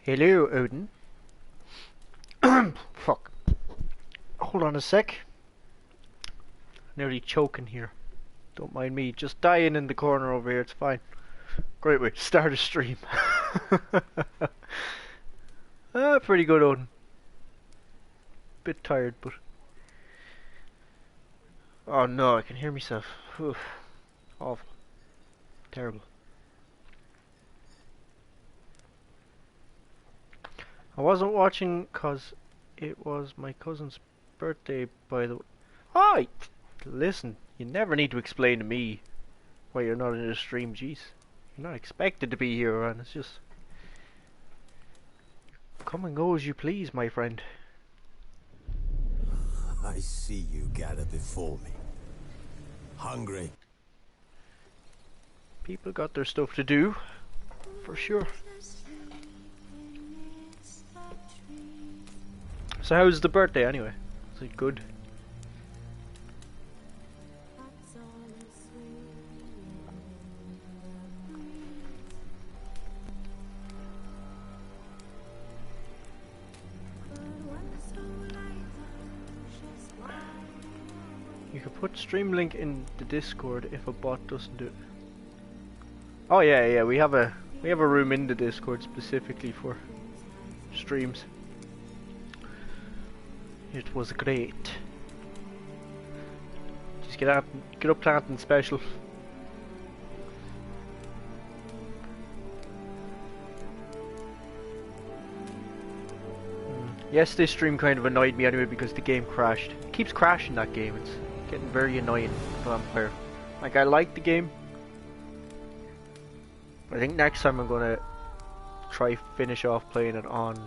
Hello, Odin. Fuck. Hold on a sec. Nearly choking here. Don't mind me. Just dying in the corner over here. It's fine. Great way to start a stream. Pretty good, Odin. Bit tired, but... Oh no, I can hear myself. Oof. Awful. Terrible. I wasn't watching because it was my cousin's birthday, by the way. Oh, listen, you never need to explain to me why you're not in a stream, jeez. You're not expected to be here, and it's just... Come and go as you please, my friend. I see you gather before me. Hungry? People got their stuff to do, for sure. So how's the birthday anyway? Is it good? You can put stream link in the Discord if a bot doesn't do it. Oh yeah, we have a room in the Discord specifically for streams. It was great. Just get up planting special. Yesterday's stream kind of annoyed me anyway because the game crashed. It keeps crashing, that game. It's getting very annoying, Vampire. Like, I like the game. I think next time I'm gonna try finish off playing it on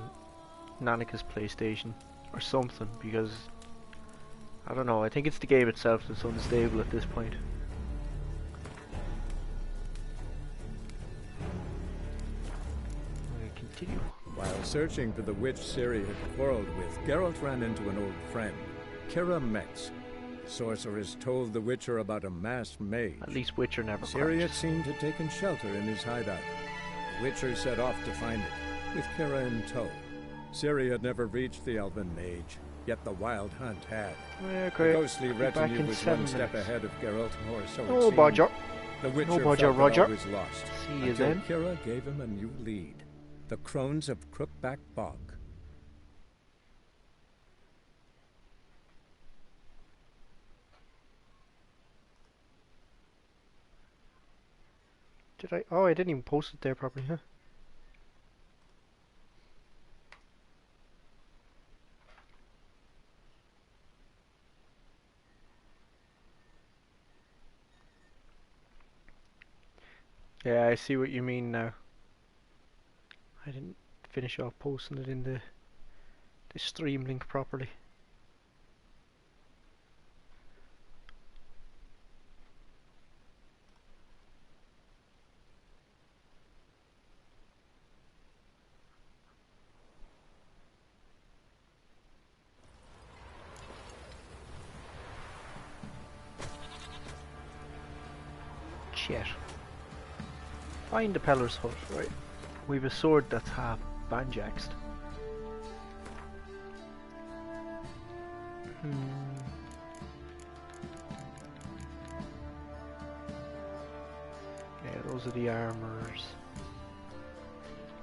Nanika's PlayStation or something, because I don't know, I think it's the game itself that's unstable at this point. Continue. While searching for the witch Ciri had quarreled with, Geralt ran into an old friend, Kira Metz. Sorceress told the Witcher about a masked mage. At least Witcher never Ciri had seemed to have taken shelter in his hideout. The Witcher set off to find it, with Kira in tow. Ciri had never reached the elven mage, yet the wild hunt had. Okay. The ghostly retinue was one step ahead of Geralt, or so it No, seemed. Bodger. The Witcher No, felt Roger. always lost. See you until then. Kira gave him a new lead. The Crones of Crookback Bog. Did I? Oh, I didn't even post it there properly, huh? Yeah, I see what you mean now. I didn't finish off posting it in the stream link properly. Shit. Find the Peller's hut, right? We've a sword that's half banjaxed. Yeah, those are the armors.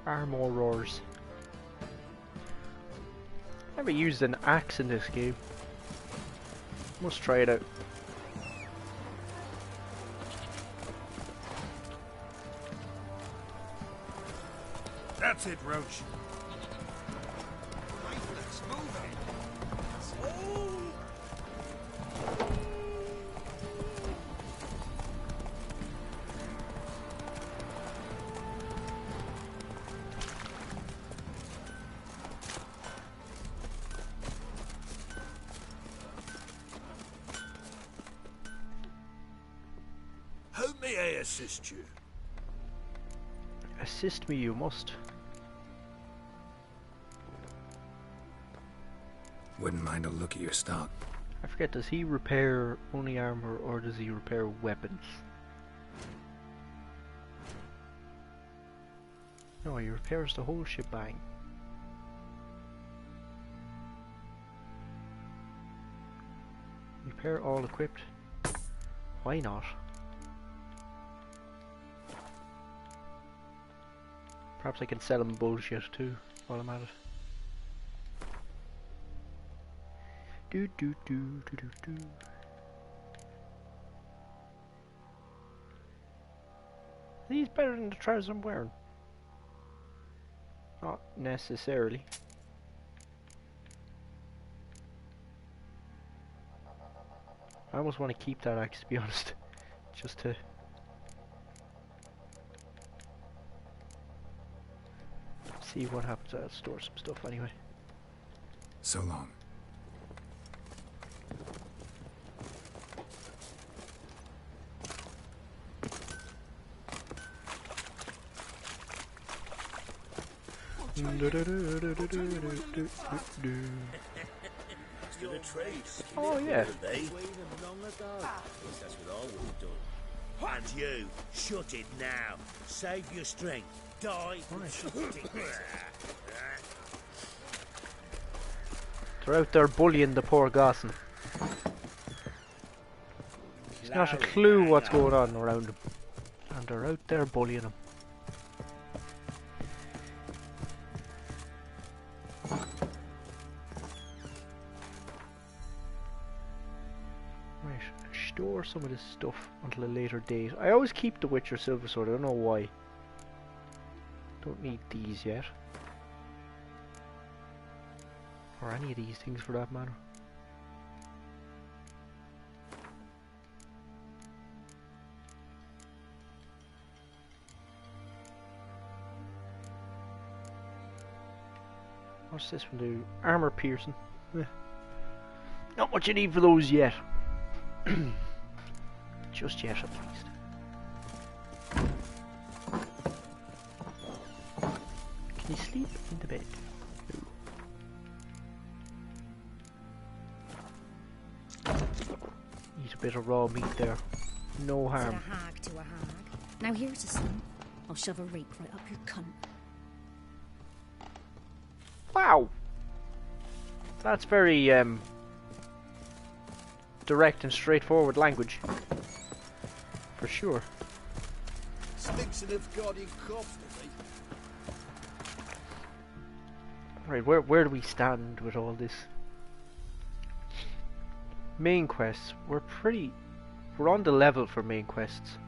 Armorers. Never used an axe in this game. Must try it out. That's it, Roach. How may I assist you? Assist me, you must. Wouldn't mind a look at your stock. I forget, does he repair only armor or does he repair weapons? No, he repairs the whole shebang. Repair all equipped. Why not? Perhaps I can sell him bullshit too while I'm at it. Do do do do do do. Are these better than the trousers I'm wearing? Not necessarily. I almost want to keep that axe, to be honest. Just to... see what happens. I'll store some stuff anyway. So long. Oh yeah. That's what I would have done. And you, shut it now. Save your strength. Die. They're out there bullying the poor Gosson. He's not a clue what's going on around him. And they're out there bullying him. Right, store some of this stuff until a later date. I always keep the Witcher Silver Sword, I don't know why. Don't need these yet. Or any of these things for that matter. What's this one do? Armor piercing. Not much you need for those yet. Just yet, at least. Can you sleep in the bed? Eat a bit of raw meat there. No harm. Said a hag to a hag. Now here's a son. I'll shove a rake right up your cunt. Wow! That's very, direct and straightforward language. For sure. Stinks of God in cops to me. Right, where do we stand with all this? Main quests. We're on the level for main quests.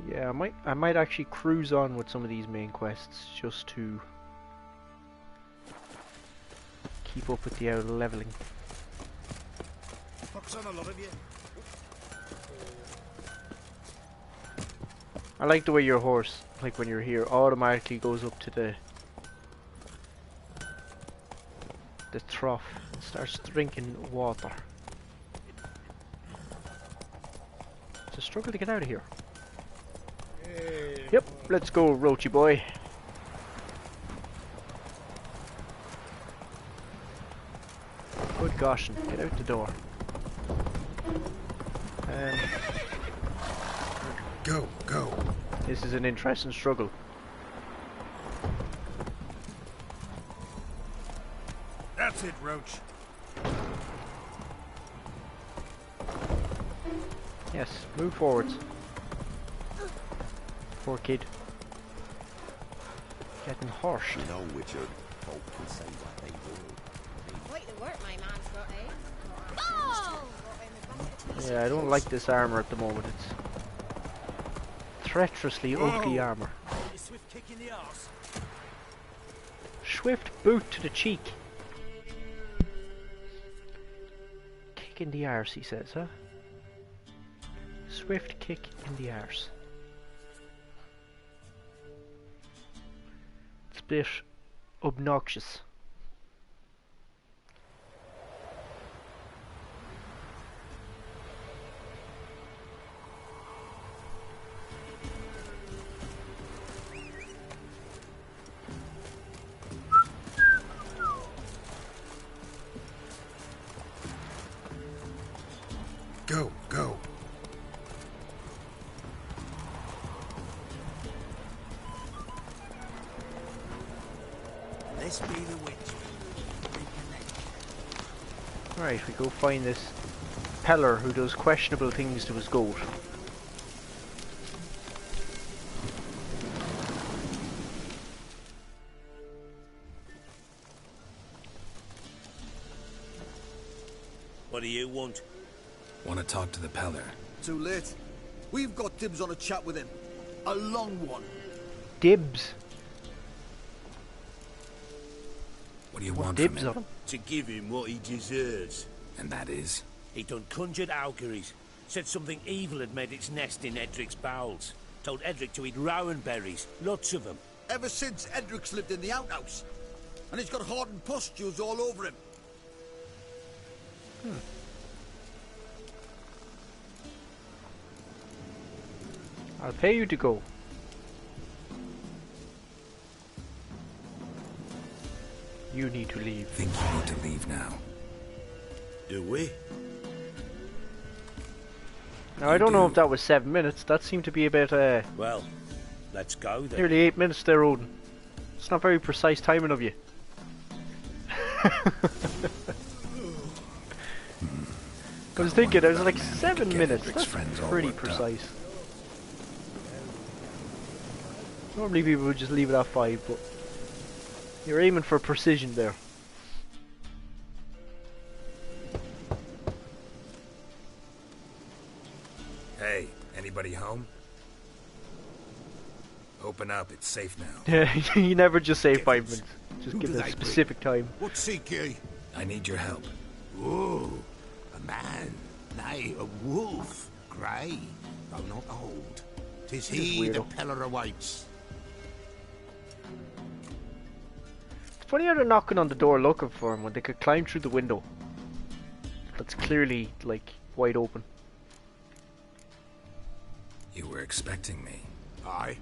Yeah, I might actually cruise on with some of these main quests just to keep up with the leveling. Fuck's on a lot of you. I like the way your horse, like when you're here, automatically goes up to the trough and starts drinking water. It's a struggle to get out of here. Yep, let's go, Roachy boy. Good gosh, get out the door. Go. This is an interesting struggle. That's it, Roach. Yes, move forwards. Poor kid. Getting horsed. No, Richard. Folk can say what they will. Quite the work my man's got, eh? Oh! Yeah, I don't like this armor at the moment. It's treacherously ugly armor. A swift kick in the arse. Swift boot to the cheek. Kick in the arse, he says, huh? Swift kick in the arse. It's a bit obnoxious. Go. Must be the witch. Right, we go find this Peller who does questionable things to his goat. What do you want? Want to talk to the Peller? Too late. We've got dibs on a chat with him. A long one. Dibs. What do you What want dibs from on him? him? To give him what he deserves. And that is? He done conjured auguries. Said something evil had made its nest in Edric's bowels. Told Edric to eat rowan berries. Lots of them. Ever since Edric's lived in the outhouse. And he's got hardened pustules all over him. I'll pay you to go. You need to leave. Think you need to leave now? Do we? Now I don't know if that was 7 minutes. That seemed to be about Well, let's go then. nearly 8 minutes there, Odin. It's not very precise timing of you. I was thinking, I was like 7 minutes. Edric's That's friends all pretty worked up. precise. Normally people would just leave it at 5, but you're aiming for precision there. Hey, anybody home? Open up, it's safe now. Yeah, you never just say 5 Heavens. minutes. Just Who give do it a they bring? specific time. What seek ye? I need your help. Oh, a man, nay, a wolf, grey, though not old. 'Tis he the weirdo. Peller awaits. It's funny how they're knocking on the door looking for him when they could climb through the window. That's clearly, like, wide open. You were expecting me. Aye,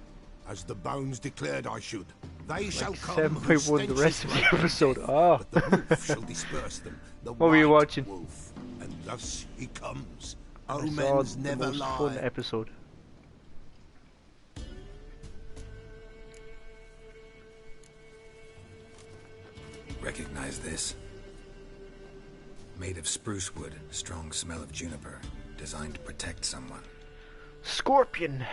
as the bones declared I should. They shall come. 7.1 the rest of the episode. Ah. Ah. But the wolf shall disperse them. The What were you white watching? Wolf, and thus he comes. I saw Omens the never most lie. fun episode. Recognize this? Made of spruce wood, strong smell of juniper. Designed to protect someone. Scorpion!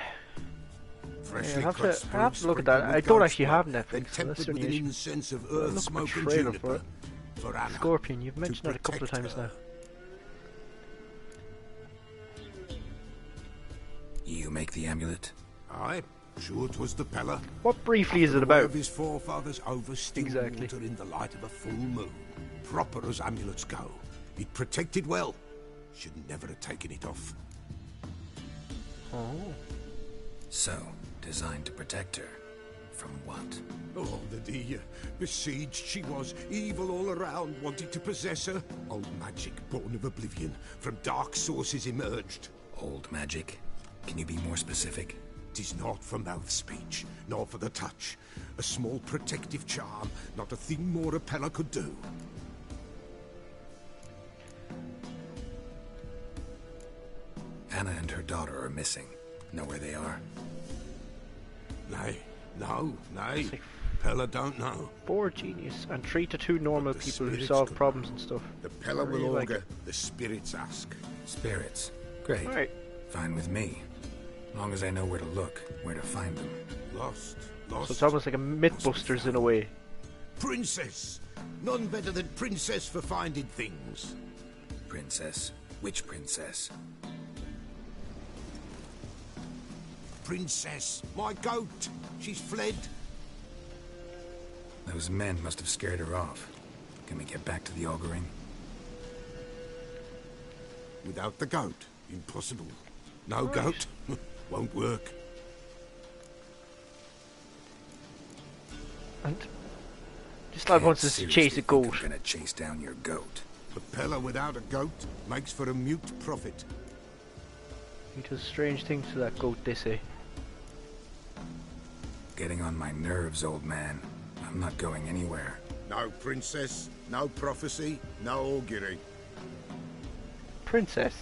Freshly Yeah, I have cut to- I have to spruce look at that. sprinkled I with don't goat actually blood, have then Netflix, so that's tempered the only with an issue. incense of Look earth, at the smoke, and trailer for juniper. it. For Anna, Scorpion, you've to mentioned that a couple of protect times her. now. You make the amulet? Aye, sure 'twas the Peller. What briefly is it The way about? of his forefathers over still Exactly. water in the light of a full moon. Proper as amulets go. It protected well. Should never have taken it off. Oh. So, designed to protect her. From what? Oh, the besieged she was, evil all around, wanted to possess her. Old magic, born of oblivion, from dark sources emerged. Old magic? Can you be more specific? 'Tis not for mouth speech, nor for the touch. A small protective charm, not a thing more a Peller could do. Anna and her daughter are missing. Know where they are? Nay, no, nay. It's like Peller don't know. 4 genius and 3 to 2 normal The people who spirits solve could problems and stuff. The Peller I really will like augur, the spirits ask. Spirits. Great. Alright. Fine with me. Long as I know where to look, where to find them. Lost. So it's almost like a Mythbusters in a way. Princess! None better than Princess for finding things. Princess? Which princess? Princess, my goat! She's fled. Those men must have scared her off. Can we get back to the auguring? Without the goat, impossible. No Right. goat, won't work. And this lad wants us to chase a goat. I'm gonna chase down your goat. A Peller without a goat makes for a mute prophet. He does strange things to that goat, they say. Getting on my nerves, old man. I'm not going anywhere. No princess, no prophecy, no augury. Princess.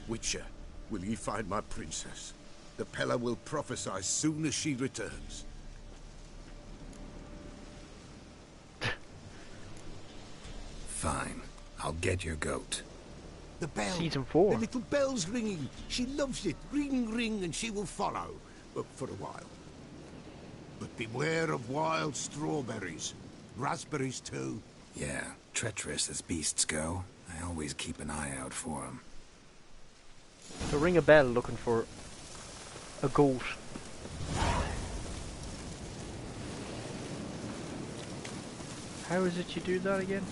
Witcher, will ye find my princess? The Pella will prophesy soon as she returns. Fine. I'll get your goat. The bell. Season 4. The little bell's ringing. She loves it. Ring, ring, and she will follow. But for a while. But beware of wild strawberries. Raspberries, too. Yeah, treacherous as beasts go. I always keep an eye out for them. To ring a bell looking for a goat. How is it you do that again?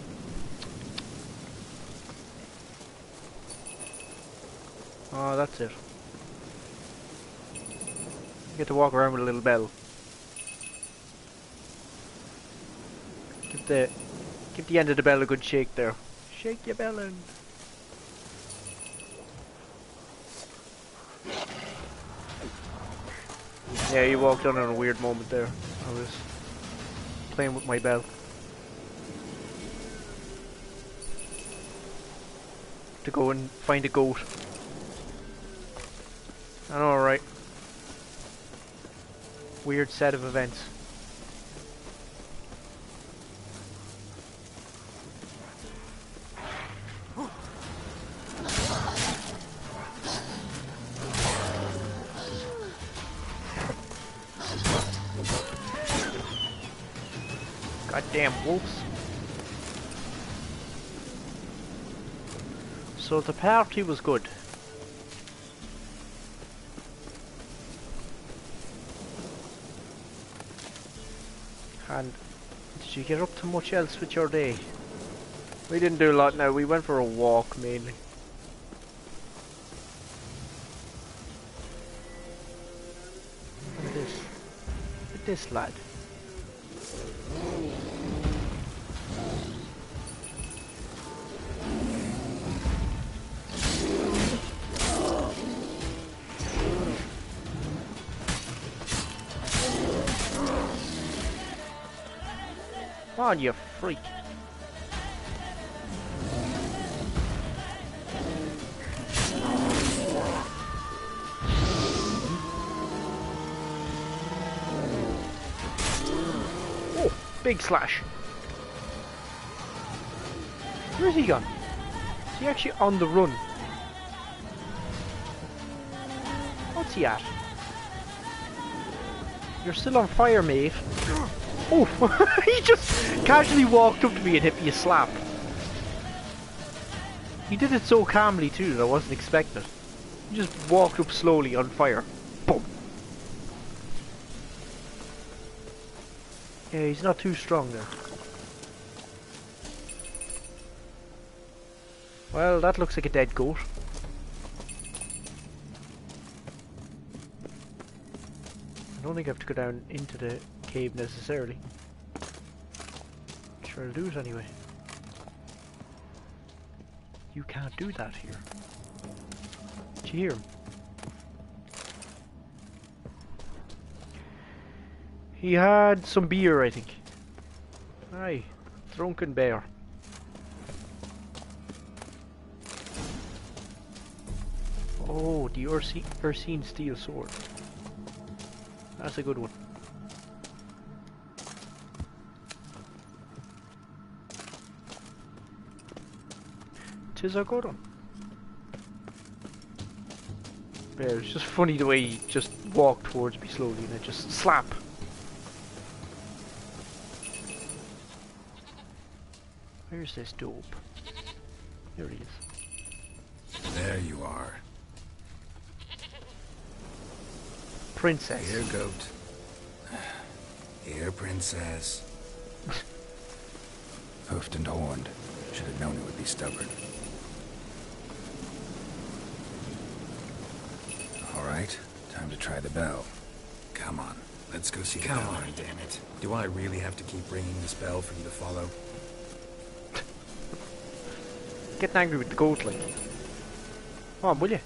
Oh, that's it. You get to walk around with a little bell. Give the end of the bell a good shake there. Shake your bellend. Yeah, you walked on in a weird moment there. I was playing with my bell. To go and find a goat. I know, right? Weird set of events. Goddamn wolves. So the party was good. And did you get up to much else with your day? We didn't do a lot now, we went for a walk mainly. Look at this lad. Come on, you freak. Oh, big slash. Where's he gone? Is he actually on the run? What's he at? You're still on fire, mate. Oh, he just casually walked up to me and hit me a slap. He did it so calmly too that I wasn't expecting it. He just walked up slowly on fire. Boom. Yeah, he's not too strong there. Well, that looks like a dead goat. I don't think I have to go down into the cave necessarily. Sure, I'll do it anyway. You can't do that here. Did you hear him? He had some beer, I think. Aye, drunken bear. Oh, the Ursine steel sword. That's a good one. Tis a good one. Yeah, it was just funny the way he just walked towards me slowly and I just slap. Where's this dope? Here he is. There you are. Princess. Here, goat. Here, princess. Hoofed and horned. Should have known it would be stubborn. All right, time to try the bell. Come on, let's go see the bell. Come on, damn it. Do I really have to keep ringing this bell for you to follow? Getting angry with the goat, like. Come on, will you?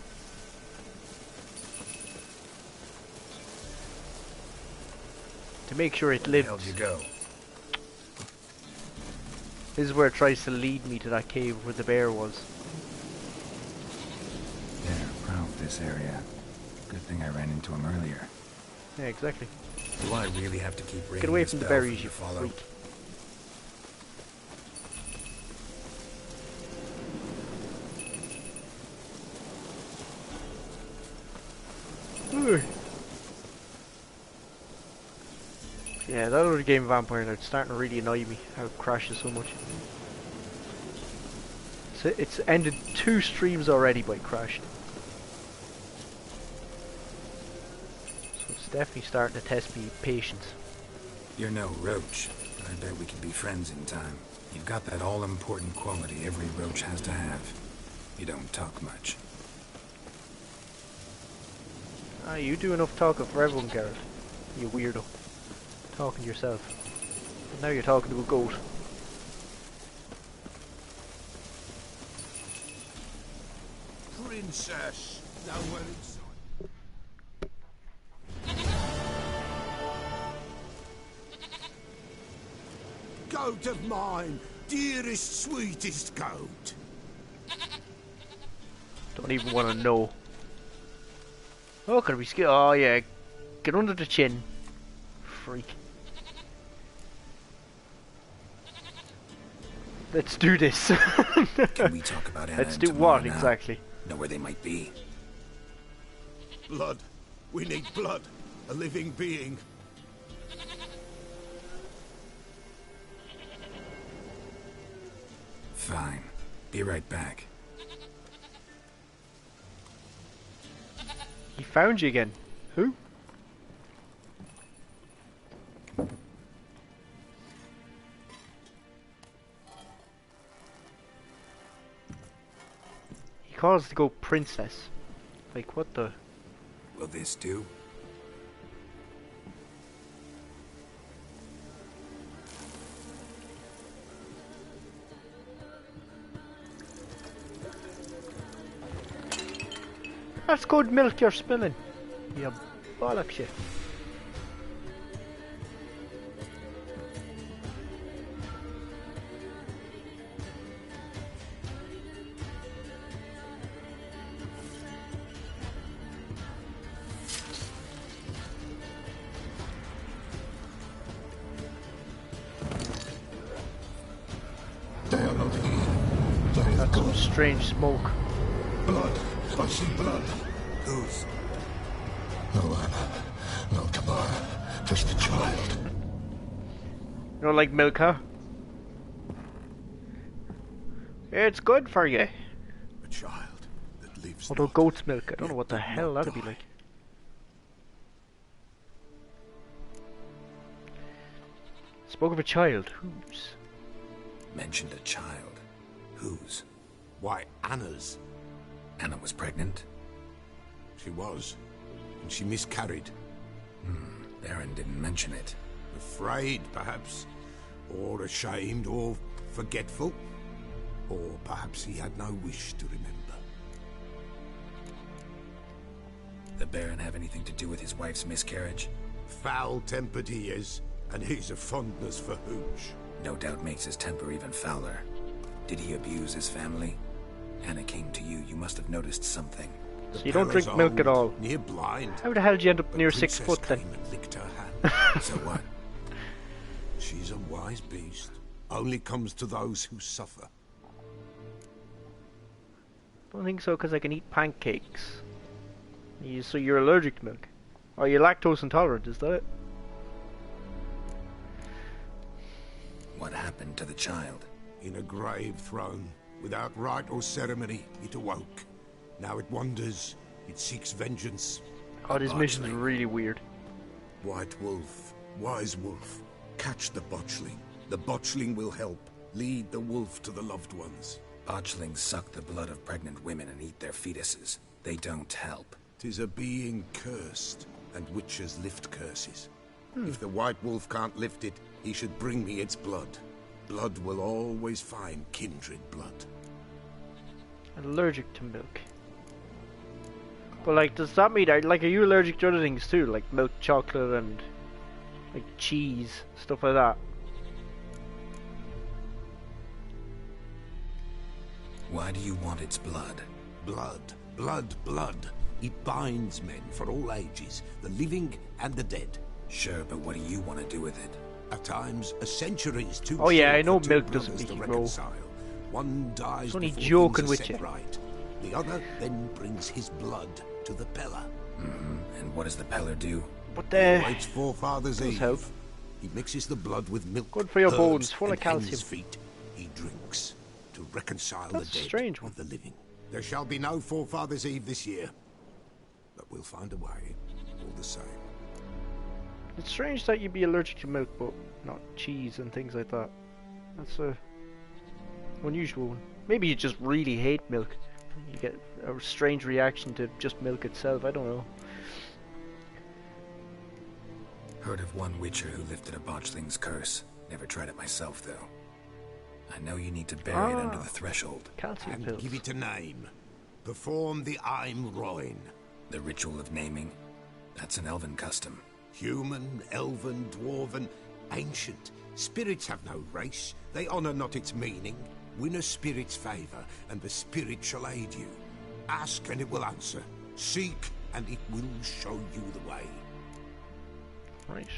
To make sure it lives. Where the hell you go? This is where it tries to lead me to that cave where the bear was. They're proud of this area. Good thing I ran into him earlier. Yeah, exactly. Do I really have to keep ringing Get away this from the bell for berries, to you follow? freak. Ugh. Yeah, that other game Vampire, it's starting to really annoy me how it crashes so much. So it's ended 2 streams already by crashing. So it's definitely starting to test me patience. You're no roach, but I bet we could be friends in time. You've got that all-important quality every roach has to have. You don't talk much. Ah, you do enough talking for everyone, Garrett. You weirdo. Talking to yourself. But now you're talking to a goat. Princess, nowhere in sight. Goat of mine, dearest, sweetest goat. Don't even want to know. Oh, can we skip? Oh yeah, get under the chin, freak. Let's do this. Can we talk about Anna Let's and do Tamara what now? exactly? Know where they might be? Blood. We need blood. A living being. Fine. Be right back. He found you again. Who? He calls to go princess. Like what the? Will this do? That's good milk you're spilling. You bollocks you. They are not here. There is That's some strange smoke. blood. I see blood. Whose? No Anna. No Tamara. Just a child. You don't like milk, huh? It's good for you. A child that lives Although not, goat's milk, I don't know yet what the did hell not that'd be die. like. Spoke of a child. Whose? Mentioned a child. Whose? Why, Anna's. Anna was pregnant? She was. And she miscarried. Baron didn't mention it. Afraid, perhaps. Or ashamed, or forgetful. Or perhaps he had no wish to remember. The Baron have anything to do with his wife's miscarriage? Foul-tempered he is, and he's a fondness for hooch. No doubt makes his temper even fouler. Did he abuse his family? Anna came to you. You must have noticed something. The So you don't Bella's drink milk at all. old, near blind. How the hell did you end up but near Princess 6 foot then? came and licked her hand. So what? She's a wise beast. Only comes to those who suffer. Don't think so, because I can eat pancakes. So you're allergic to milk. Are you lactose intolerant, is that it? What happened to the child? In a grave thrown, without rite or ceremony, it awoke. Now it wanders, it seeks vengeance. Oh, this mission's Botchling. really weird. White wolf, wise wolf, catch the botchling. The botchling will help. Lead the wolf to the loved ones. Botchlings suck the blood of pregnant women and eat their fetuses. They don't help. 'Tis a being cursed, and witches lift curses. If the white wolf can't lift it, he should bring me its blood. Blood will always find kindred blood. Allergic to milk. But like, does that mean, like, are you allergic to other things too? Like milk chocolate and like cheese, stuff like that? Why do you want its blood? Blood, blood, blood. It binds men for all ages, the living and the dead. Sure, but what do you want to do with it? At times, a century is too Oh yeah, short I know for two milk doesn't brothers make to you grow. reconcile. One dies It's only before joking things are with set you. right. The other then brings his blood to the Pellar. And what does the Peller do? But Waits forefathers' does eve. help. He mixes the blood with milk, Good for your herbs, bones, full of and hen's calcium. feet. He drinks to reconcile That's the a dead strange one. with the living. There shall be no forefathers' eve this year, but we'll find a way, all the same. it's strange that you'd be allergic to milk, but not cheese and things like that. That's a unusual one. Maybe you just really hate milk. You get a strange reaction to just milk itself. I don't know. Heard of one witcher who lifted a botchling's curse. Never tried it myself, though. I know you need to bury it under the threshold. Calcium And pills. give it a name. Perform the Aim Roin. The ritual of naming. That's an elven custom. Human, elven, dwarven, ancient. Spirits have no race. They honour not its meaning. Win a spirit's favour, and the spirit shall aid you. Ask, and it will answer. Seek, and it will show you the way. Right.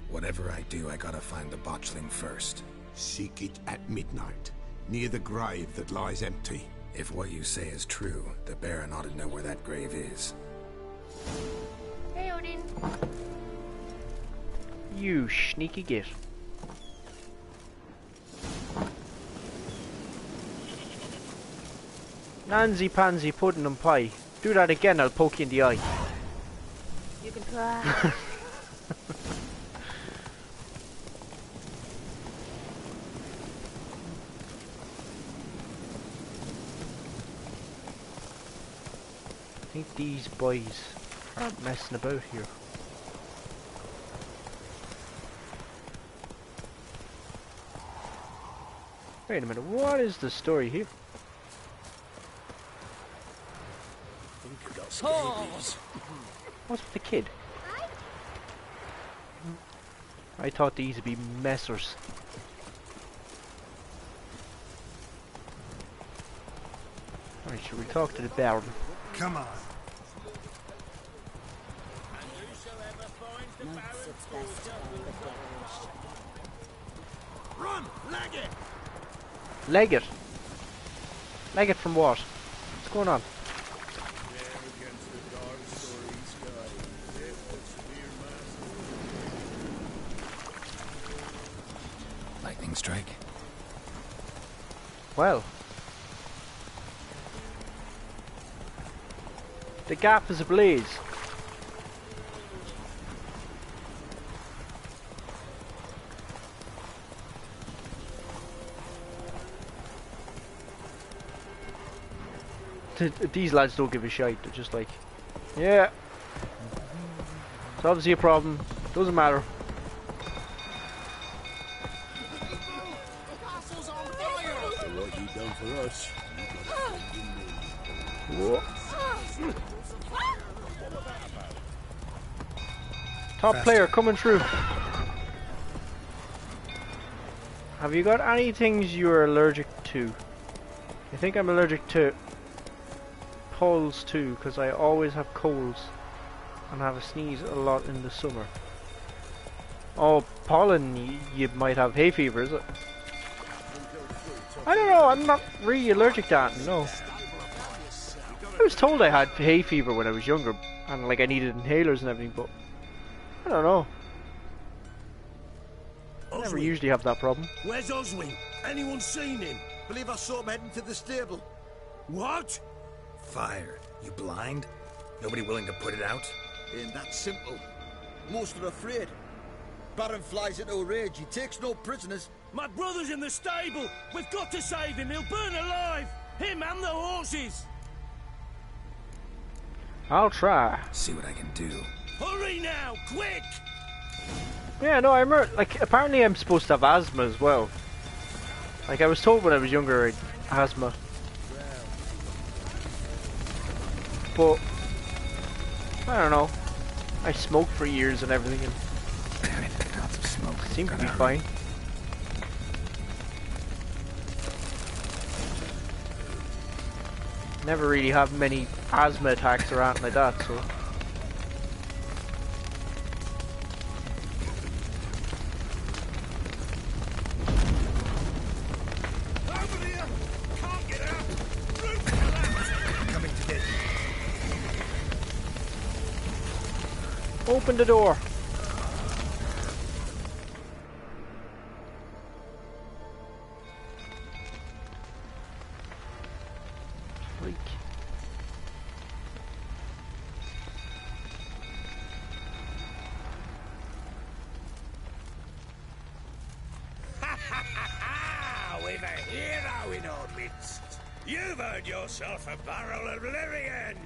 Whatever I do, I gotta find the botchling first. Seek it at midnight, near the grave that lies empty. If what you say is true, the Baron ought to know where that grave is. Hey, Odin. You sneaky git. Nansy pansy pudding and pie. Do that again, I'll poke you in the eye. You can try. I think these boys aren't messing about here. Wait a minute, what is the story here? What's with the kid? I thought these would be messers. Alright, should we talk to the Baron? Come on. Run! Leg it! Leg it! Leg it from what? What's going on? Lightning strike? Well. The gap is ablaze. These lads don't give a shite, they're just like, yeah, it's obviously a problem, doesn't matter. So what you done for us, Whoa. Top player coming through. Have you got any things you're allergic to? I think I'm allergic to colds too, because I always have colds and have a sneeze a lot in the summer. Oh, pollen, you might have hay fever, is it? I don't know, I'm not really allergic to that, no. I was told I had hay fever when I was younger, and like I needed inhalers and everything, but I don't know. I never usually have that problem. Where's Oswin? Anyone seen him? Believe I saw him heading to the stable. What? Fire. You blind? Nobody willing to put it out? Ain't that simple. Most are afraid. Baron flies into a rage. He takes no prisoners. My brother's in the stable. We've got to save him. He'll burn alive. Him and the horses. I'll try. See what I can do. Hurry now, quick! Yeah, no, I remember, like, apparently I'm supposed to have asthma as well. Like, I was told when I was younger I had asthma. But, I don't know. I smoked for years and everything and Lots of smoke. seemed to be Gotta fine. Never really have many asthma attacks or anything like that, so. Over here! Can't get out! Roof collapsed! Coming to get you. Open the door. Freak. We've a hero in our midst. You've earned yourself a barrel of Lyrian.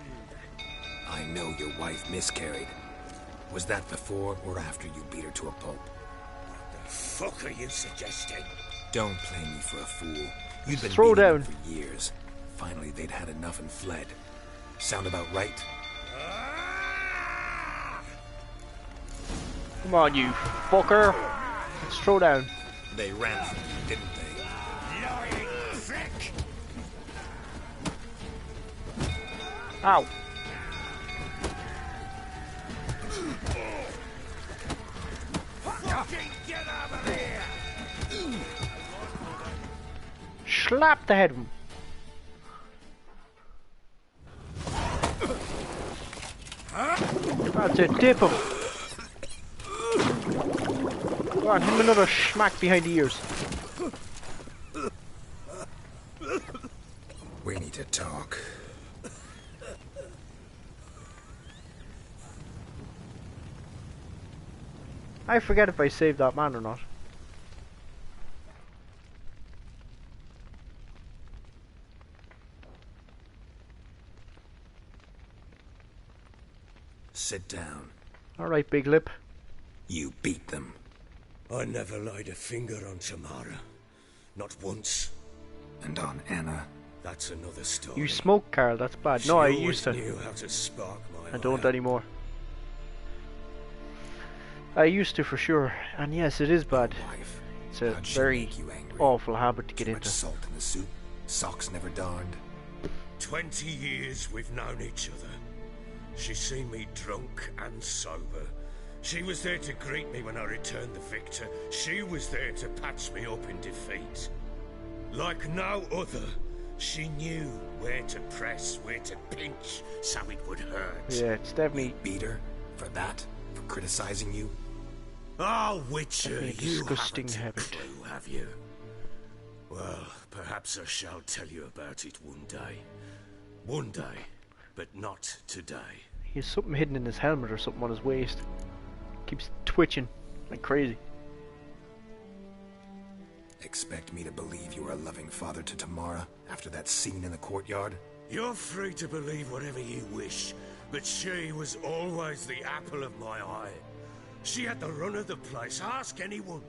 I know your wife miscarried. Was that before or after you beat her to a pulp? What the fuck are you suggesting? Don't play me for a fool. You've been Throw beating down. them for years. Finally, they'd had enough and fled. Sound about right? Ah! Come on, you fucker. Let's throw down. They ran from you, didn't they? Lying prick! Ow. Fucking get over here! Slap the head of him. That's it, dip him. Go on, hit him another smack behind the ears. We need to talk. I forget if I saved that man or not. Sit down. Alright, big lip. You beat them. I never laid a finger on Tamara. Not once. And on Anna. That's another story. You smoke, Carl, that's bad. She No, I always used to. knew how to spark my I don't ire. anymore. I used to for sure. And yes, it is bad. Wife. It's a How'd she very make you angry? awful habit to get Too much into. salt in the soup. Socks never darned. 20 years we've known each other. She's seen me drunk and sober. She was there to greet me when I returned the victor. She was there to patch me up in defeat. Like no other, she knew where to press, where to pinch, so it would hurt. Yeah, it's definitely Beat her? For that? For criticizing you? Oh, Witcher, Definitely a you disgusting haven't habit. a clue, have you? Well, perhaps I shall tell you about it one day. One day, but not today. he has something hidden in his helmet or something on his waist. Keeps twitching like crazy. Expect me to believe you were a loving father to Tamara after that scene in the courtyard? You're free to believe whatever you wish, but she was always the apple of my eye. She had the run of the place, ask anyone.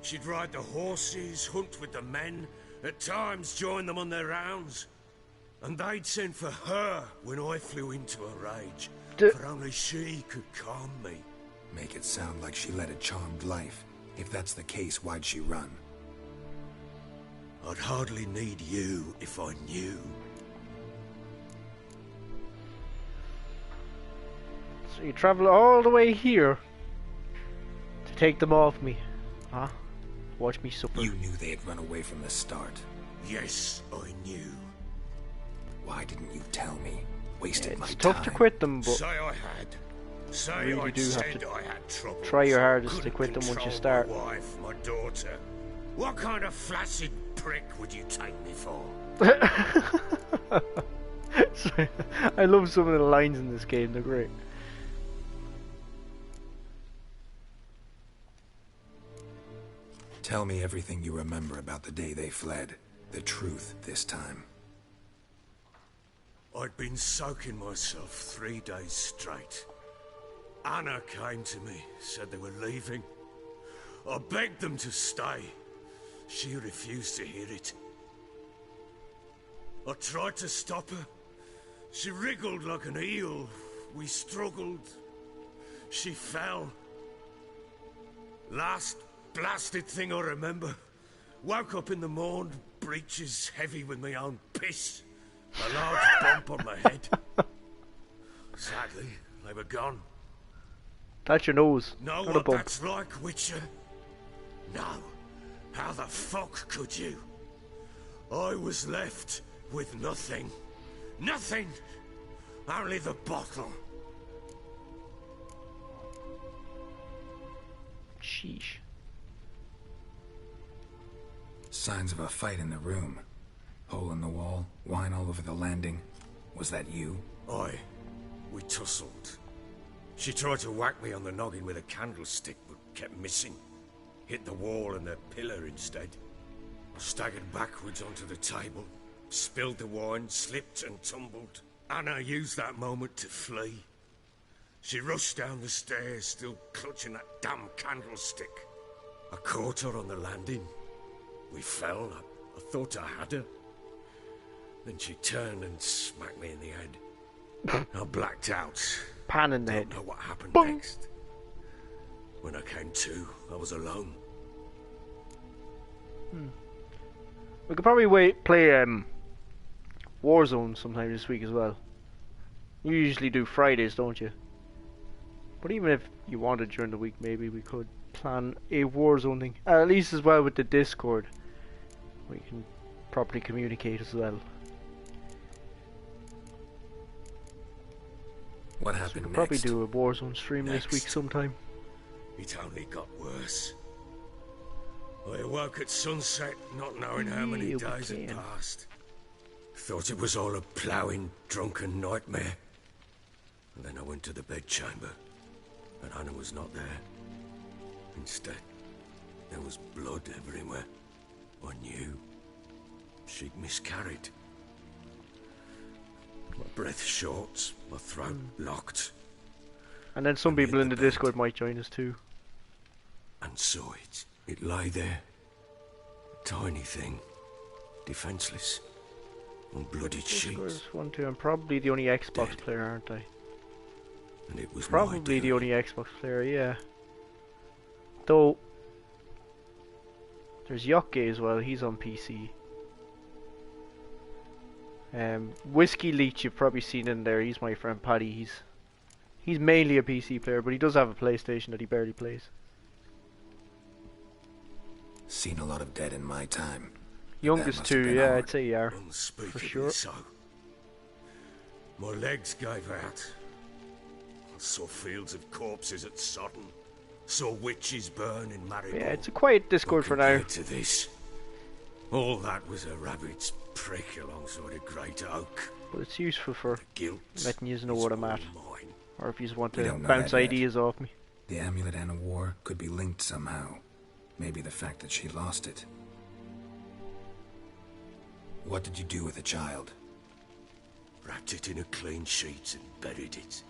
She'd ride the horses, hunt with the men, at times join them on their rounds. And they'd send for her when I flew into a rage, for only she could calm me. Make it sound like she led a charmed life. If that's the case, why'd she run? I'd hardly need you if I knew. So you travel all the way here to take them off me. Huh? Watch me suffer. You knew they had run away from the start. Yes, I knew. Why didn't you tell me? Wasted my It's time. tough to quit them, but Say I had. Say really I do have said to I had trouble. try your hardest to quit them once you start. My wife, my daughter. What kind of flaccid prick would you take me for? Sorry, I love some of the lines in this game, they're great. Tell me everything you remember about the day they fled. The truth this time. I'd been soaking myself 3 days straight. Anna came to me, said they were leaving. I begged them to stay. She refused to hear it. I tried to stop her. She wriggled like an eel. We struggled. She fell. Last blasted thing I remember. Woke up in the morn, breeches heavy with my own piss. A large bump on my head. Sadly, they were gone. That's your nose. Know Not a what bump. that's like, Witcher? No. How the fuck could you? I was left with nothing. Nothing! Only the bottle. Sheesh. Signs of a fight in the room. Hole in the wall, wine all over the landing. Was that you? We tussled. She tried to whack me on the noggin with a candlestick, but kept missing. Hit the wall and the pillar instead. I staggered backwards onto the table, spilled the wine, slipped and tumbled. Anna used that moment to flee. She rushed down the stairs, still clutching that damn candlestick. I caught her on the landing. We fell. I thought I had her. Then she turned and smacked me in the head. I blacked out. Pan in the head. Don't know what happened Boom. next. When I came to, I was alone. We could probably play Warzone sometime this week as well. You usually do Fridays, don't you? But even if you wanted during the week, maybe we could plan a Warzone thing. At least as well with the Discord. We can properly communicate as well. What We happened could next? probably do a Warzone stream this week Next. sometime. It only got worse. I awoke at sunset, not knowing how many Yeah, we days had can. passed. Thought it was all a ploughing, drunken nightmare. And then I went to the bedchamber, and Anna was not there. Instead, there was blood everywhere. I knew she'd miscarried. My breath short, my throat locked, And then some And people hit in the the bed. Discord might join us too. and saw it. It lay there. A tiny thing. Defenseless. Unbloodied sheets. Discord's 1, 2. I'm probably the only Xbox Dead. player, aren't I? And it was my Probably the doing. only Xbox player, yeah. Though there's Yokke as well, he's on PC. Whiskey Leech you've probably seen in there, he's my friend Paddy, he's mainly a PC player, but he does have a PlayStation that he barely plays. Seen a lot of dead in my time. Youngest must have too, been yeah, hard. I'd say you are. Unspeakably sure. so. My legs gave out. I saw fields of corpses at Sodden. Saw witches burn in Maribor. Yeah, it's a quiet Discord But for now. compared to this, all that was a rabbit's prick alongside a great oak. But it's useful for Guilt letting you know is what I'm all at. mine. Or if you just want We to don't know bounce that yet. ideas off me. The amulet Anna wore could be linked somehow. Maybe the fact that she lost it. What did you do with the child? Wrapped it in a clean sheet and buried it.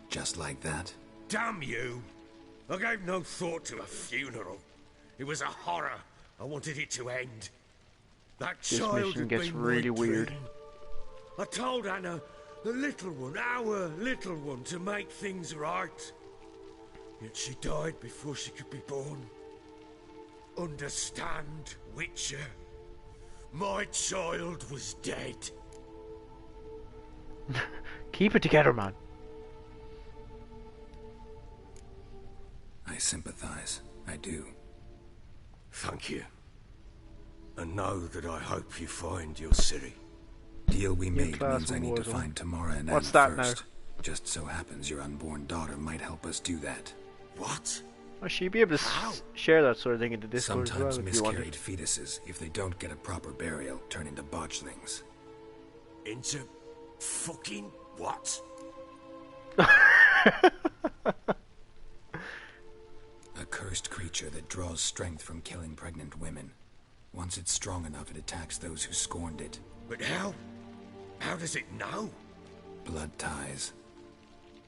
Just like that? Damn you! I gave no thought to a funeral. It was a horror. I wanted it to end. That This child mission had gets been really my weird. dream. I told Anna, the little one, our little one, to make things right. Yet she died before she could be born. Understand, Witcher? My child was dead. Keep it together, man. I sympathize. I do. Thank you. And know that I hope you find your Ciri. Deal we made class means I from need to Warzone. find Tamara and What's Anne that now? first. Just so happens your unborn daughter might help us do that. What? Well, she'd be able to How? share that sort of thing in the Discord Sometimes as well if you wanted. miscarried fetuses, if they don't get a proper burial, turn into botchlings. Into fucking what? A cursed creature that draws strength from killing pregnant women. Once it's strong enough, it attacks those who scorned it. But how? How does it know? Blood ties.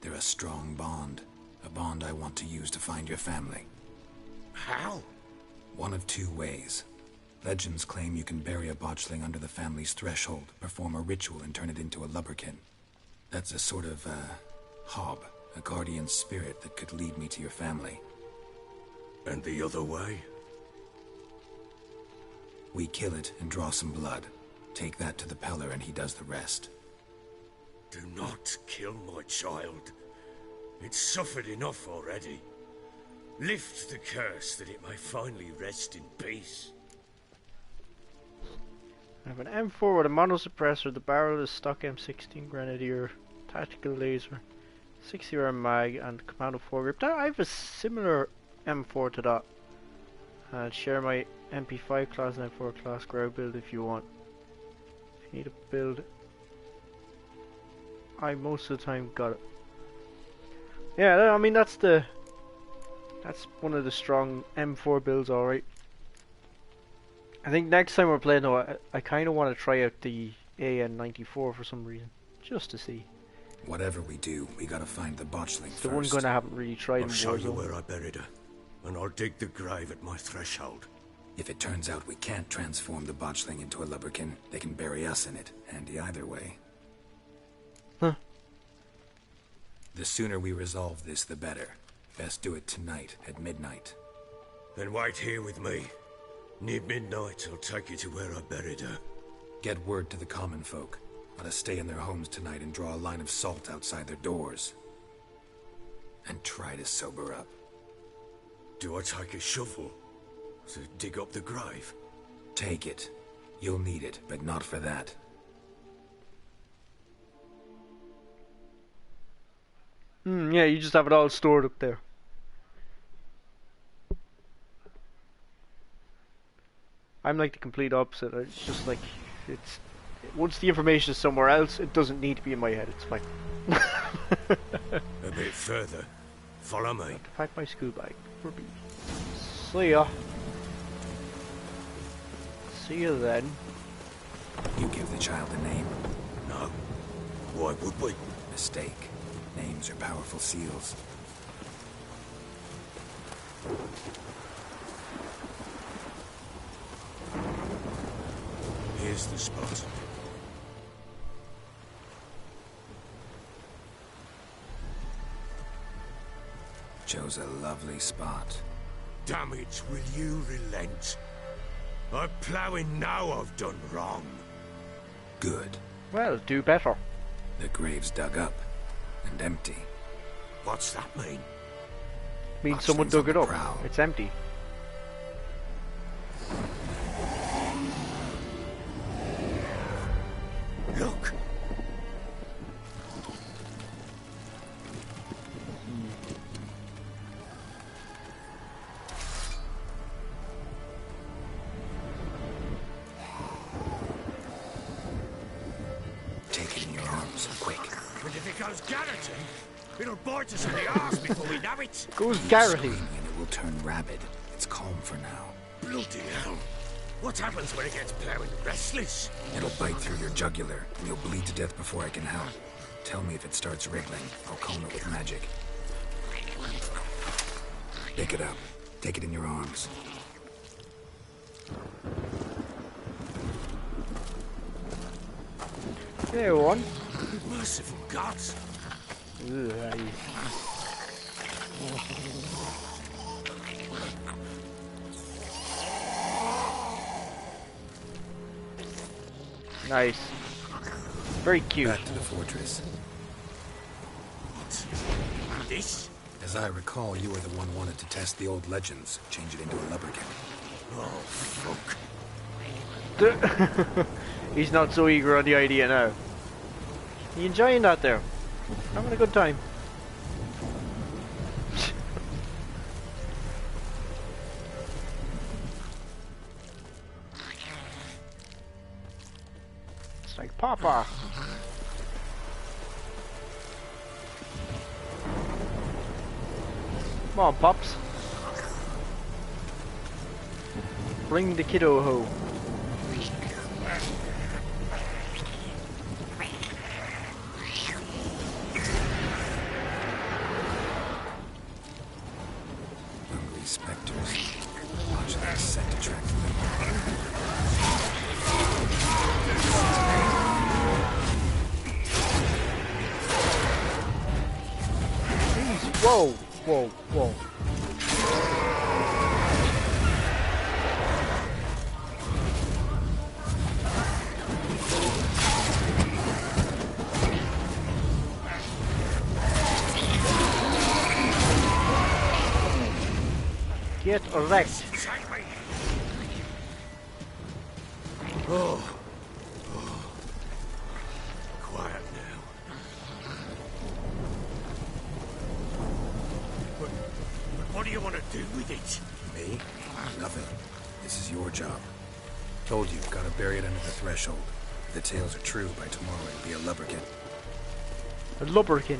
They're a strong bond. A bond I want to use to find your family. How? One of two ways. Legends claim you can bury a botchling under the family's threshold, perform a ritual, and turn it into a lubberkin. That's a sort of, hob, a guardian spirit that could lead me to your family. And the other way? We kill it and draw some blood. Take that to the Peller and he does the rest. Do not kill my child. It's suffered enough already. Lift the curse that it may finally rest in peace. I have an M4 with a monosuppressor, the barrel is stock M16 Grenadier, tactical laser, 60 round mag, and commando 4 grip. I have a similar M4 to that. I'll share my MP5 class and M4 class ground build if you want. If you need a build, I most of the time got it. Yeah, I mean that's one of the strong M4 builds, alright. I think next time we're playing though, I kind of want to try out the AN-94 for some reason, just to see. Whatever we do, we gotta find the botchling It's the first. one gun I haven't really tried I'll in show you Warzone. where I buried her, and I'll dig the grave at my threshold. If it turns out we can't transform the botchling into a lubberkin, they can bury us in it. Handy either way. Huh. The sooner we resolve this, the better. Best do it tonight, at midnight. Then wait here with me. Near midnight, I'll take you to where I buried her. Get word to the common folk. Let us stay in their homes tonight and draw a line of salt outside their doors. And try to sober up. Do I take a shovel to dig up the grave? Take it. You'll need it, but not for that. Yeah, you just have it all stored up there. I'm like the complete opposite. It's just like, it's once the information is somewhere else, it doesn't need to be in my head. It's fine. A bit further. Follow me. I have to pack my school bag. See ya. See you then. You give the child a name? No. Why would we? Mistake. Names are powerful seals. Here's the spot. Chose a lovely spot. Damn it, will you relent? I'm ploughing now I've done wrong. Good. Well, do better. The grave's dug up and empty. What's that mean? Means someone Botchling's dug on it the up. prowl. It's empty. Look! Take it in your arms, quick. And if it goes Garrison, it'll bite us in the arse before we know it. Goes Garrity. Screaming and it will turn rabid. It's calm for now. Bloody hell. What happens when it gets ploughing restless? It'll bite through your jugular, and you'll bleed to death before I can help. Tell me if it starts wriggling. I'll calm it with magic. Pick it up. Take it in your arms. There one. Merciful gods. Nice. Very cute. Back to the fortress. What? This? As I recall, you were the one wanted to test the old legends, change it into a lubberkin. Oh, fuck. He's not so eager on the idea now. You enjoying that there? Having a good time. It's like Papa. Come on, Pops. Bring the kiddo home. Hungry specters. Watch that scent attract them. Whoa, whoa, whoa. Get wrecked. Take me. Oh. Quiet now. But what do you want to do with it? Me? Nothing. This is your job. Told you, gotta bury it under the threshold. If the tales are true, by tomorrow it'll be a lubberkin. A lubberkin.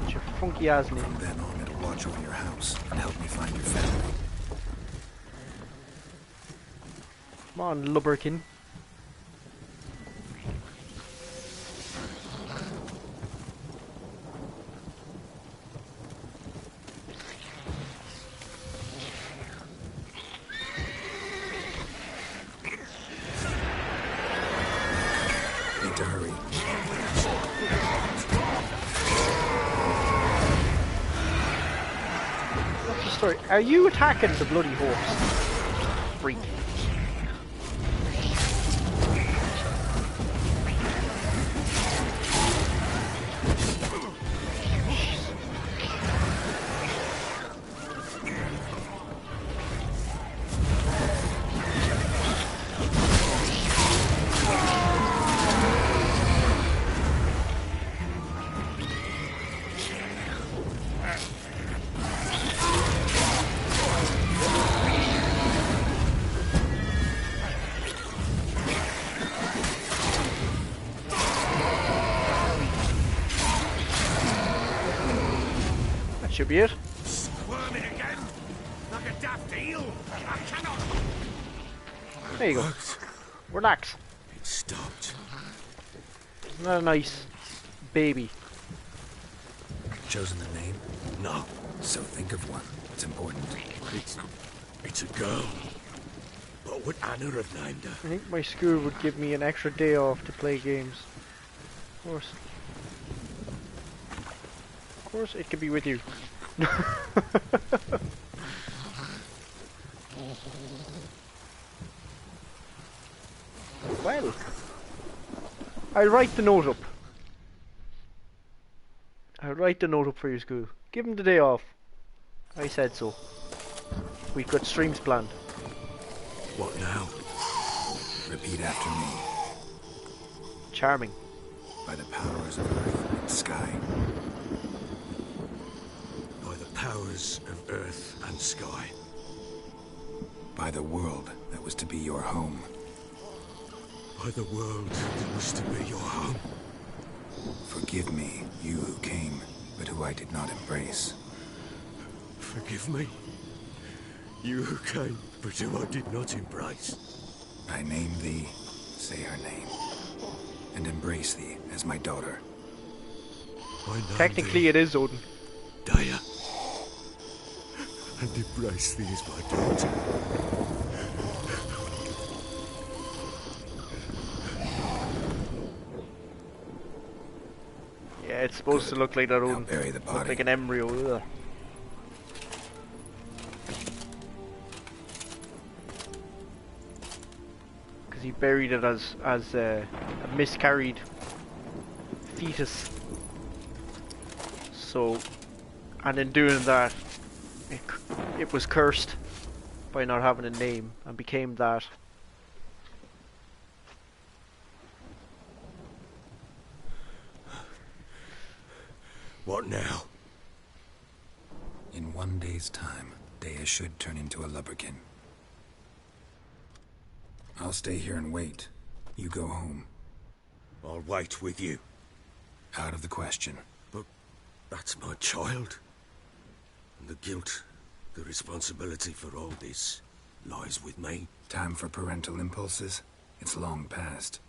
Such a funky ass name. From then on, it'll watch over your house and help me find your family. Come on, lubberkin. Need to hurry. What's the story? Are you attacking the bloody horse? Freak. Should be it. Squirming again? Like a daft eel? I cannot. There you go. Relax. It stopped. Isn't that a nice baby? Chosen the name? No, So think of one. It's important. it's a girl. What would Anna have named her? I think my school would give me an extra day off to play games. Of course. Of course, it could be with you. Well, I'll write the note up. I'll write the note up for your school. Give them the day off. I said so. We've got streams planned. What now? Repeat after me. Charming. By the powers of earth and sky. By the powers of earth and sky. By the world that was to be your home. By the world that was to be your home. Forgive me, you who came, but who I did not embrace. Forgive me. You who came, but who I did not embrace. I name thee, say her name, and embrace thee as my daughter. I name Technically, thee it is Odin. Daya. And embrace thee as my daughter. Yeah, it's supposed to look like that Now Odin. bury the Look body. like an embryo. Ugh. Because he buried it as a miscarried fetus. So, and in doing that, it was cursed by not having a name and became that. What now? In 1 day's time, Dea should turn into a lubberkin. I'll stay here and wait. You go home. I'll wait with you. Out of the question. But that's my child. And the guilt, the responsibility for all this lies with me. Time for parental impulses? It's long past.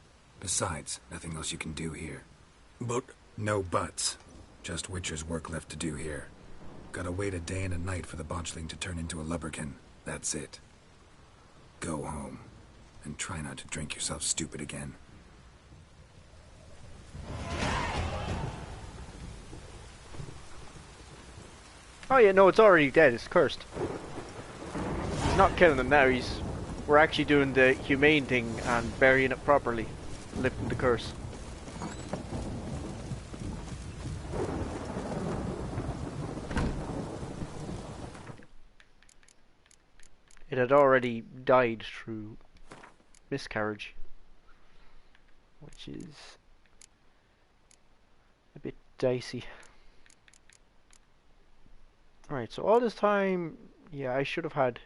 Besides, nothing else you can do here. But No buts. Just Witcher's work left to do here. Gotta wait a day and a night for the botchling to turn into a lubberkin. That's it. Go home. And try not to drink yourself stupid again. Oh yeah, no, it's already dead. It's cursed. He's not killing them now. We're actually doing the humane thing and burying it properly, lifting the curse. it had already died through miscarriage, which is a bit dicey. Right, so all this time, yeah, I should have had...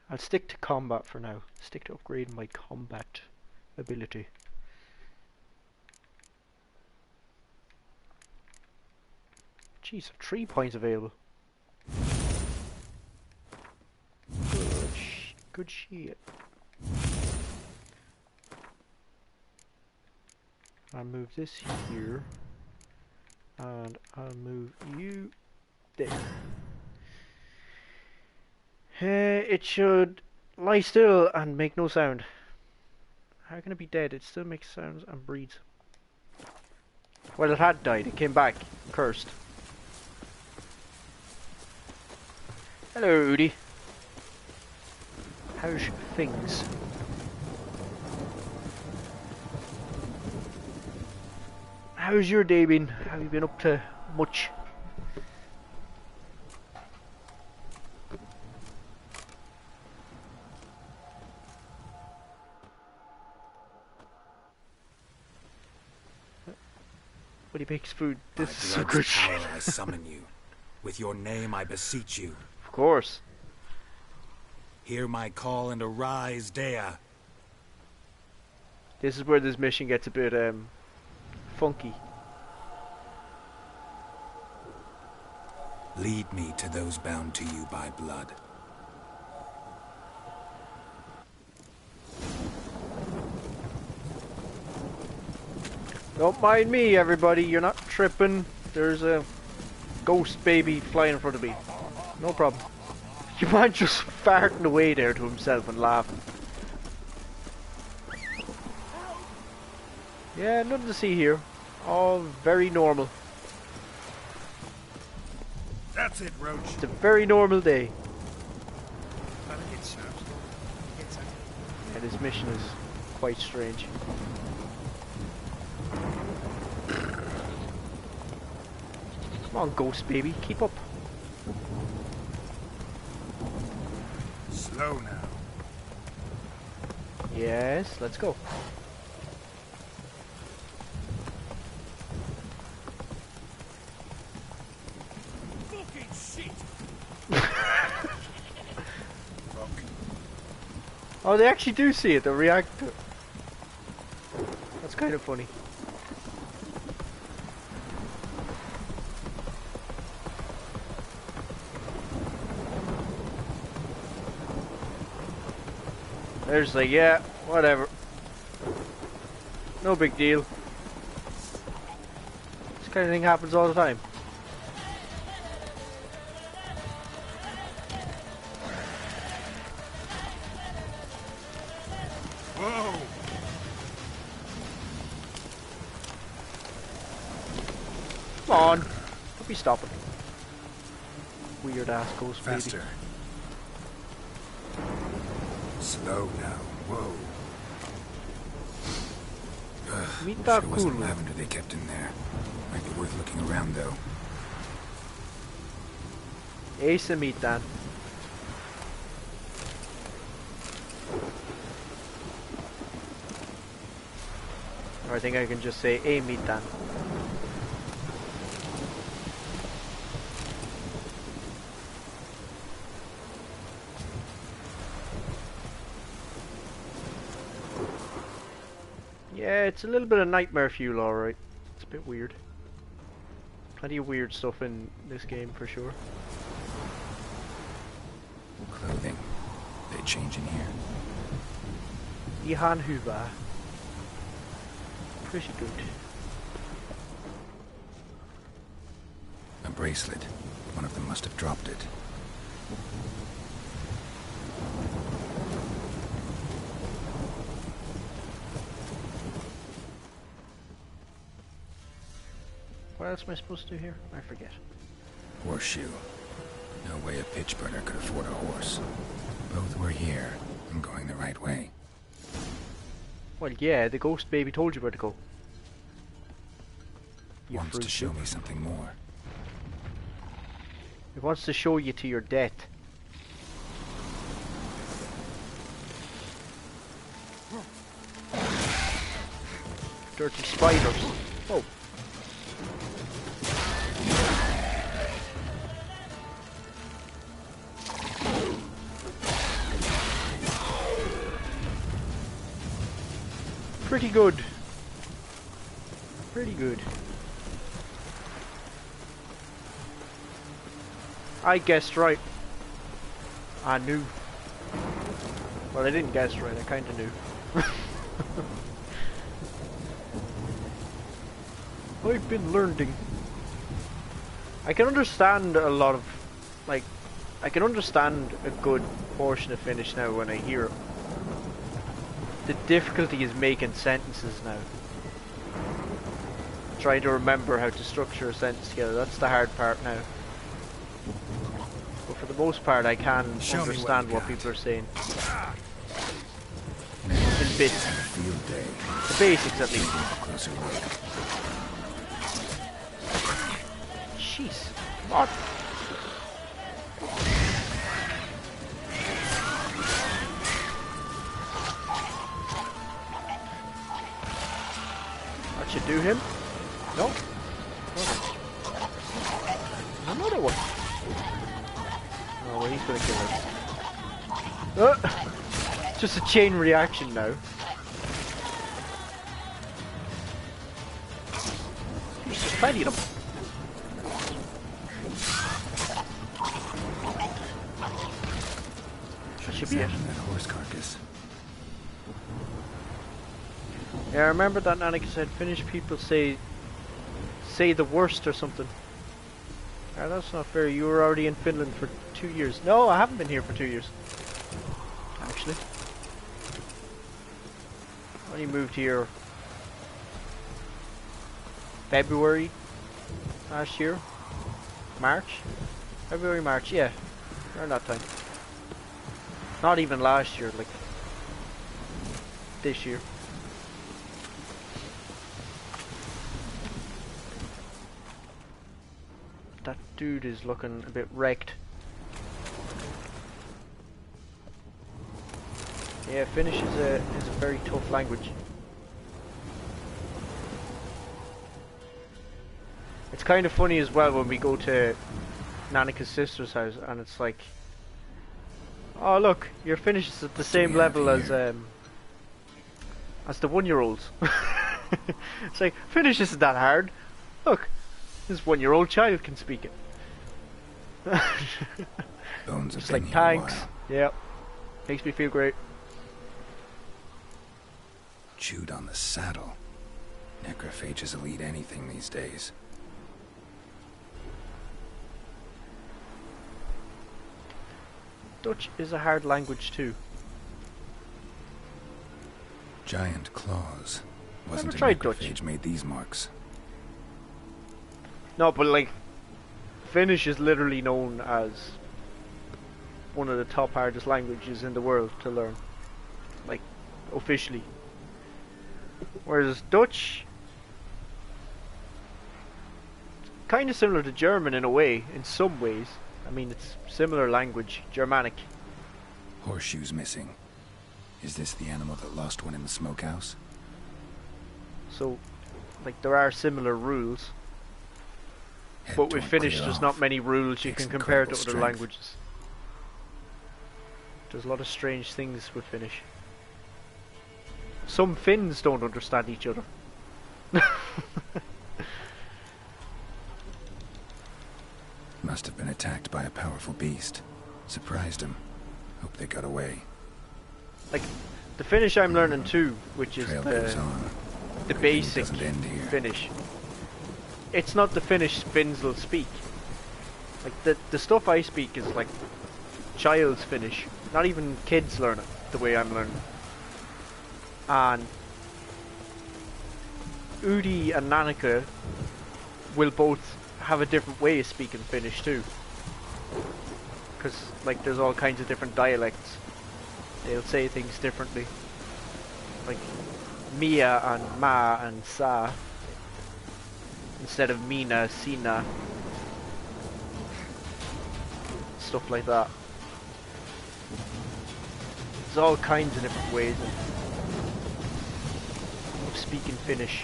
I'll stick to combat for now. Stick to upgrading my combat ability. Jeez, 3 points available. Good shit. I'll move this here. And I'll move you there. It should lie still and make no sound. How can it be dead? It still makes sounds and breathes. Well, it had died. It came back. Cursed. Hello, Udi. How's things? How's your day been? Have you been up to much? But he makes food. This is so good shit. I summon you. With your name I beseech you. Of course. Hear my call and arise, Dea. This is where this mission gets a bit funky. Lead me to those bound to you by blood. Don't mind me, everybody. You're not tripping. There's a ghost baby flying in front of me. No problem. You man just farting away there to himself and laughing. Yeah, nothing to see here. All very normal. That's it, Roach. It's a very normal day. Yeah, this mission is quite strange. Come on, ghost baby, keep up. Slow now. Yes, let's go. Fucking shit! Oh, they actually do see it, they react to it. That's kind of funny. They're just like, yeah, whatever. No big deal. This kind of thing happens all the time. Whoa! Come on. Don't be stopping. Weird ass ghost Faster. baby. Slow now. Whoa. Meet Wish that it wasn't cool. lavender they kept in there. Might be worth looking around though. Ace and meet Dan. Or I think I can just say a meet Dan. Yeah, it's a little bit of nightmare fuel, alright. It's a bit weird. Plenty of weird stuff in this game for sure. Clothing. They change in here. Ihan Huba. Pretty good. A bracelet. One of them must have dropped it. What else am I supposed to do here? I forget. Horseshoe. No way a pitch burner could afford a horse. Both were here. I'm going the right way. Well, yeah, the ghost baby told you where to go. You Wants to fruit show soup. me something more. It wants to show you to your death. Dirty spiders. Oh. Pretty good. Pretty good. I guessed right. I knew. Well, I didn't guess right, I kinda knew. I've been learning. I can understand a lot of, like, I can understand a good portion of Finnish now when I hear it. The difficulty is making sentences now. Trying to remember how to structure a sentence together, that's the hard part now. But for the most part I can understand what people are saying. In bits. The basics at least. Jeez. What? That should do him. No. Another one. Oh, well, he's gonna kill us. Just a chain reaction now. He's just plenty of them. That should be it. That horse carcass. Yeah, I remember that Annika said Finnish people say the worst or something. Ah, that's not fair. You were already in Finland for 2 years. No, I haven't been here for 2 years. Actually. I only moved here February last year. March? February, March, yeah. Around that time. Not even last year, like this year. That dude is looking a bit wrecked. Yeah, Finnish is a very tough language. It's kind of funny as well when we go to Nanika's sister's house and it's like, oh look, your Finnish is at the same level as the 1-year-olds. It's like, Finnish isn't that hard. Look, this 1-year-old child can speak it. Just like thanks. Yeah, makes me feel great. Chewed on the saddle. Necrophages will eat anything these days. Dutch is a hard language too. Giant claws. Wasn't Never tried a Dutch. necrophage made these marks. No, but like, Finnish is literally known as one of the top hardest languages in the world to learn. Like, officially. Whereas Dutch, kind of similar to German in a way, in some ways. I mean, it's similar language, Germanic. Horseshoes missing. Is this the animal that lost one in the smokehouse? So, like, there are similar rules. Head But with torn Finnish, clear there's off. not many rules you Takes can compare to other incredible strength. languages. There's a lot of strange things with Finnish. Some Finns don't understand each other. Must have been attacked by a powerful beast. Surprised him. Hope they got away. Like, the Finnish I'm learning too, which is Trail goes the on. Good thing it basic doesn't end here. Finnish. It's not the Finnish Finns will speak. Like, the stuff I speak is like child's Finnish. Not even kids learn it the way I'm learning. And Udi and Nanika will both have a different way of speaking Finnish too. Because, like, there's all kinds of different dialects. They'll say things differently. Like, Mia and Ma and Sa. Instead of Mina, Sina. Stuff like that. There's all kinds of different ways. of speaking Finnish.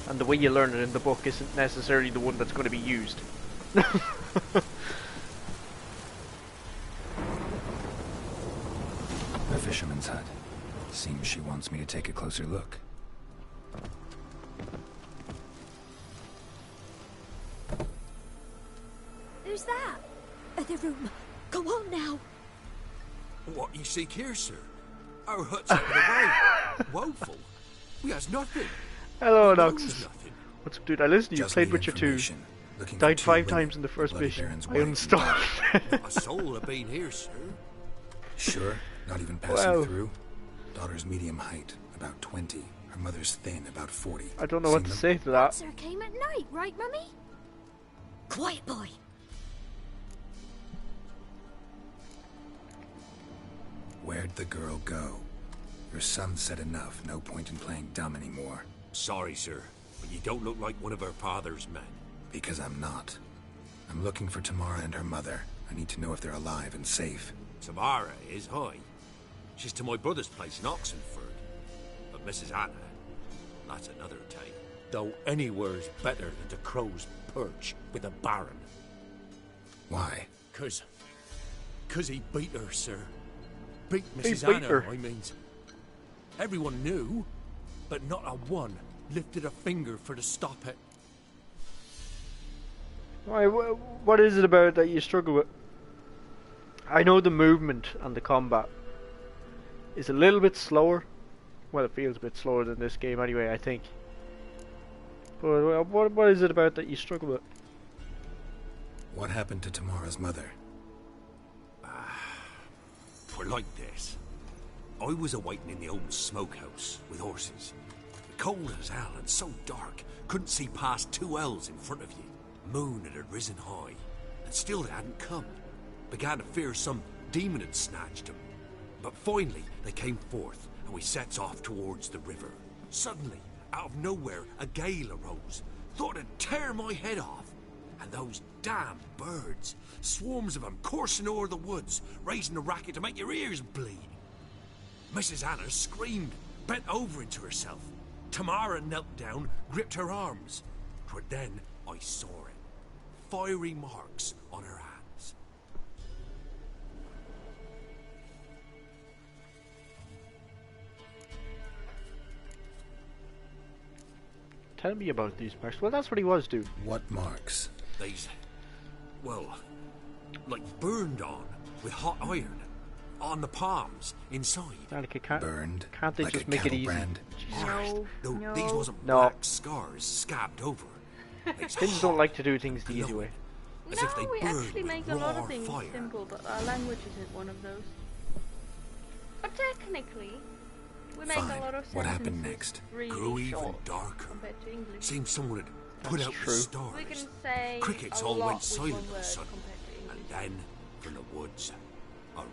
And the way you learn it in the book isn't necessarily the one that's going to be used. A fisherman's hut. Seems she wants me to take a closer look. Who's that? Other room. Go on now. What you seek here, sir? Our hut's out of the way. Woeful. We has nothing. Hello, Knows Noxus. nothing. What's up, dude? I listened to you. Just Played need Witcher 2. information. Looking for Died 2 5 women. times in the first Bloody mission. Baron's I wife. uninstalled. Not a soul have been here, sir. Sure, not even passing Well. through. Daughter's medium height, about 20. Her mother's thin, about 40. I don't know what to say to that. Sir came at night, right, Mummy? Quiet, boy. Where'd the girl go? Your son said enough. No point in playing dumb anymore. Sorry, sir, but you don't look like one of her father's men. Because I'm not. I'm looking for Tamara and her mother. I need to know if they're alive and safe. Tamara is high. She's to my brother's place in Oxenford. But Mrs. Anna, that's another tale. Though anywhere's better than the Crow's Perch with a Baron. Why? Cause he beat her, sir. Beat He Mrs. beat Anna, her. I mean. Everyone knew, but not a one lifted a finger for to stop it. Why, what is it about it that you struggle with? I know the movement and the combat is a little bit slower. Well, it feels a bit slower than this game anyway, I think. But what is it about that you struggle with? What happened to Tamara's mother? For like this. I was awaiting in the old smokehouse with horses. Cold as hell and so dark, couldn't see past 2 ells in front of you. Moon had risen high, and still they hadn't come. Began to fear some demon had snatched them. But finally they came forth, and we sets off towards the river. Suddenly, out of nowhere, a gale arose. Thought it'd tear my head off. And those damn birds, swarms of them coursing o'er the woods, raising a racket to make your ears bleed. Mrs. Anna screamed, bent over into herself. Tamara knelt down, gripped her arms. 'Twere then I saw it. Fiery marks on her hands. Tell me about these marks. Well, that's what he was, dude. What marks? These, well, like burned on with hot iron. On the palms, inside. Danica, can't they like just a make it cattle easy? brand? No, No, no. these wasn't No. black scars scabbed over. These Finns don't like to do things the easy glowing, way. as if they No, we burned actually with make a lot raw of things fire. simple, but our language isn't one of those. But technically, we make Fine. a lot of What happened sentences next? really Grew even short darker. compared to English. Seems someone had put That's out true. the stars. We can say Crickets a all lot went with silent one of a word sudden. compared to English. And then, from the woods, a roar.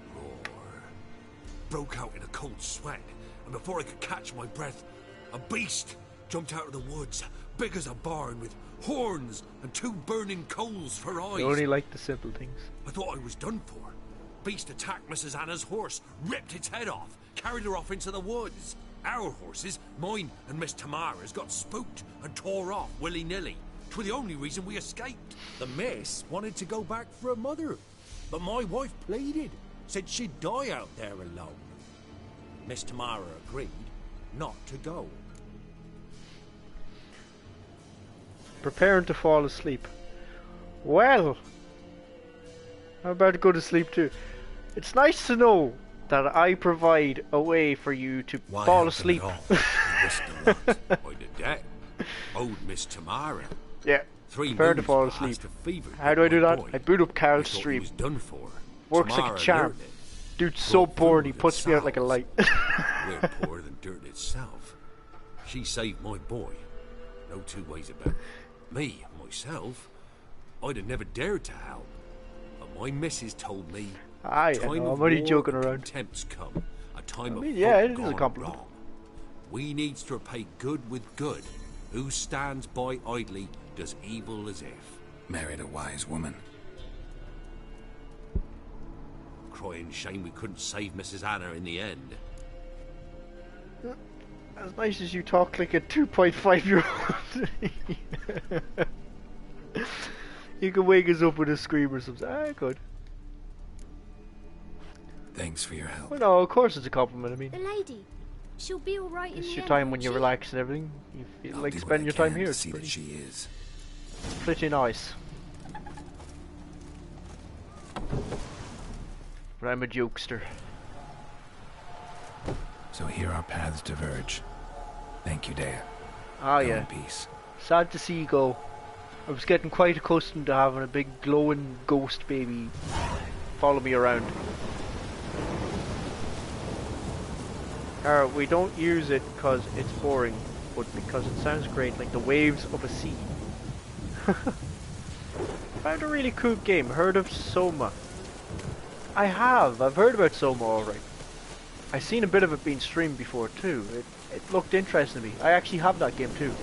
Broke out in a cold sweat, and before I could catch my breath, a beast jumped out of the woods, big as a barn, with horns and 2 burning coals for eyes. I only like the simple things. I thought I was done for. Beast attacked Mrs. Anna's horse, ripped its head off, carried her off into the woods. Our horses, mine and Miss Tamara's, got spooked and tore off willy-nilly. 'Twere the only reason we escaped. The miss wanted to go back for her mother, but my wife pleaded, said she'd die out there alone. Miss Tamara agreed not to go. Preparing to fall asleep. Well, I'm about to go to sleep too. It's nice to know that I provide a way for you to Why fall help them asleep. at all? I risked a lot. I did that. Owed Miss Tamara. Yeah, 3 prepare to moons fall past asleep. a fever How do I do my that? boy. I boot up I Karl's thought he stream. was done for. Works like a Tamara charm. learned it. Dude's so Brought bored he food puts and me out like a salves. light. We're poorer than dirt itself. She saved my boy. No 2 ways about it. Me, myself, I'd have never dared to help. But my missus told me, I time know, of I'm only war joking and around. contempt's come. A time I of mean, yeah, folk it is a gone compliment. wrong. We needs to repay good with good. Who stands by idly does evil as if. Married a wise woman. Crying shame we couldn't save Mrs. Anna in the end. As nice as you talk like a 2.5-year-old. You can wake us up with a scream or something. Ah, good. Thanks for your help. Well, no, of course it's a compliment. I mean, The lady. She'll be alright in it's the your end, time won't when you she? relax and everything. You feel I'll like do spending your what I time can here. to It's see that pretty, she is. pretty nice. But I'm a jokester. So here our paths diverge. Thank you, Dea. Ah, Go yeah. in peace. Sad to see you go. I was getting quite accustomed to having a big glowing ghost baby follow me around. We don't use it because it's boring, but because it sounds great, like the waves of a sea. Found a really cool game. Heard of Soma? I have. I've heard about Soma alright. I've seen a bit of it being streamed before too. It looked interesting to me. I actually have that game too.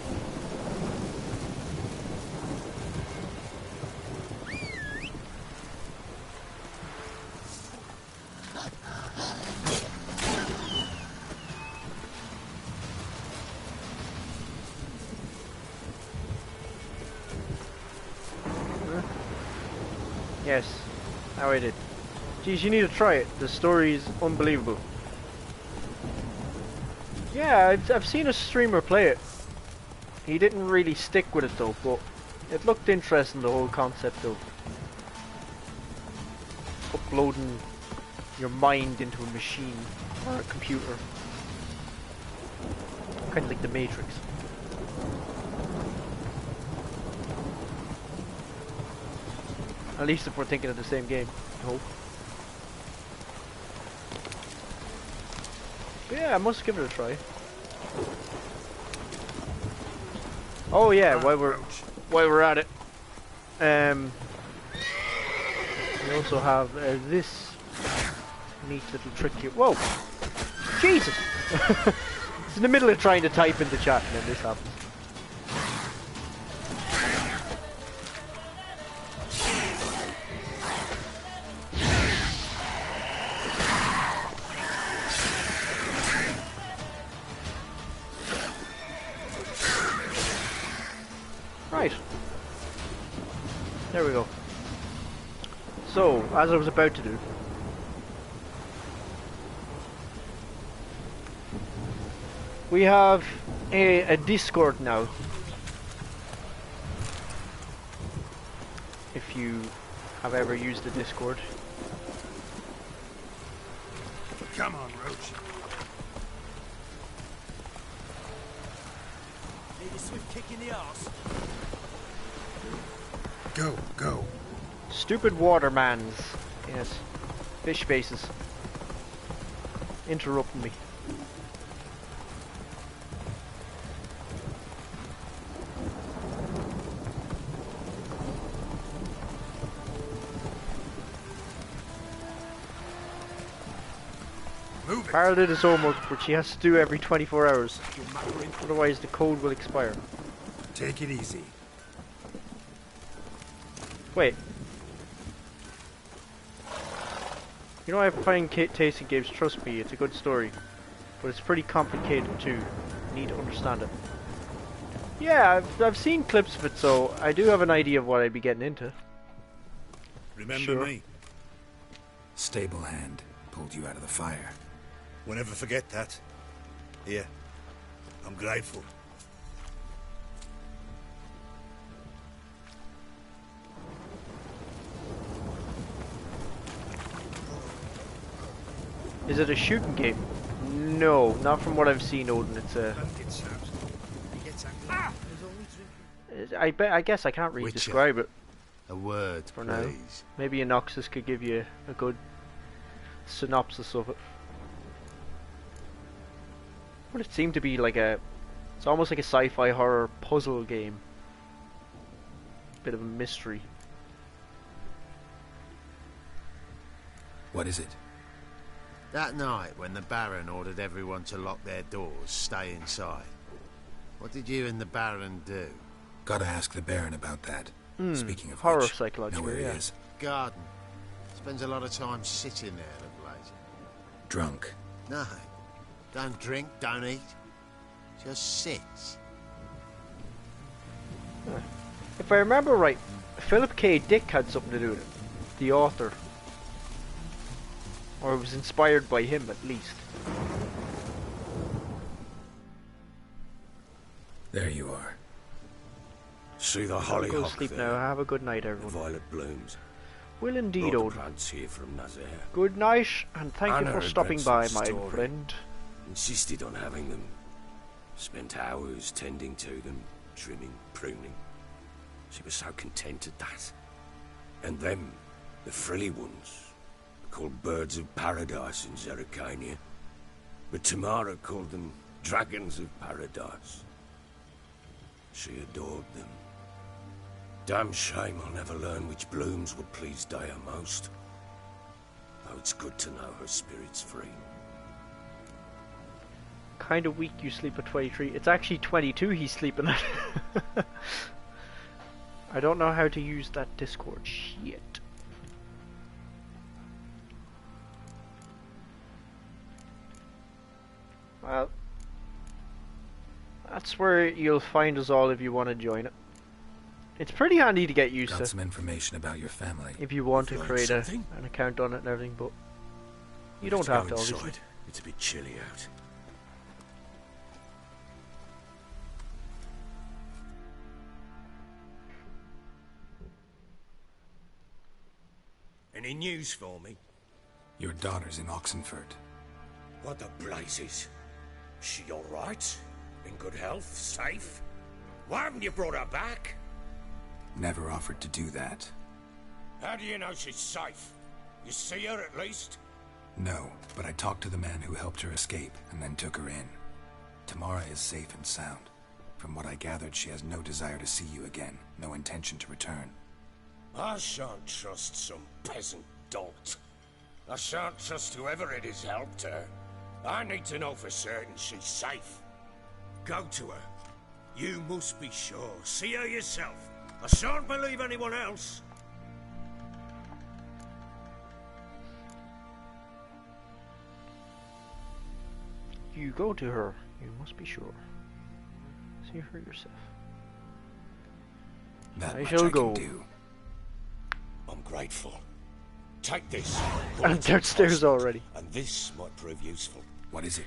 Yes, now I did. Geez, you need to try it. The story is unbelievable. Yeah, I've seen a streamer play it. He didn't really stick with it though, but it looked interesting, the whole concept of uploading your mind into a machine or a computer. Kind of like the Matrix. At least if we're thinking of the same game, I hope. But yeah, I must give it a try. Oh yeah, while we're at it, we also have this neat little trick here. Whoa, Jesus! It's in the middle of trying to type in the chat, and then this happens. Right. There we go. So, as I was about to do, we have a Discord now. If you have ever used a Discord. Come on, Roach. Need a swift kick in the arse. Go, go. Stupid watermans. Yes. Fish faces. Interrupting me. Move it. Karl did his homework, which he has to do every 24 hours. Otherwise the code will expire. Take it easy. Wait. You know, I find tasting games, trust me, it's a good story. But it's pretty complicated too. You need to understand it. Yeah, I've seen clips of it, so I do have an idea of what I'd be getting into. Remember me? Stable hand pulled you out of the fire. We'll never forget that. Here. I'm grateful. Is it a shooting game? No, not from what I've seen, Odin. It's a... I guess I can't really describe it. A word, for now. please. Maybe Inoxus could give you a good synopsis of it. But it seemed to be like a... It's almost like a sci-fi horror puzzle game. Bit of a mystery. What is it? That night when the Baron ordered everyone to lock their doors, stay inside. What did you and the Baron do? Gotta ask the Baron about that. Speaking of horror which, psychology, know where yeah. he is. Garden. Spends a lot of time sitting there of late. Drunk. No. Don't drink, don't eat. Just sits. If I remember right, Philip K. Dick had something to do with it. The author. Or it was inspired by him, at least. There you are. See the Go hollyhock to sleep there? now. Have a good night, The everyone. violet blooms. Will indeed, Brought the Odin. plants here from Nazaire. Good night, and thank you Anna for had stopping read by, some my story. friend. Insisted on having them. Spent hours tending to them, trimming, pruning. She was so content at that. And them, the frilly ones, called birds of paradise in Zerrikania. But Tamara called them dragons of paradise. She adored them. Damn shame I'll never learn which blooms would please Dea most. Though it's good to know her spirit's free. Kinda weak you sleep at 23. It's actually 22 he's sleeping at. I don't know how to use that Discord. Shit. Well, that's where you'll find us all if you want to join it. It's pretty handy to get used Got to some information about your family. if you want to Learned create something? an account on it and everything, but you Let's don't have go to, obviously. inside. It's a bit chilly out. Any news for me? Your daughter's in Oxenford. What the blazes? She all right? In good health? Safe? Why haven't you brought her back? Never offered to do that. How do you know she's safe? You see her at least? No, but I talked to the man who helped her escape and then took her in. Tamara is safe and sound. From what I gathered, she has no desire to see you again, no intention to return. I shan't trust some peasant dolt. I shan't trust whoever it is helped her. I need to know for certain she's safe. Go to her. You must be sure. See her yourself. I shan't believe anyone else. You go to her. You must be sure. See her yourself. That I much shall I go. can do. I'm grateful. Take this. I'm downstairs already. And this might prove useful. What is it?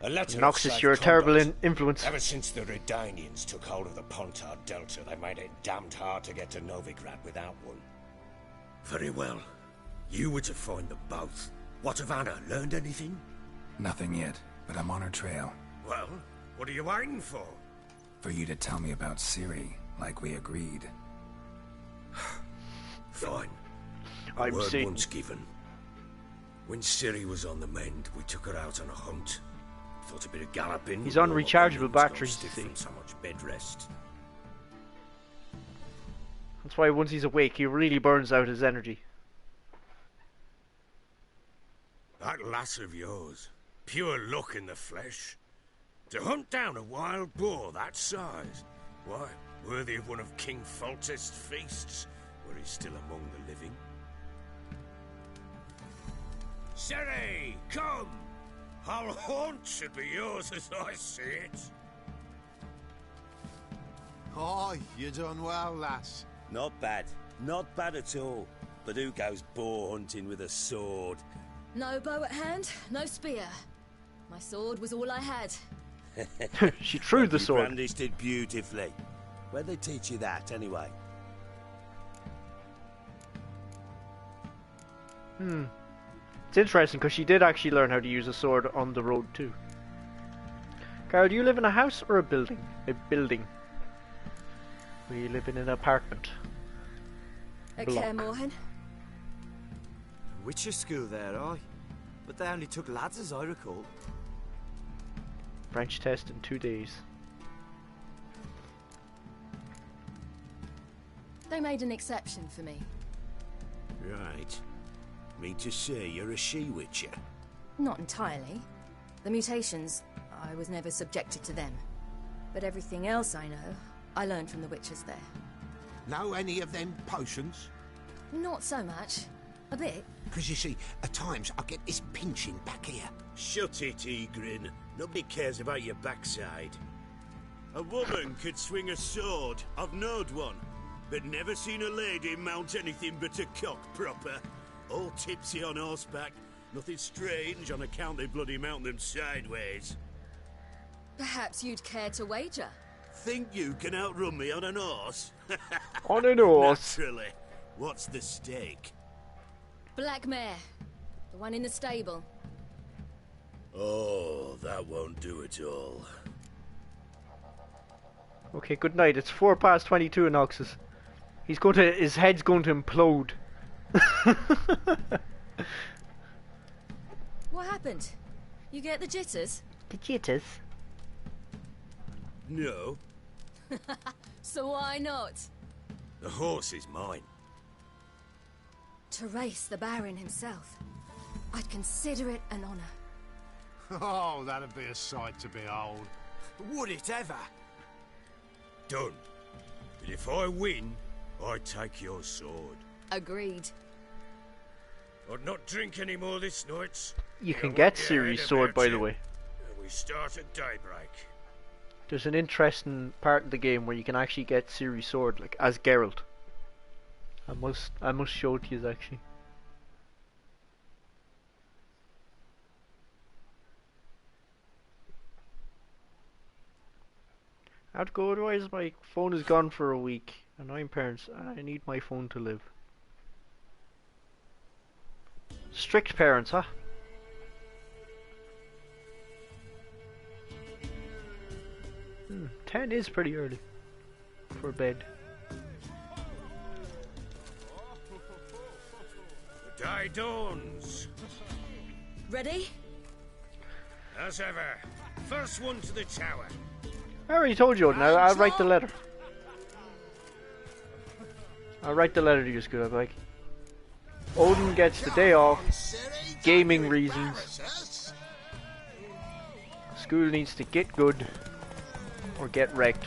A letter of Noxus, safe you're a terrible conduct. influence. Ever since the Redanians took hold of the Pontar Delta, they made it damned hard to get to Novigrad without one. Very well. You were to find them both. What of Anna? Learned anything? Nothing yet, but I'm on her trail. Well, what are you waiting for? For you to tell me about Ciri, like we agreed. Fine. I'm Word Satan. once given. When Ciri was on the mend, we took her out on a hunt. Thought a bit of galloping. He's would on warm up rechargeable her limbs, got batteries, stiff you see. from so much bed rest. That's why once he's awake, he really burns out his energy. That lass of yours, pure luck in the flesh. To hunt down a wild boar that size, why, worthy of one of King Foltest's feasts, where he's still among the living. Ciri, come! Our haunt should be yours as I see it. Oh, you done well, lass. Not bad. Not bad at all. But who goes boar hunting with a sword? No bow at hand, no spear. My sword was all I had. She threw the You sword. brandished it beautifully. Where'd they teach you that, anyway? It's interesting because she did actually learn how to use a sword on the road too. Carl, do you live in a house or a building? A building. We live in an apartment. At Block. Kaer Morhen? Witcher school there, aye. But they only took lads as I recall. French test in 2 days. They made an exception for me. Right. Mean to say you're a she-witcher? Not entirely. The mutations, I was never subjected to them. But everything else I know, I learned from the witches there. Know any of them potions? Not so much. A bit. Because you see, at times I get this pinching back here. Shut it, Egrin. Nobody cares about your backside. A woman could swing a sword. I've knowed one. But never seen a lady mount anything but a cock proper. All tipsy on horseback. Nothing strange on account they bloody mount them sideways. Perhaps you'd care to wager? Think you can outrun me on an horse? On an horse? Naturally. What's the stake? Black mare. The one in the stable. Oh, that won't do it all. Okay, good night. It's 22 in Oxus. His head's going to implode. What happened? You get the jitters? The jitters? No. So why not? The horse is mine. To race the Baron himself. I'd consider it an honor. Oh, that'd be a sight to behold. Would it ever? Done. But if I win, I take your sword. Agreed. I'd not drink any more this night. You can get Ciri's sword, by the way. We start at daybreak. There's an interesting part of the game where you can actually get Ciri's sword, like as Geralt. I must show it to you actually. I have to go, otherwise my phone is gone for a week. And I'm parents, and I need my phone to live. Strict parents, huh? Hmm, 10 is pretty early for bed. The day dawns. Ready? As ever. First one to the tower. I already told you, Odin. I'll write the letter. I'll write the letter to you, Scoot. I'll be like, Odin gets the day off, gaming reasons. School needs to get good, or get wrecked.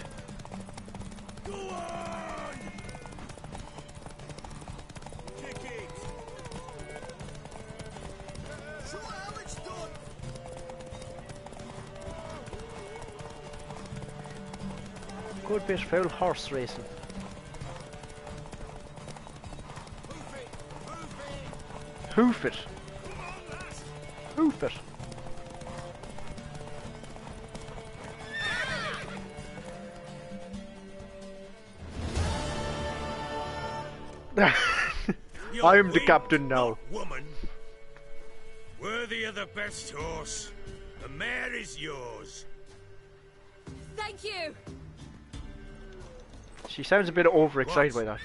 Good bit foul horse racing. Hoof it. Hoof it. I am the captain now. Woman, worthy of the best horse. The mare is yours. Thank you. She sounds a bit overexcited by that.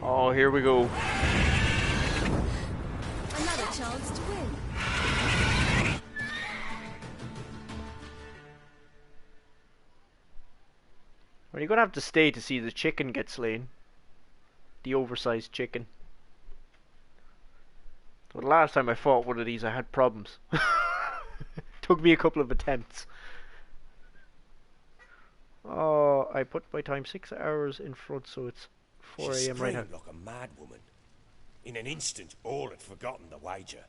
Oh, here we go. Another chance to win. Well, you're gonna have to stay to see the chicken get slain. The oversized chicken. So the last time I fought one of these, I had problems. Took me a couple of attempts. Oh, I put my time 6 hours in front, so it's 4 AM right now. She screamed like a mad woman. In an instant, all had forgotten the wager.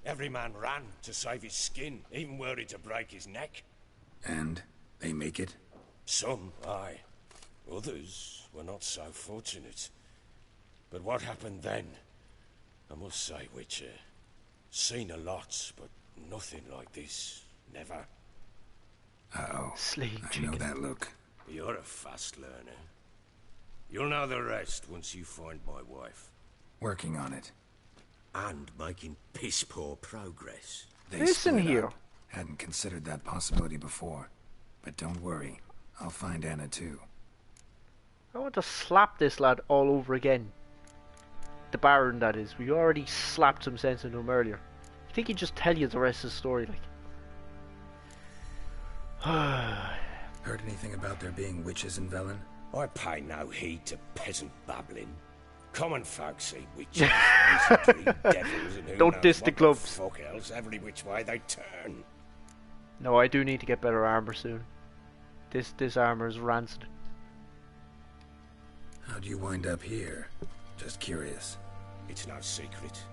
Every man ran to save his skin, even worried to break his neck. And they make it? Some, aye. Others were not so fortunate. But what happened then? I must say, Witcher, seen a lot, but nothing like this. Never. Uh-oh. Slave I chicken. know that look. You're a fast learner. You'll know the rest once you find my wife. Working on it. And making piss-poor progress. They Listen split here. up. Hadn't considered that possibility before. But don't worry. I'll find Anna too. I want to slap this lad all over again. The Baron, that is. We already slapped some sense into him earlier. I think he'd just tell you the rest of the story, like. Heard anything about there being witches in Velen? I pay no heed to peasant babbling. Common folk see witches, wizardry, devils, and who Don't knows diss the what gloves. Fuck else, every which way they turn. No, I do need to get better armor soon. This armor is rancid. How'd you wind up here? Just curious. It's no secret.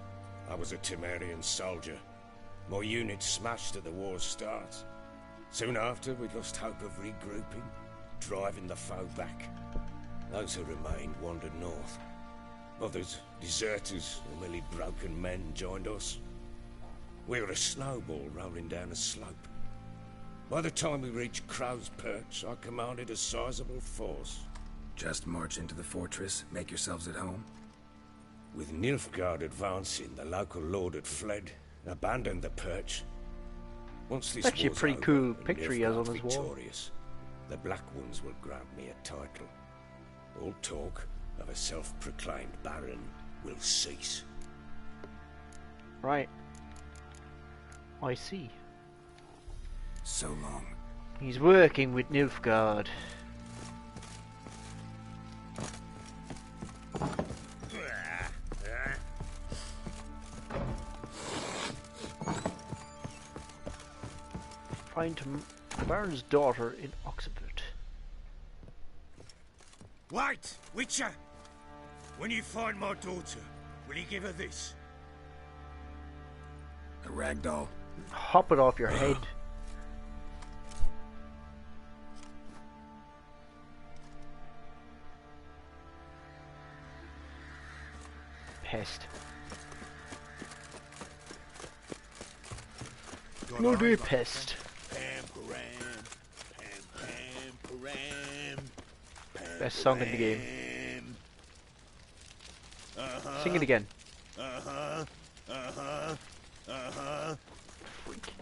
I was a Temerian soldier. My unit smashed at the war's start. Soon after, we lost hope of regrouping, driving the foe back. Those who remained wandered north. Others, deserters or merely broken men, joined us. We were a snowball rolling down a slope. By the time we reached Crow's Perch, I commanded a sizable force. Just march into the fortress, make yourselves at home? With Nilfgaard advancing, the local lord had fled, abandoned the perch. Once this Actually a war's pretty over, cool and picture he has on his wall. victorious, the Black Ones will grant me a title. All talk of a self-proclaimed baron will cease. Right. I see. So long. He's working with Nilfgaard. Find Baron's daughter in Oxford. Wait, Witcher! When you find my daughter, will you give her this? A ragdoll. Hop it off your head. Pest. Bloody pest. Best song in the game. Sing it again. Freak.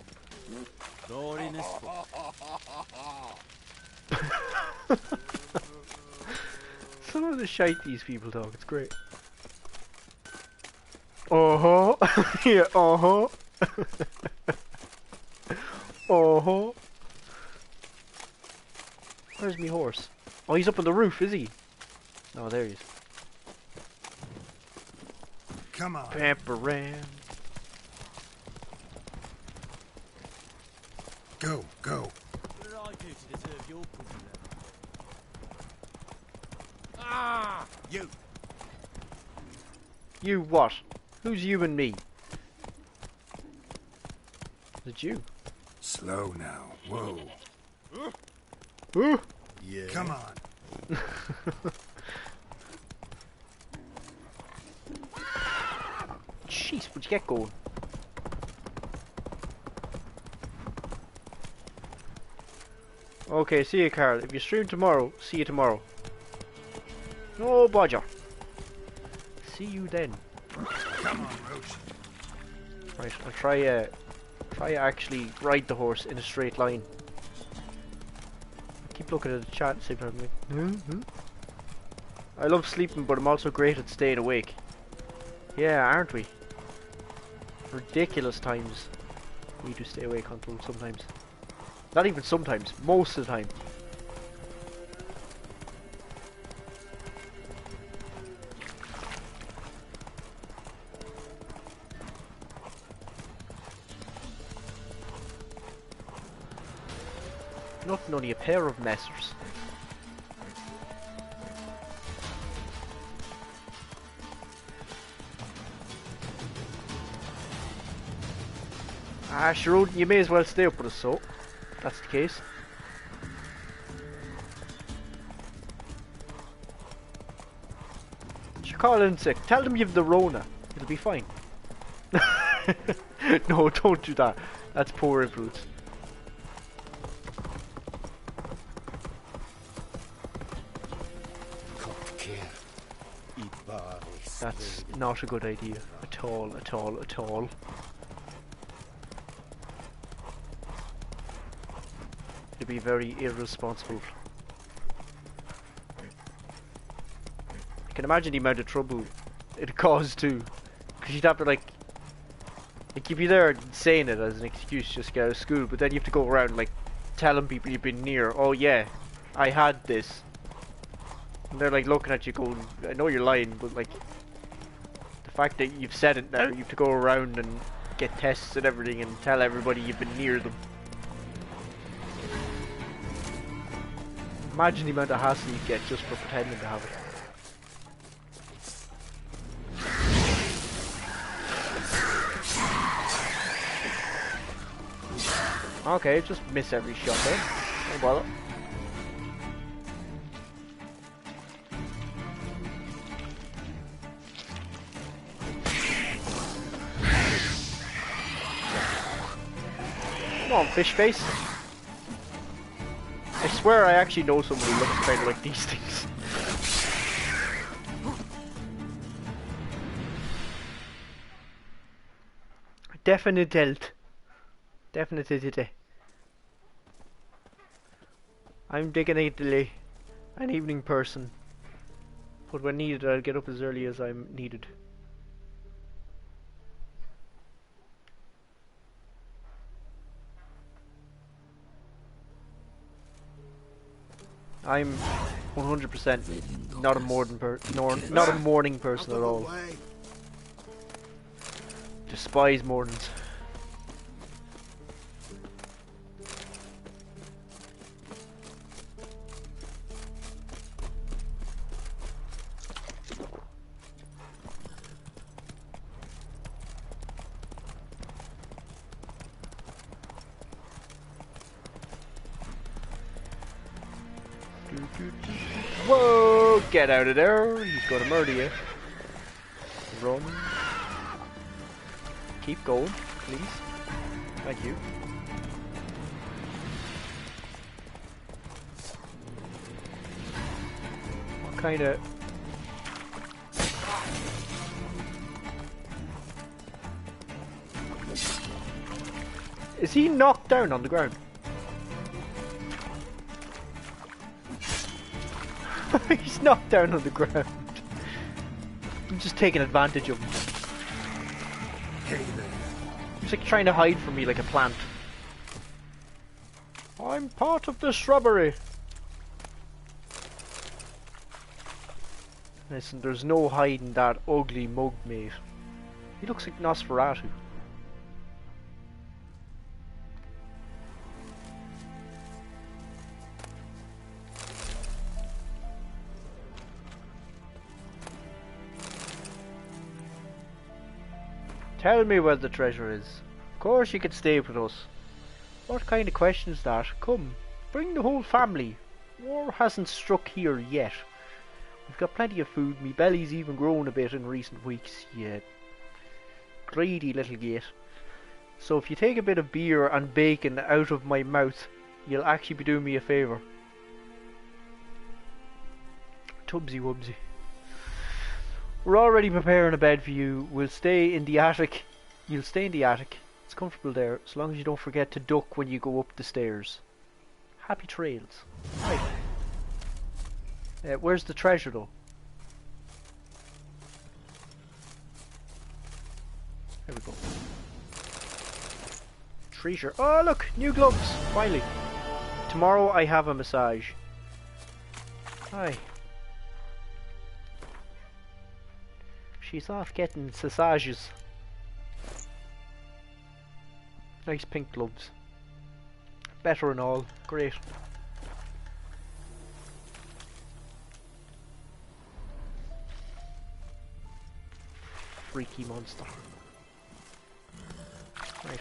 Some of the shite these people talk, it's great. Uh-huh. Yeah, uh-huh. Uh-huh. Where's me horse? Oh, he's up on the roof, is he? Oh, there he is. Come on. Pamperan. Go, go. What did I do to deserve your pussy then? Ah! You! You what? Who's you and me? Is it you? Slow now. Whoa. Ooh. Yeah. Come on. Jeez, where'd you get going? Okay, see you, Karl. If you stream tomorrow, see you tomorrow. No bodger. See you then. Come on, Roach. Right, I'll try to actually ride the horse in a straight line. I keep looking at the chat at the same time. Like, I love sleeping, but I'm also great at staying awake. Yeah, aren't we? Ridiculous times we do stay awake until sometimes. Not even sometimes, most of the time. Nothing, only a pair of messers. Ah, sure, you may as well stay up with us, so if that's the case. Sure, call in sick. Tell them you've the Rona. It'll be fine. No, don't do that. That's poor influence. That's not a good idea. At all, at all, at all. It'd be very irresponsible. I can imagine the amount of trouble it'd cause too. Because you'd have to like you'd be there saying it as an excuse just to get out of school, but then you have to go around like telling people you've been near, oh yeah, I had this. And they're like looking at you going, I know you're lying, but like the fact that you've said it now, you have to go around and get tests and everything and tell everybody you've been near them. Imagine the amount of hassle you get just for pretending to have it. Okay, just miss every shot then. No bother. Come on, fish face. I swear I actually know someone who looks kind of like these things. Definitely. I'm definitely an evening person, but when needed I'll get up as early as I'm needed. I'm 100% not a morning person at all. Despise mornings. Whoa! Get out of there! He's gonna murder you. Run. Keep going, please. Thank you. What kind of... Is he knocked down on the ground? He's knocked down on the ground. I'm just taking advantage of him. He's like trying to hide from me like a plant. I'm part of the shrubbery. Listen, there's no hiding that ugly mug, mate. He looks like Nosferatu. Tell me where the treasure is. Of course you can stay with us. What kind of question is that? Come, bring the whole family. War hasn't struck here yet. We've got plenty of food. Me belly's even grown a bit in recent weeks. You greedy little git. So if you take a bit of beer and bacon out of my mouth, you'll actually be doing me a favour. Tubsy wubsy. We're already preparing a bed for you. We'll stay in the attic. You'll stay in the attic. It's comfortable there, as long as you don't forget to duck when you go up the stairs. Happy trails. Right. Where's the treasure, though? There we go. Treasure. Oh, look! New gloves! Finally. Tomorrow I have a massage. Hi. She's off getting massages. Nice pink gloves. Better and all. Great. Freaky monster. Right.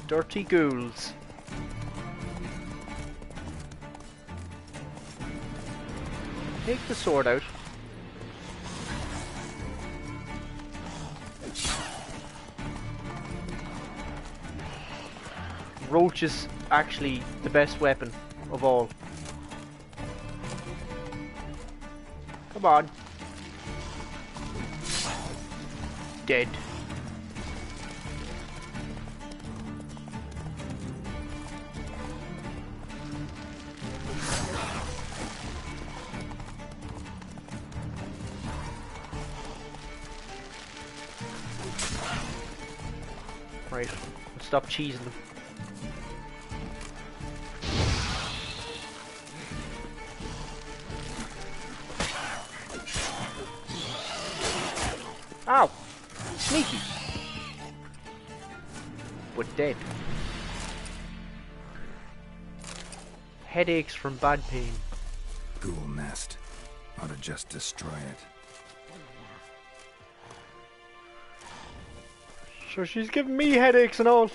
Dirty ghouls. Take the sword out. Roach is actually the best weapon of all. Come on. Dead. Right, stop cheesing them. Ow! Sneaky! But dead. Headaches from bad pain. Ghoul nest. Ought to just destroy it. So she's giving me headaches and all.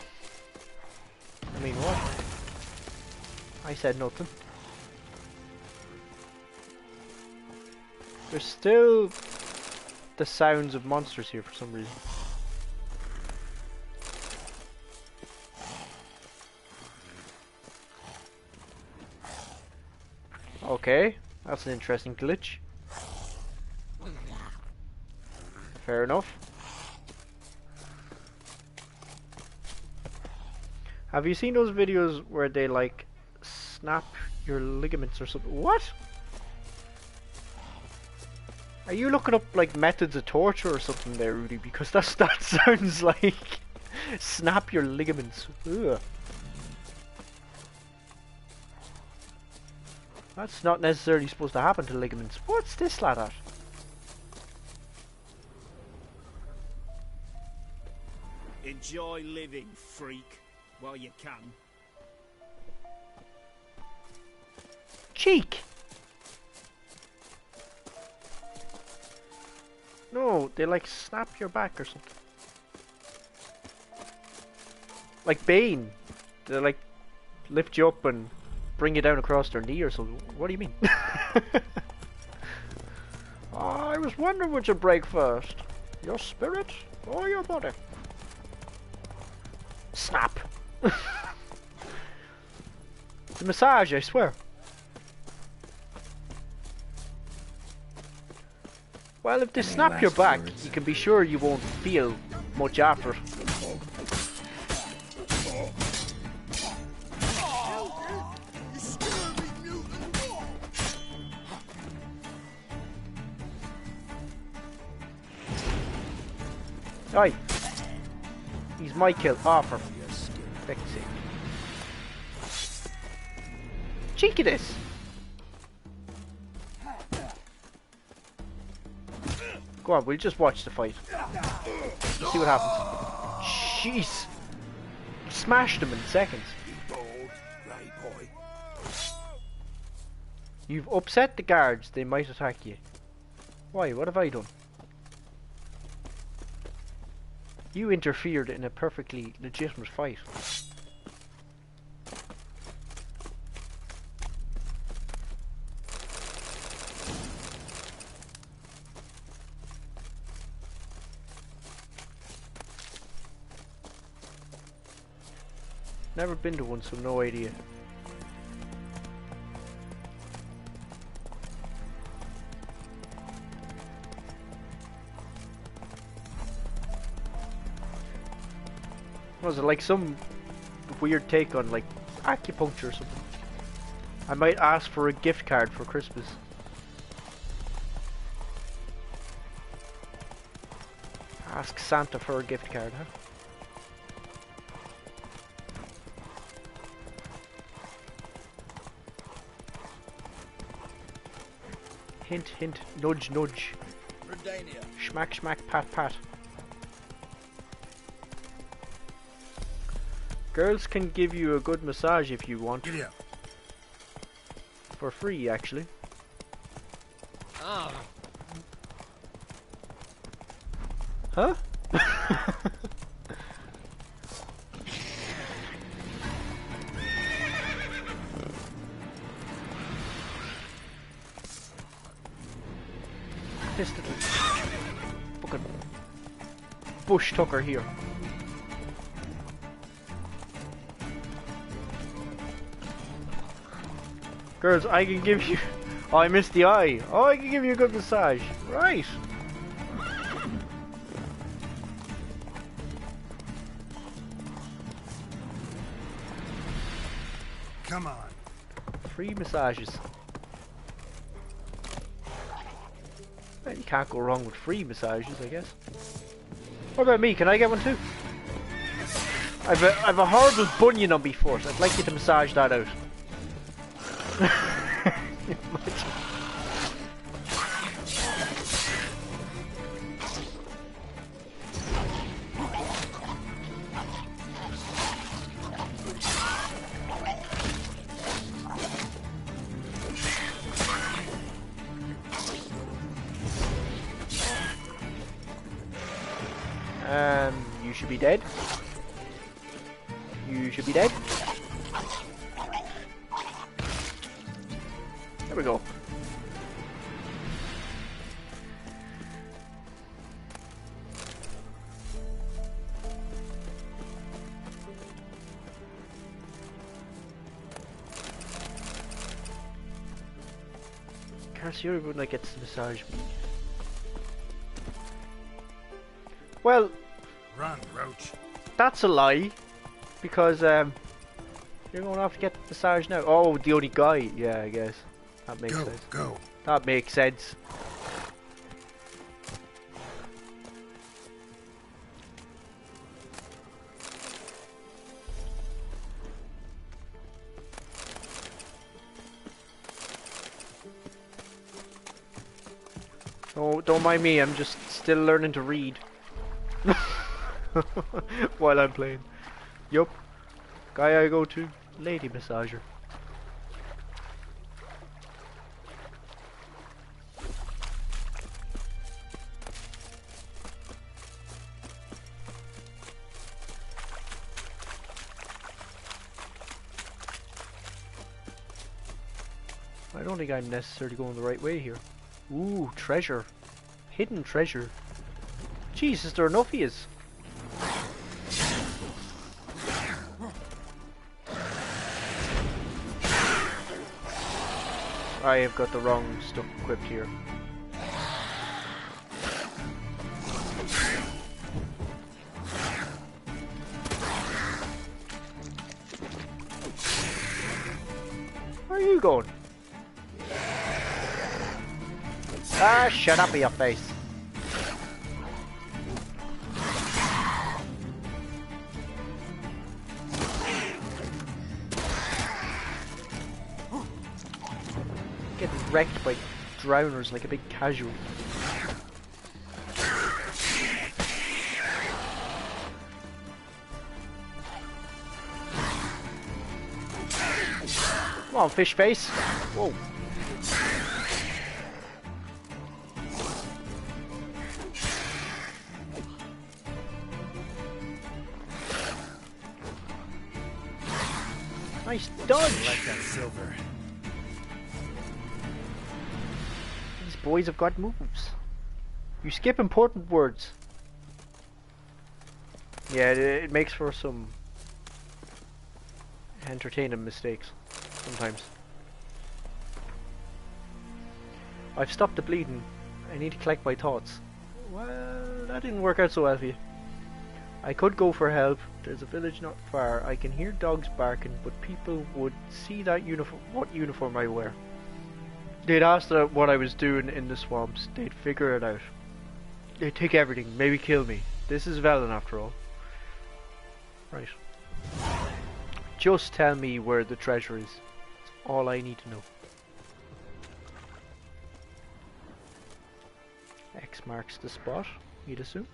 I mean, what? I said nothing. There's still the sounds of monsters here for some reason. Okay, that's an interesting glitch. Fair enough. Have you seen those videos where they like snap your ligaments or something? What? Are you looking up like methods of torture or something there, Rudy? Because that sounds like snap your ligaments. Ugh. That's not necessarily supposed to happen to ligaments. What's this lad at? Enjoy living, freak, while you can. Cheek! No, they like snap your back or something. Like Bane. They like lift you up and bring you down across their knee or something. What do you mean? I was wondering which would break first. Your spirit or your body? Snap. The massage, I swear. Well, if they snap your back, you can be sure you won't feel much after it. Aye. He's my kill. Oh, for fuck's sake. Cheeky this. Go on, we'll just watch the fight. See what happens. Jeez. Smashed him in seconds. You've upset the guards. They might attack you. Why? What have I done? You interfered in a perfectly legitimate fight. Never been to one, so no idea. Was it like some weird take on like acupuncture or something? I might ask for a gift card for Christmas. Ask Santa for a gift card, huh? Hint, hint, nudge, nudge. Redania. Schmack, schmack, pat, pat. Girls can give you a good massage if you want. Yeah. For free, actually. Ah. Huh? This little fucking bush tucker here. Girls, I can give you... Oh, I missed the eye. Oh, I can give you a good massage. Right. Come on. Free massages. Well, you can't go wrong with free massages, I guess. What about me? Can I get one too? I've a horrible bunion on my foot. I'd like you to massage that out. You should be dead. You should be dead. There we go. You're the one that gets to massage me. Well, Run, Roach. That's a lie, because you're going to have to get massaged now. Oh, the only guy. Yeah, I guess that makes sense. Go. That makes sense. Oh, don't mind me, I'm just still learning to read. While I'm playing. Yup. Guy I go to, lady massager. I don't think I'm necessarily going the right way here. Ooh, treasure. Hidden treasure. Jesus, there are enough of yous. I have got the wrong stuff equipped here. Where are you going? Ah, shut up with your face. Getting wrecked by drowners like a big casual. Come on, fish face. Whoa. Nice dodge! I like that silver. These boys have got moves. You skip important words. Yeah, it makes for some entertaining mistakes sometimes. I've stopped the bleeding. I need to collect my thoughts. Well, that didn't work out so well for you. I could go for help. There's a village not far. I can hear dogs barking, but people would see that uniform. What uniform I wear? They'd ask what I was doing in the swamps. They'd figure it out. They'd take everything, maybe kill me. This is Velen after all. Right. Just tell me where the treasure is. That's all I need to know. X marks the spot, you'd assume.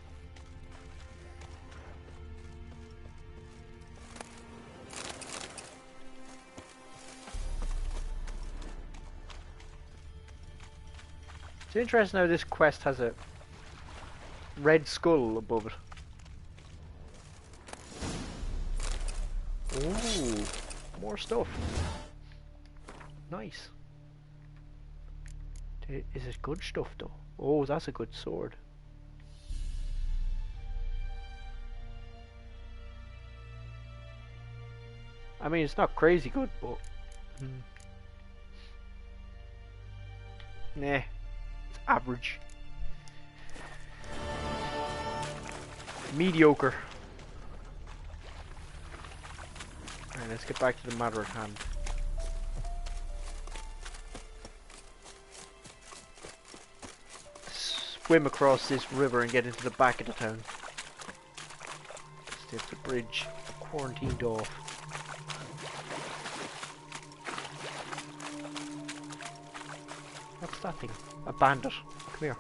It's interesting how this quest has a red skull above it. Ooh, more stuff. Nice. Is it good stuff though? Oh, that's a good sword. I mean, it's not crazy good, but nah, it's average. Mediocre. Alright, let's get back to the matter at hand. Swim across this river and get into the back of the town. Stay at the bridge, quarantined off. What's that thing? A bandit. Come here.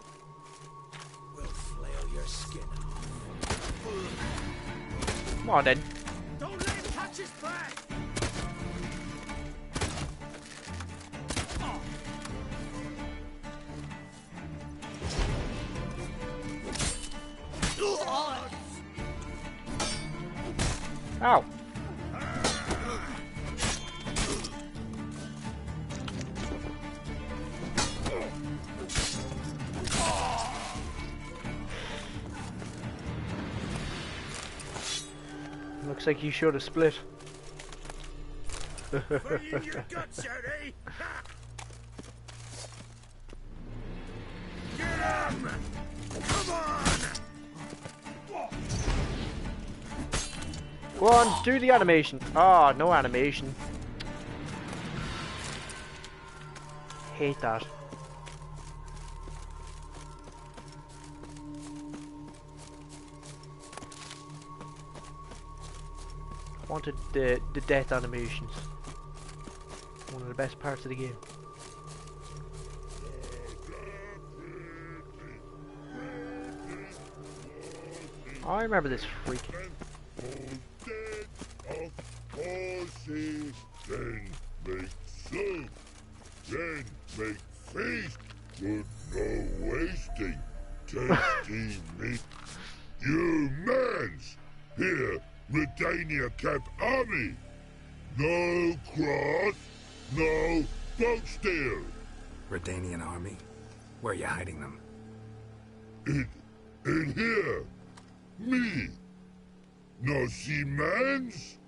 We'll flail your skin off. Come on then. Don't let him touch his prey! Ow! Looks like you should have split. Fire in your guts, Eddie! Get him! Come on! Go on, do the animation. Ah, no animation. Hate that. Wanted the death animations. One of the best parts of the game. Oh, I remember this freak. Horsey, then make soup, then make feast, with no wasting, tasty meat. You mans, here, Redania Camp Army. No cross, no boat steer. Redanian army? Where are you hiding them? In here, me. No see mans?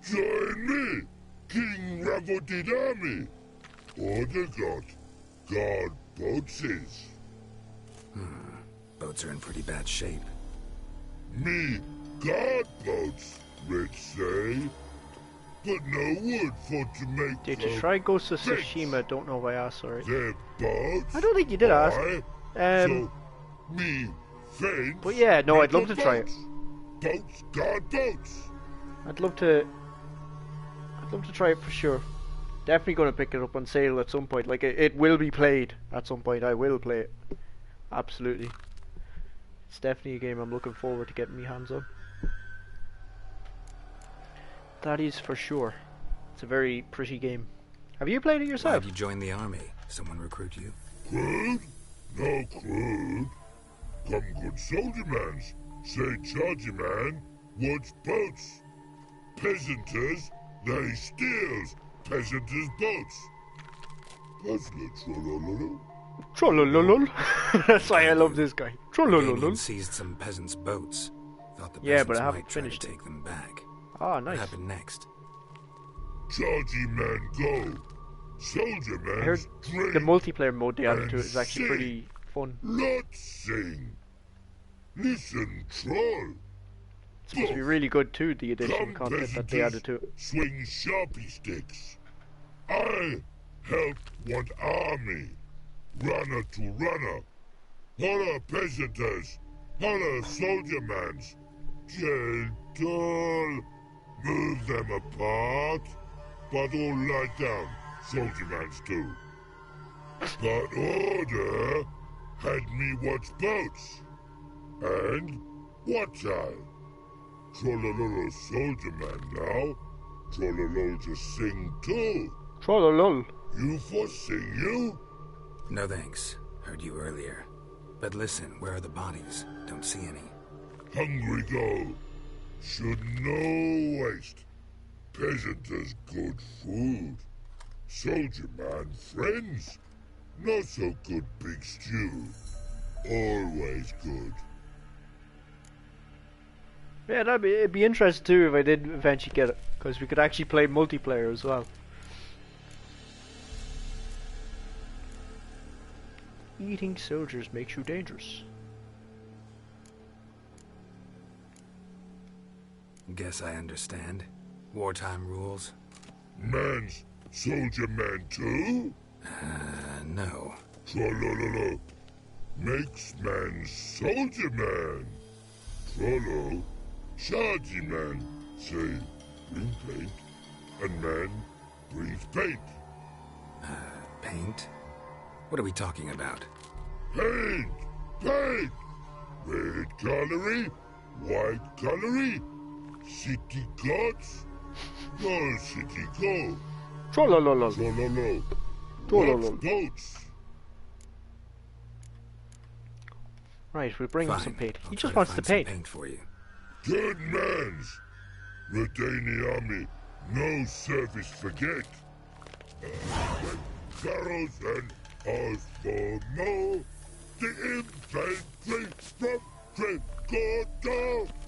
Join me, King Ravodid Army. Order God boats is. Boats are in pretty bad shape. Me, God boats, rich say. But no wood for to make. Did you try Ghost of Tsushima? Don't know why I asked, sorry. Their boats. I don't think you did ask. So, me, fence. But yeah, no, I'd love to try it. Boats, God boats. I'd love to try it for sure. Definitely going to pick it up on sale at some point. Like it will be played at some point. I will play it. Absolutely. It's definitely a game I'm looking forward to getting my hands on. That is for sure. It's a very pretty game. Have you played it yourself? Why'd you join the army? Someone recruit you? Crude? No crude. Come good soldier mans. Say chargy man. What's boats? Peasanters, they steals. Peasanters boats. Trollololol. That's why I love this guy. Trollololol. Seized some peasants' boats. Thought the yeah, peasants but I might haven't try finished to take them back. Ah, nice. What happened next? Chargy man go. Soldier man. I heard the multiplayer mode they added to it is actually pretty fun. Let's sing. Listen, troll. It's supposed to be really good too, the additional content that they added to it. Swing sharpie sticks. I help one army. Runner to runner. Holla peasanters. Holla soldier mans. Gentle. Move them apart. But all lie down. Soldier mans too. But order had me watch boats. And watch I. Trollololo soldier man now. Trollolol just sing too. Trollolol. You for sing you? No thanks. Heard you earlier. But listen, where are the bodies? Don't see any. Hungry go. Should no waste. Peasanters good food. Soldier man friends. Not so good big stew. Always good. Yeah, it'd be interesting too if I did eventually get it, because we could actually play multiplayer as well. Eating soldiers makes you dangerous. Guess I understand. Wartime rules? Man's soldier man too? No. Trollololo. Makes man soldier man. Trollo. Chargy man. Say, bring paint. And man brings paint. Paint? What are we talking about? Paint! Paint! Red colory, white colory, city gods, no city go. Trollololo. Trollolo. Trollolol. Boats. Right, we'll bring him Fine. some paint. He I'll just try wants to to find some paint. paint for you. Good mans. Redaniami, no service forget. When Garros and Oz for more, the infantry from Trent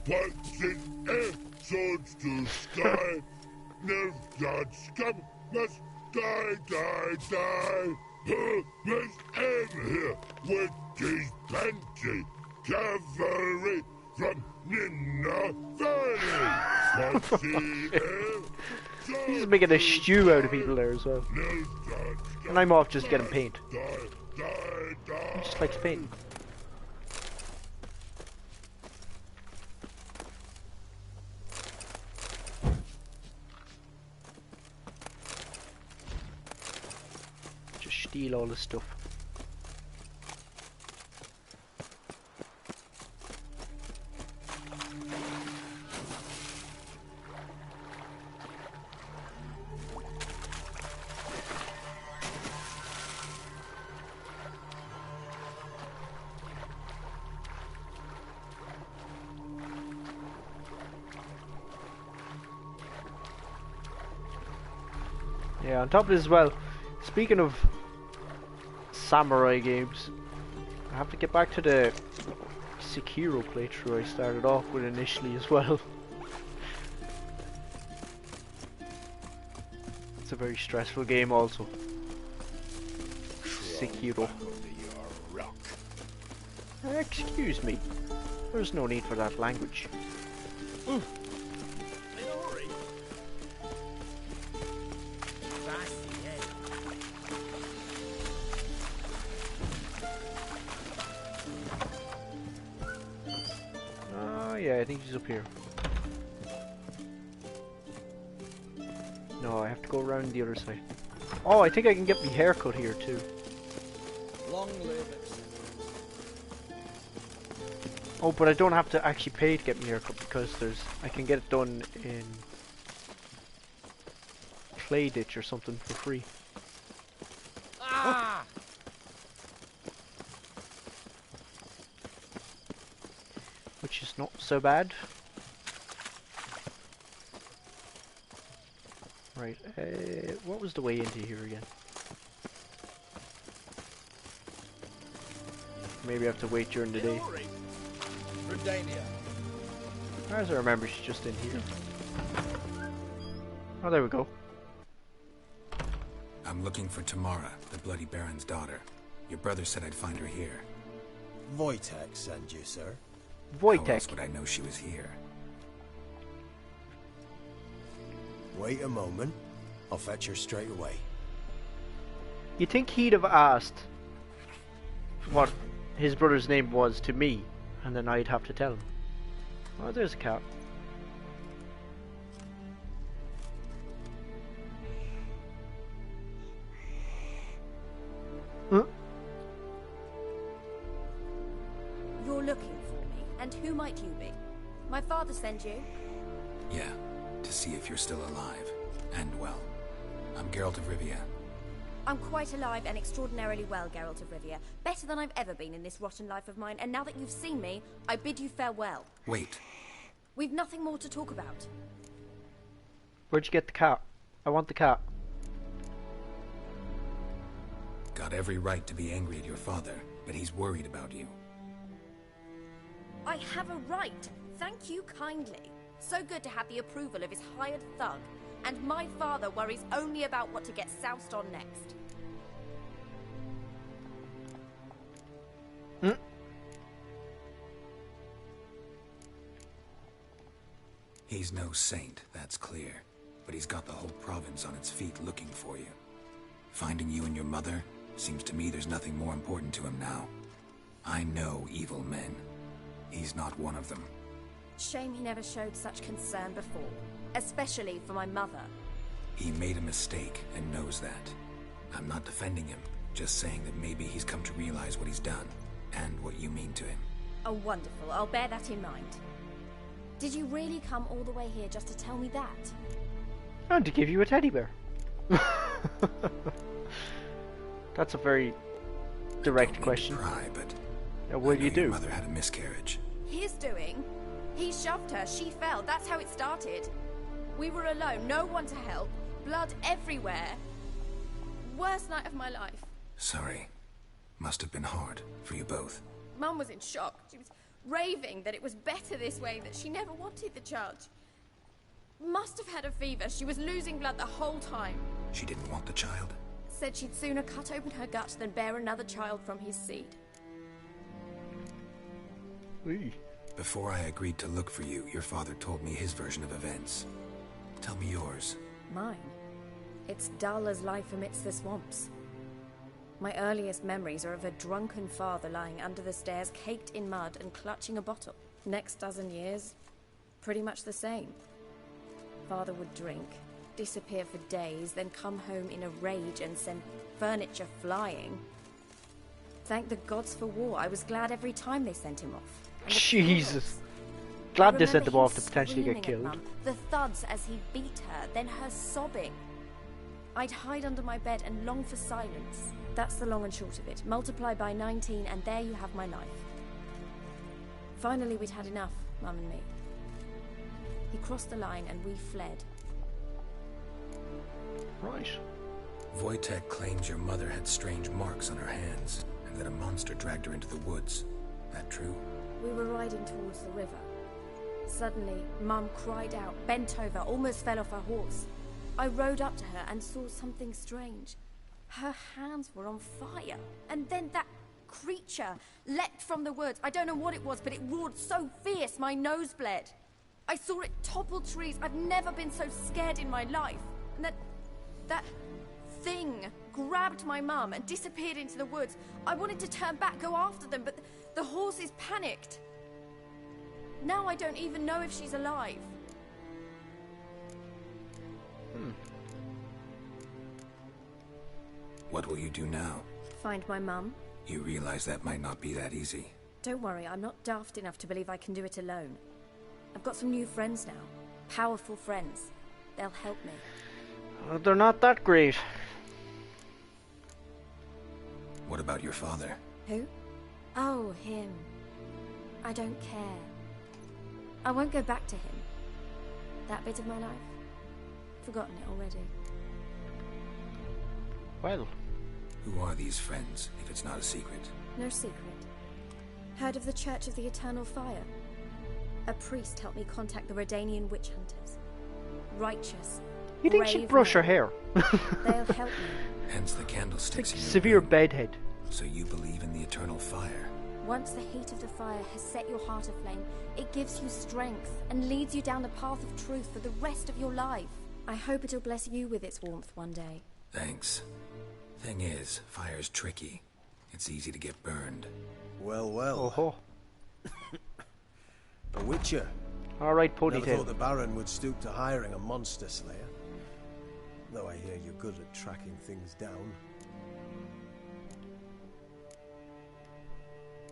punching air, swords to sky. Nerve guard scum must die. Who must end here with these panty cavalry from Ninna Valley? He's making a stew out of people there as well. And I'm off just getting paint. He just likes painting. Just steal all this stuff. Yeah, on top of this as well, speaking of samurai games, I have to get back to the Sekiro playthrough I started off with initially as well. It's a very stressful game also. Sekiro. Excuse me, there's no need for that language. Yeah, I think he's up here. No, I have to go around the other side. Oh, I think I can get my hair cut here too. Long live it. Oh, but I don't have to actually pay to get my hair cut because I can get it done in Clay Ditch or something for free. Ah! Which is not so bad. Right, what was the way into here again? Maybe I have to wait during the day. As I remember, she's just in here. Oh, there we go. I'm looking for Tamara, the Bloody Baron's daughter. Your brother said I'd find her here. Wojtek sent you, sir. Wojtek. How else would I know she was here? Wait a moment. I'll fetch her straight away. You think he'd have asked what his brother's name was to me, and then I'd have to tell him. Oh, there's a cat. Huh? You're looking for me, and who might you be? My father sent you? Yeah, to see if you're still alive, and well. I'm Geralt of Rivia. I'm quite alive and extraordinarily well, Geralt of Rivia. Better than I've ever been in this rotten life of mine, and now that you've seen me, I bid you farewell. Wait. We've nothing more to talk about. Where'd you get the cat? I want the cat. Got every right to be angry at your father, but he's worried about you. I have a right. Thank you kindly. So good to have the approval of his hired thug. And my father worries only about what to get soused on next. He's no saint, that's clear. But he's got the whole province on its feet looking for you. Finding you and your mother, seems to me there's nothing more important to him now. I know evil men. He's not one of them. Shame he never showed such concern before. Especially for my mother. He made a mistake and knows that. I'm not defending him, just saying that maybe he's come to realize what he's done, and what you mean to him. Oh, wonderful. I'll bear that in mind. Did you really come all the way here just to tell me that? And to give you a teddy bear. That's a very direct question. Pry, but what do you do? Your mother had a miscarriage. His doing? He shoved her, she fell, that's how it started. We were alone, no one to help, blood everywhere. Worst night of my life. Sorry. Must have been hard for you both. Mum was in shock. She was raving that it was better this way, that she never wanted the child. Must have had a fever. She was losing blood the whole time. She didn't want the child? Said she'd sooner cut open her gut than bear another child from his seed. Before I agreed to look for you, your father told me his version of events. Tell me yours. Mine? It's dull as life amidst the swamps. My earliest memories are of a drunken father lying under the stairs, caked in mud and clutching a bottle. Next dozen years, pretty much the same. Father would drink, disappear for days, then come home in a rage and send furniture flying. Thank the gods for war. I was glad every time they sent him off. Jesus. Glad they sent him off to potentially get killed. Mum, the thuds as he beat her, then her sobbing. I'd hide under my bed and long for silence. That's the long and short of it. Multiply by 19 and there you have my life. Finally we'd had enough, Mum and me. He crossed the line and we fled. Right. Wojtek claims your mother had strange marks on her hands, and that a monster dragged her into the woods. That true? We were riding towards the river. Suddenly, Mum cried out, bent over, almost fell off her horse. I rode up to her and saw something strange. Her hands were on fire. And then that creature leapt from the woods. I don't know what it was, but it roared so fierce my nose bled. I saw it topple trees. I've never been so scared in my life. And that thing grabbed my mum and disappeared into the woods. I wanted to turn back, go after them, but the horses panicked. Now I don't even know if she's alive. What will you do now? Find my mum. You realize that might not be that easy. Don't worry, I'm not daft enough to believe I can do it alone. I've got some new friends now. Powerful friends. They'll help me. They're not that great. What about your father? Who? Oh, him. I don't care. I won't go back to him. That bit of my life. Forgotten it already. Well. Who are these friends, if it's not a secret? No secret. Heard of the Church of the Eternal Fire? A priest helped me contact the Redanian witch hunters. Righteous. You think she'd brush her hair? They'll help me. Hence the candlesticks in your severe room. bedhead. So you believe in the eternal fire? Once the heat of the fire has set your heart aflame, it gives you strength and leads you down the path of truth for the rest of your life. I hope it'll bless you with its warmth one day. Thanks. Thing is, fire's tricky. It's easy to get burned. Well, well. Oh-ho. A witcher. Alright, Never ponytail. thought the Baron would stoop to hiring a monster slayer. Though I hear you're good at tracking things down.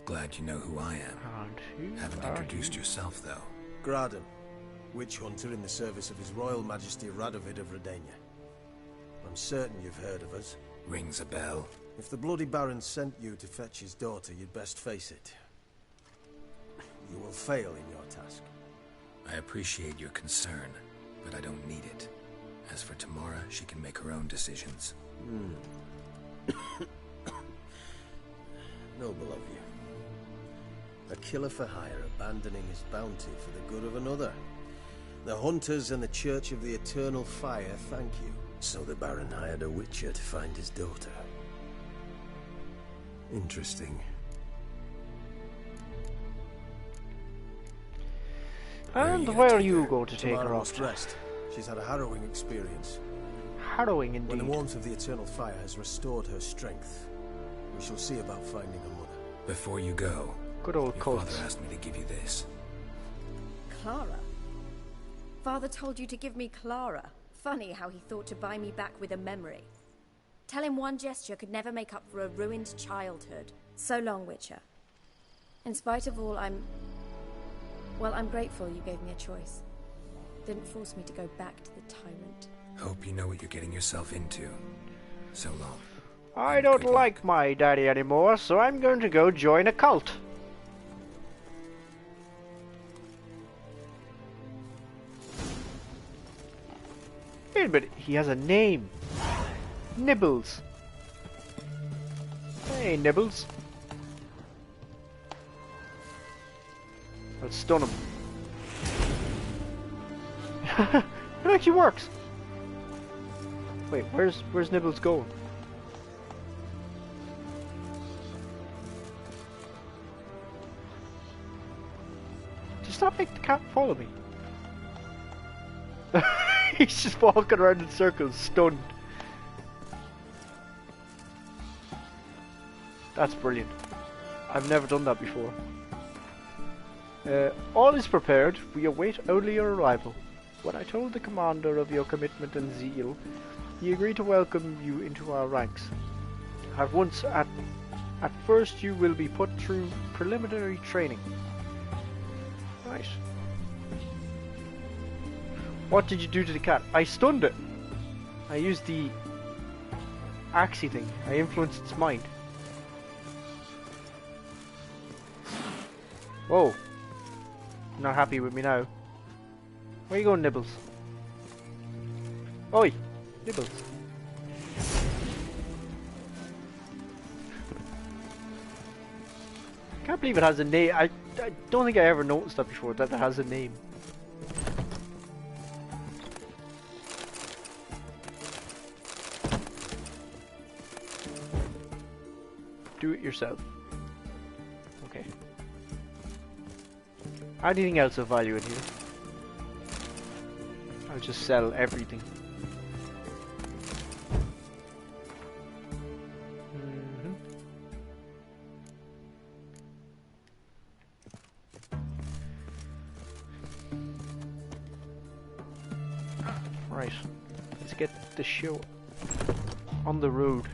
Glad you know who I am. Haven't introduced yourself, though. Graden, witch hunter in the service of His Royal Majesty Radovid of Redania. I'm certain you've heard of us. Rings a bell. If the bloody Baron sent you to fetch his daughter, you'd best face it. You will fail in your task. I appreciate your concern, but I don't need it. As for Tamara, she can make her own decisions. Noble of you. A killer for hire abandoning his bounty for the good of another. The hunters and the Church of the Eternal Fire thank you. So the Baron hired a witcher to find his daughter. Interesting. And where are you going to take her Tamara off must to? rest. She's had a harrowing experience. Harrowing When the indeed. warmth of the Eternal Fire has restored her strength, we shall see about finding a mother. Before you go, Good old your cults. father asked me to give you this. Clara? Father told you to give me Clara. Funny how he thought to buy me back with a memory. Tell him one gesture could never make up for a ruined childhood. So long, Witcher. In spite of all, I'm grateful you gave me a choice. Didn't force me to go back to the tyrant. Hope you know what you're getting yourself into. So long. I don't like my daddy anymore, so I'm going to go join a cult. Wait a minute, he has a name. Nibbles. Hey, Nibbles. I'll stun him. It actually works. Wait, where's Nibbles going? Just not make the cat follow me. He's just walking around in circles, stunned. That's brilliant. I've never done that before. All is prepared. We await only your arrival. When I told the commander of your commitment and zeal, he agreed to welcome you into our ranks. At first you will be put through preliminary training. Right. What did you do to the cat? I stunned it. I used the axie thing. I influenced its mind. Whoa. Not happy with me now. Where you going, Nibbles? Oi! Nibbles. I can't believe it has a name. I don't think I ever noticed that before, that it has a name. Do it yourself. Okay. Anything else of value in here? I'll just sell everything. Right, let's get the show on the road.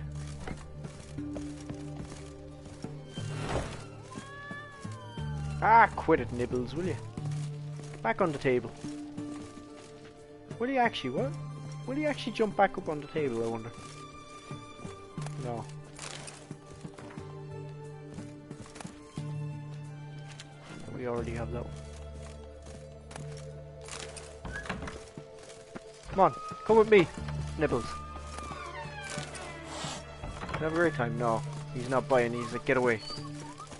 Ah, quit it, Nibbles, will you? Get back on the table. Will he actually, what? Will he actually jump back up on the table, I wonder? No. We already have that one. Come on, come with me, Nibbles. Have a great time. No, he's not buying. He's like, get away.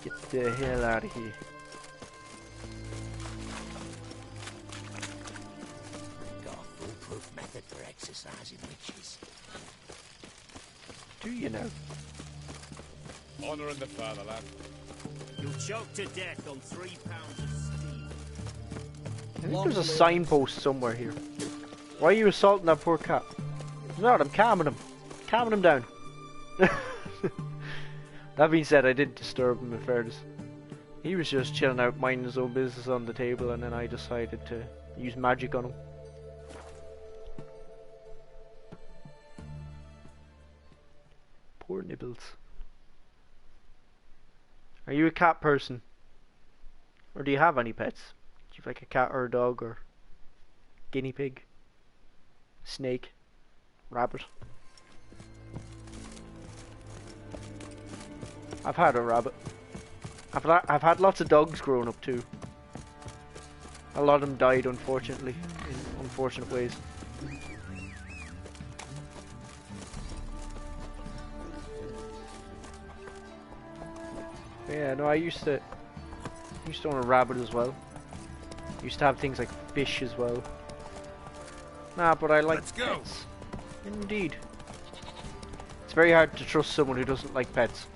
Get the hell out of here. Got a foolproof method for exercising witches. Do you know? Honor in the fatherland. You'll choke to death on 3 pounds of steel. I think there's a signpost somewhere here. Why are you assaulting that poor cat? No, I'm calming him. Calming him down. That being said, I did disturb him in fairness. He was just chilling out, minding his own business on the table, and then I decided to use magic on him. Poor Nibbles. Are you a cat person? Or do you have any pets? Do you have like a cat or a dog or guinea pig? Snake? Rabbit? I've had a rabbit. I've had lots of dogs growing up too. A lot of them died, unfortunately, in unfortunate ways. Yeah, no, I used to own a rabbit as well. Used to have things like fish as well. Nah, but I like pets. Indeed. It's very hard to trust someone who doesn't like pets.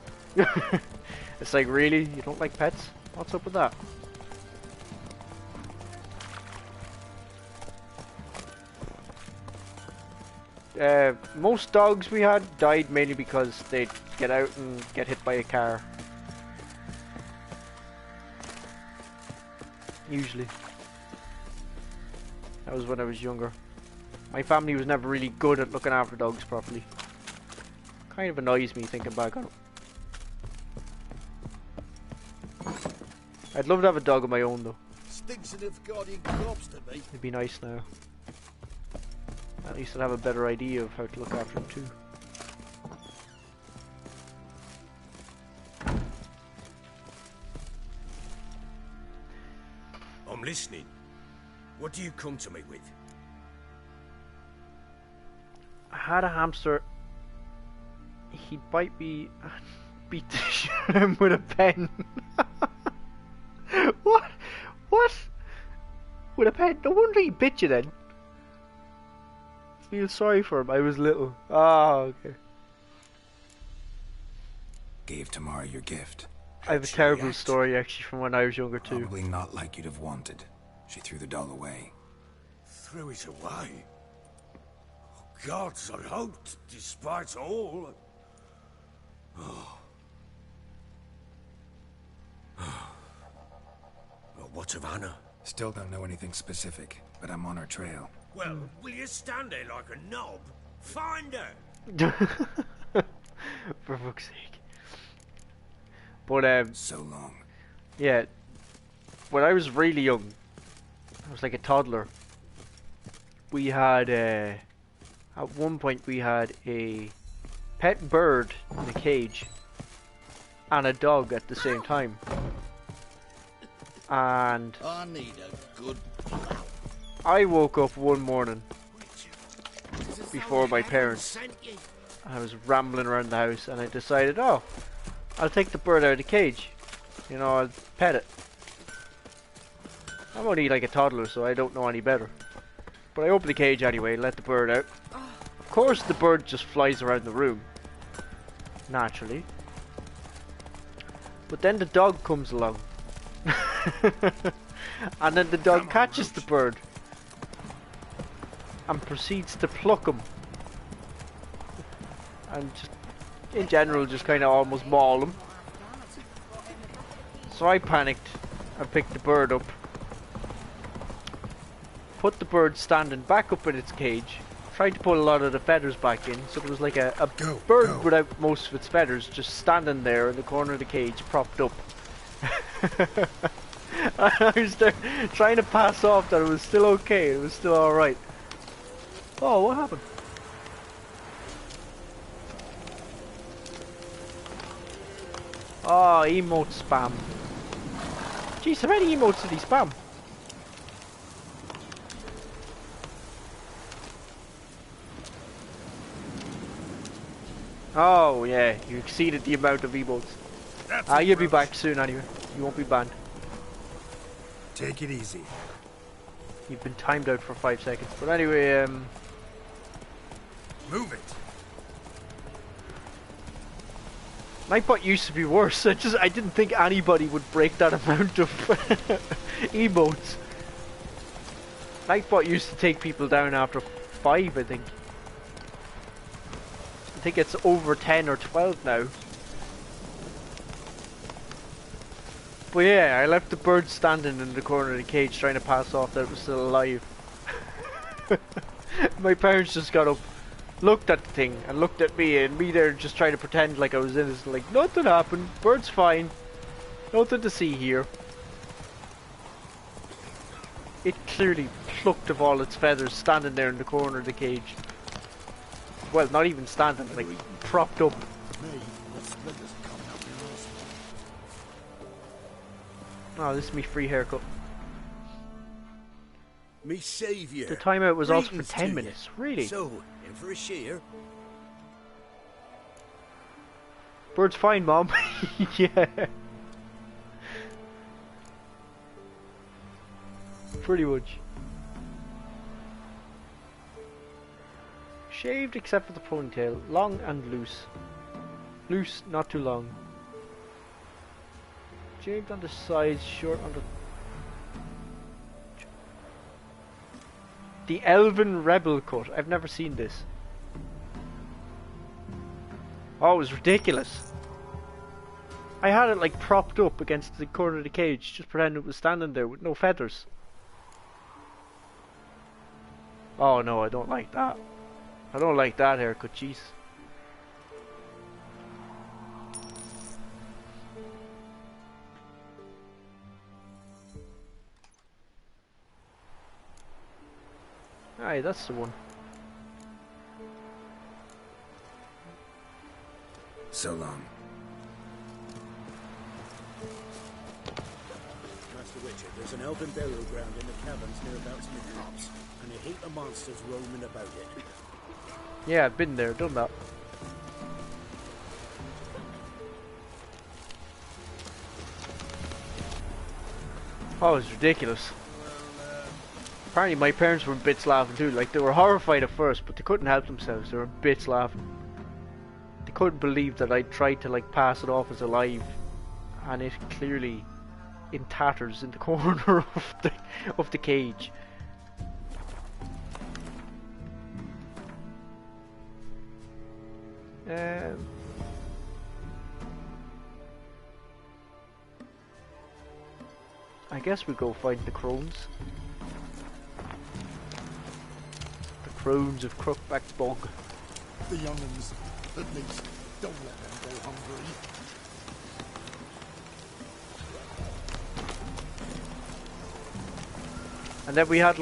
It's like, really? You don't like pets? What's up with that? Most dogs we had died mainly because they'd get out and get hit by a car. Usually. That was when I was younger. My family was never really good at looking after dogs properly. Kind of annoys me thinking back on it. I'd love to have a dog of my own though. Stinks of guardian corpse to me. It'd be nice now. At least I'd have a better idea of how to look after him too. I'm listening. What do you come to me with? I had a hamster. He'd bite me and beat the shit out of him with a pen. What? What? With a pen? No wonder he bit you then. Feel sorry for him. I was little. Oh, okay. Gave Tamara your gift. I have a terrible story actually from when I was younger too. Probably not like you'd have wanted. She threw the doll away. Threw it away? Oh, gods, I hoped, despite all. Oh. Well, what of Anna? Still don't know anything specific, but I'm on her trail. Well, will you stand there like a knob? Find her! For fuck's sake. But, so long. Yeah. When I was really young, I was like a toddler. We had, at one point we had a pet bird in a cage and a dog at the same time. And I need a good I woke up one morning before my parents. I was rambling around the house and I decided, oh, I'll take the bird out of the cage. You know, I'll pet it. I'm only like a toddler, so I don't know any better. But I opened the cage anyway, let the bird out. Of course the bird just flies around the room. Naturally. But then the dog comes along. And then the dog catches the bird. And proceeds to pluck him. And just, in general, just kind of almost maul him. So I panicked and picked the bird up. Put the bird standing back up in its cage. Tried to put a lot of the feathers back in. So there was like a bird without most of its feathers just standing there in the corner of the cage, propped up. I was there trying to pass off that it was still okay. It was still alright. Oh, what happened? Oh, emote spam. Jeez, how many emotes did he spam? Oh, yeah, you exceeded the amount of emotes. You'll be back soon anyway. You won't be banned. Take it easy. You've been timed out for 5 seconds. But anyway, Move it. Nightbot used to be worse. I didn't think anybody would break that amount of emotes. Nightbot used to take people down after 5, I think. I think it's over 10 or 12 now. But yeah, I left the bird standing in the corner of the cage trying to pass off that it was still alive. My parents just got up, looked at the thing, and looked at me, and me there just trying to pretend like I was innocent, like nothing happened, bird's fine, nothing to see here. It clearly plucked of all its feathers standing there in the corner of the cage. Well, not even standing, like propped up. Oh, this is me free haircut. Me saviour. The timeout was also for Greetings 10 to minutes. you. Really? So, in for a shear? Bird's fine, Mom. Yeah. Pretty much. Shaved except for the ponytail. Long and loose. Loose, not too long. Shaved on the sides, short on the Elven Rebel cut. I've never seen this. Oh, it was ridiculous. I had it like propped up against the corner of the cage, just pretending it was standing there with no feathers. Oh no, I don't like that. I don't like that haircut, jeez. Aye, that's the one. So long. Mr. Witcher, there's an elven burial ground in the caverns nearabouts mid-tops, and a heap of monsters roaming about it. Yeah, I've been there, done that. Oh, it's ridiculous. Apparently my parents were in bits laughing too. Like, they were horrified at first, but they couldn't help themselves. They were in bits laughing. They couldn't believe that I tried to like pass it off as alive, and it clearly in tatters in the corner of the cage. I guess we go find the crones. The crones of Crookback's Bog. The young'uns, at least, don't let them go hungry. And then we had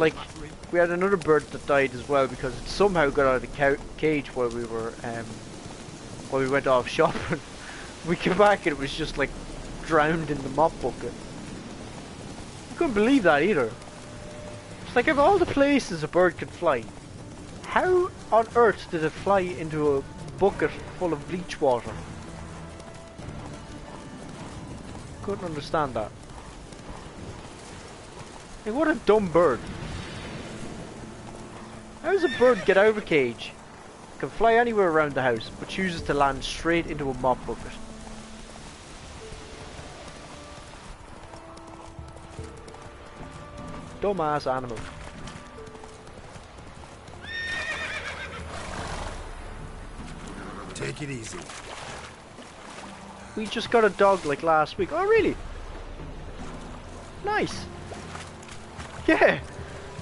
another bird that died as well because it somehow got out of the cage while we were while we went off shopping. We came back and it was just like drowned in the mop bucket. I couldn't believe that either. It's like, of all the places a bird could fly, how on earth did it fly into a bucket full of bleach water? Couldn't understand that. Like, what a dumb bird. How does a bird get out of a cage, can fly anywhere around the house, but chooses to land straight into a mop bucket? Dumbass animal. Take it easy. We just got a dog like last week. Oh really? Nice. Yeah,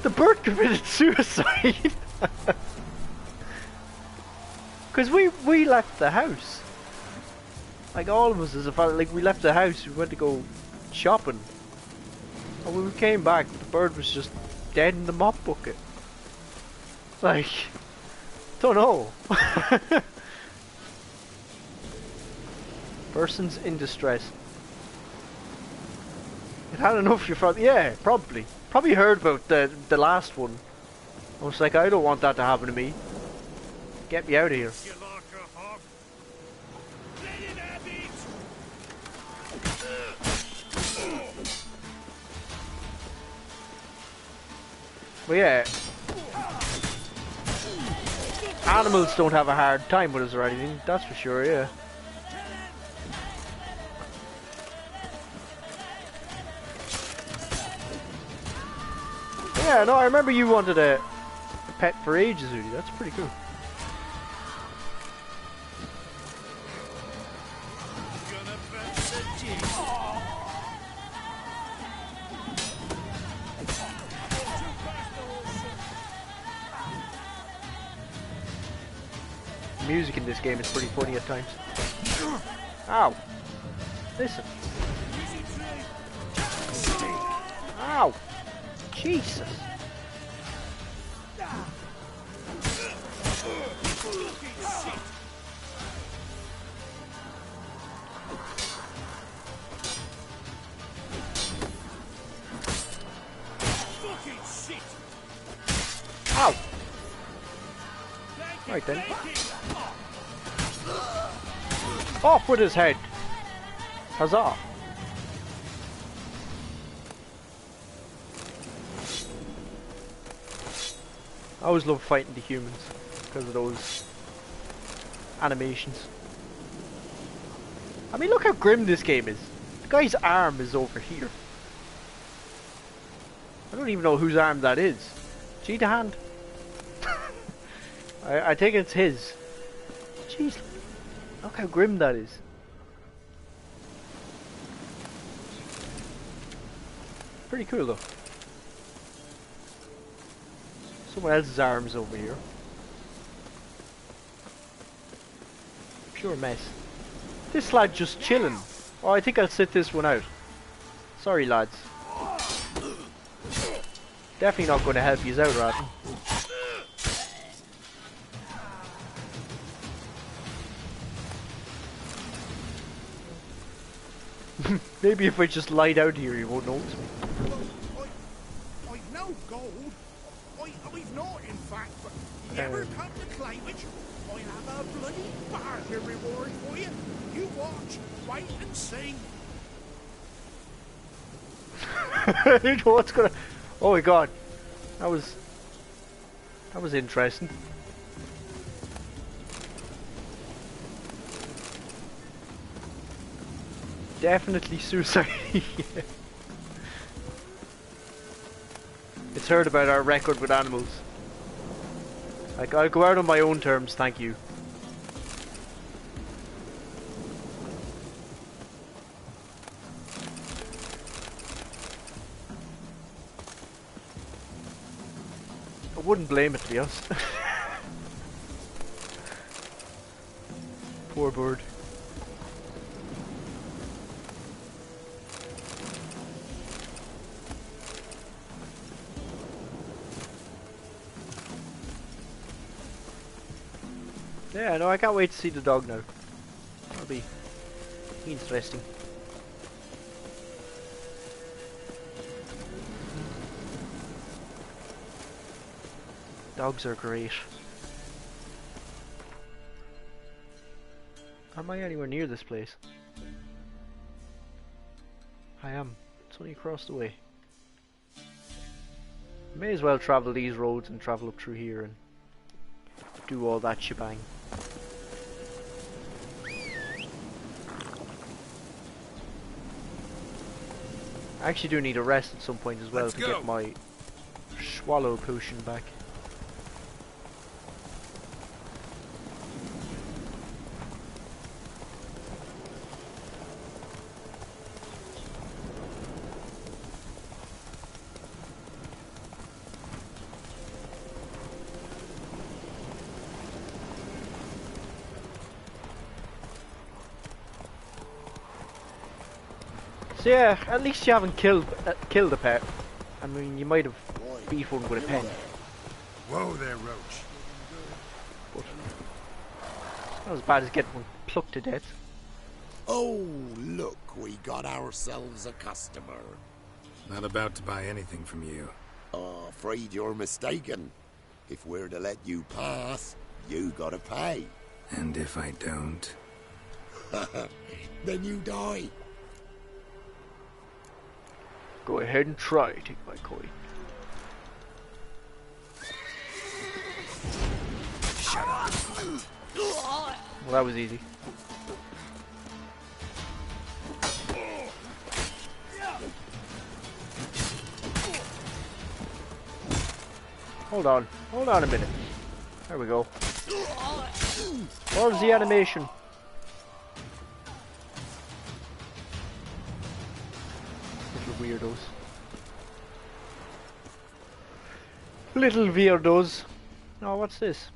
the bird committed suicide. Because we left the house. Like all of us as a family, like we left the house, we went to go shopping. And when we came back, the bird was just dead in the mop bucket. Like, don't know. Persons in distress. It had enough of your family. Yeah, probably. Probably heard about the last one. I was like, I don't want that to happen to me. Get me out of here. Well, yeah. Animals don't have a hard time with us or anything, that's for sure, yeah. Yeah, no, I remember you wanted a pet for ages, Udi. That's pretty cool. Music in this game is pretty funny at times. Ow! Listen. Ow! Jesus! Ow! Right then. Off with his head! Huzzah! I always love fighting the humans because of those animations. I mean, look how grim this game is. The guy's arm is over here. I don't even know whose arm that is. See the hand? I think it's his. Jeez, look how grim that is. Pretty cool though. Someone else's arms over here. Pure mess. This lad just chilling. Oh, I think I'll sit this one out. Sorry lads. Definitely not going to help you out, Ratton. Maybe if I just lie down here, you won't notice me. I've no gold. I've not, in fact, but you ever come to claim it, I'll have a bloody bargain reward for you. You watch, wait and see. I don't know what's gonna... Oh my god. That was interesting. Definitely suicide. It's heard about our record with animals. Like, I'll go out on my own terms, thank you. I wouldn't blame it, to be honest. Poor bird. Yeah, no, I can't wait to see the dog now. That'll be interesting. Dogs are great. Am I anywhere near this place? I am. It's only across the way. May as well travel these roads and travel up through here and do all that shebang. I actually do need a rest at some point as well to get my swallow potion back. So yeah, at least you haven't killed a pet. I mean, you might have beat one with a pen. Whoa there, Roach. But it's not as bad as getting one plucked to death. Oh, look, we got ourselves a customer. Not about to buy anything from you. Afraid you're mistaken. If we're to let you pass, you gotta pay. And if I don't? Then you die. Go ahead and try, take my coin. Shut up. Well, that was easy. Hold on a minute. There we go. Where's the animation? Little weirdos. Little weirdos. Oh, what's this?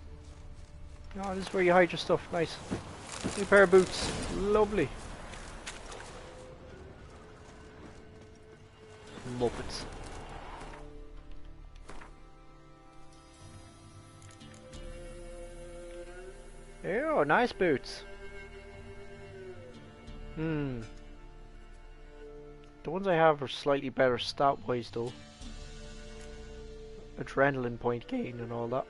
Oh, this is where you hide your stuff. Nice. New pair of boots. Lovely. Muppets. Oh, nice boots. The ones I have are slightly better stat-wise though. Adrenaline point gain and all that.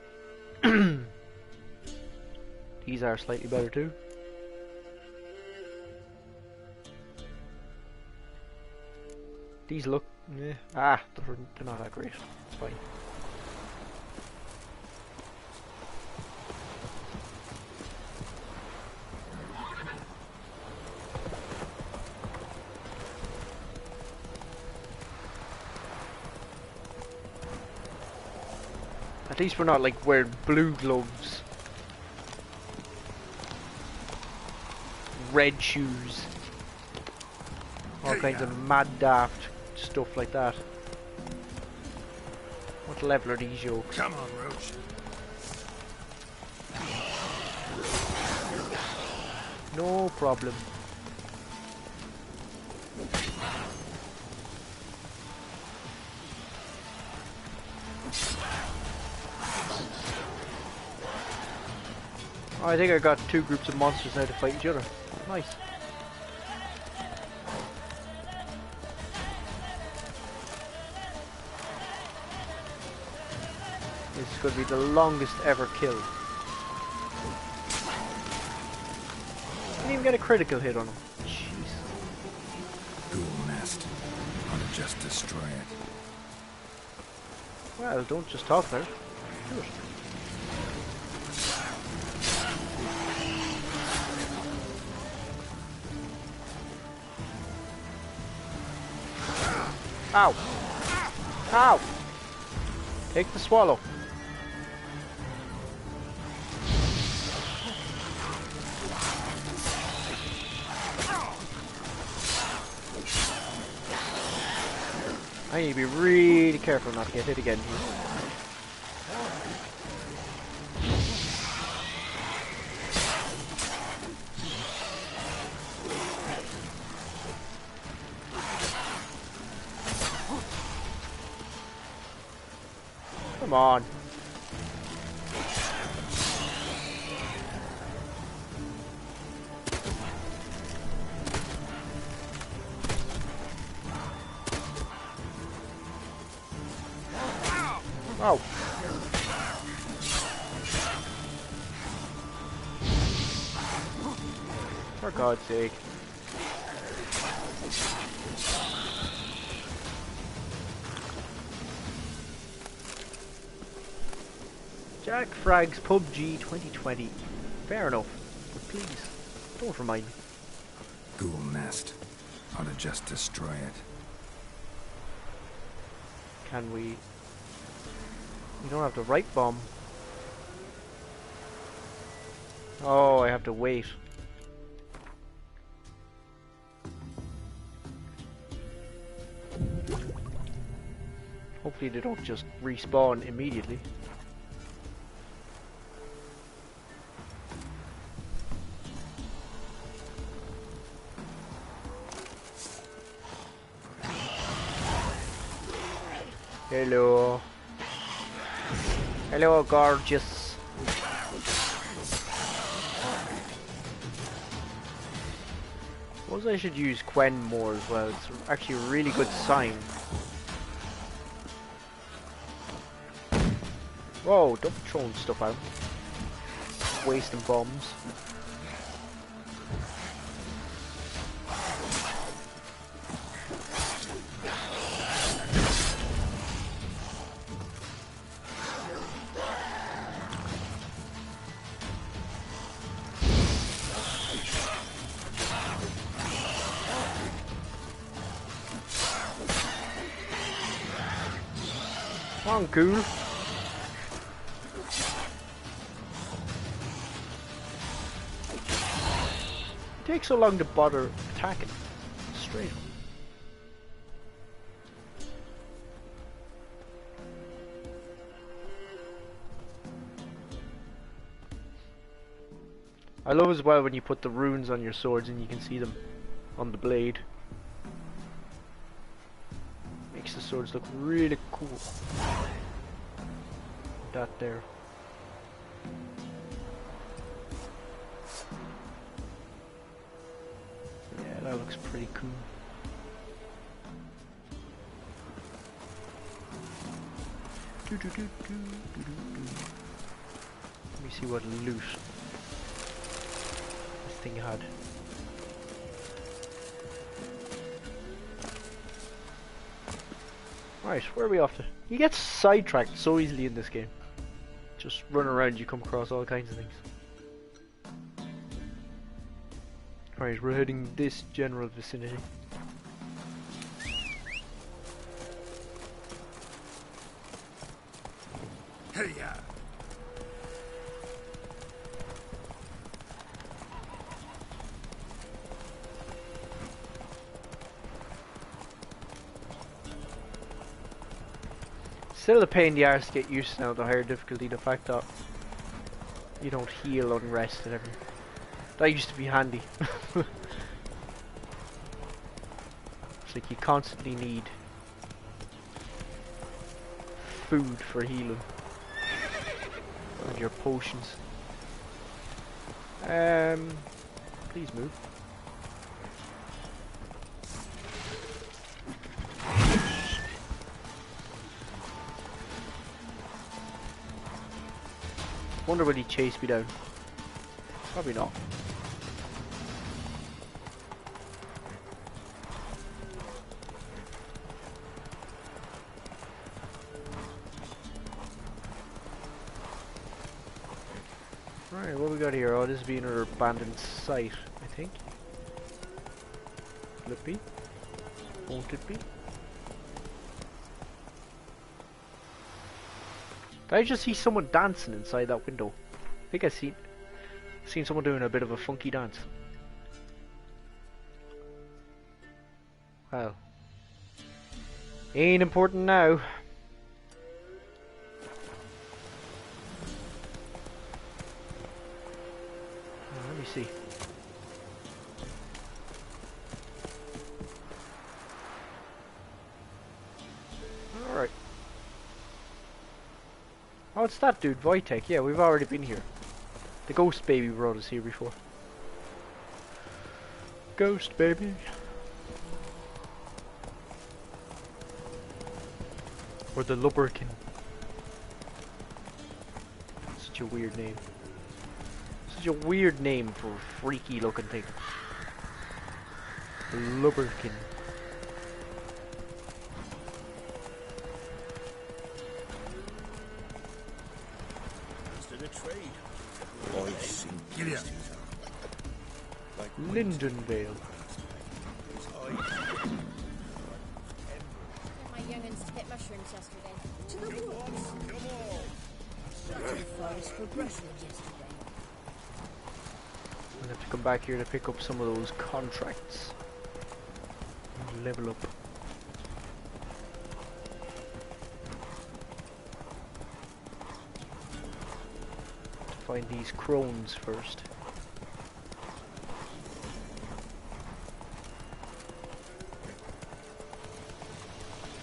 These are slightly better too. These look... they're not that great. It's fine. At least we're not like wearing blue gloves. Red shoes. All kinds of mad daft stuff like that. What level are these yokes? Come on, Roach. No problem. Oh, I think I got two groups of monsters now to fight each other. Nice. This is going to be the longest ever kill. Didn't even get a critical hit on him. Jeez. Ghoul nest. Ought to just destroy it. Well, don't just talk about it. Do it. Ow! Ow! Take the swallow. I need to be really careful not to get hit again here. Come on. Oh. For God's sake. Jack Frags PUBG 2020. Fair enough. But please, don't remind me. Ghoul nest. Ought to just destroy it. Can we... We don't have the right bomb. Oh, I have to wait. Hopefully they don't just respawn immediately. Hello. Hello, gorgeous. Suppose I should use Quen more as well. It's actually a really good sign. Whoa, don't be throwing stuff out. Wasting bombs. Come on, cool. It takes so long to bother attacking. Straight up. I love as well when you put the runes on your swords and you can see them on the blade. Makes the swords look really cool. That there. Yeah, that looks pretty cool. Let me see what loot this thing had. Right, where are we off to? You get sidetracked so easily in this game. Just run around, you come across all kinds of things. Alright, we're heading this general vicinity. Hey-ya! Still a pain in the arse to get used to now, the higher difficulty, the fact that you don't heal unrest and everything. That used to be handy. It's like you constantly need food for healing. And your potions. Please move. Wonder will he chase me down? Probably not. Right, what we got here? Oh, this is being another abandoned site, I think. Will it be? Won't it be? Did I just see someone dancing inside that window? I think I seen someone doing a bit of a funky dance. Well, ain't important now. Let me see. Alright. Oh, it's that dude, Wojtek. Yeah, we've already been here. The ghost baby brought us here before. Ghost baby. Or the Lubberkin. Such a weird name. Such a weird name for a freaky looking thing. Lubberkin. Lindenvale. My young'uns to get mushrooms yesterday. To the woods. To the forest for brushwood yesterday. We'll have to come back here to pick up some of those contracts. And level up. To find these crones first.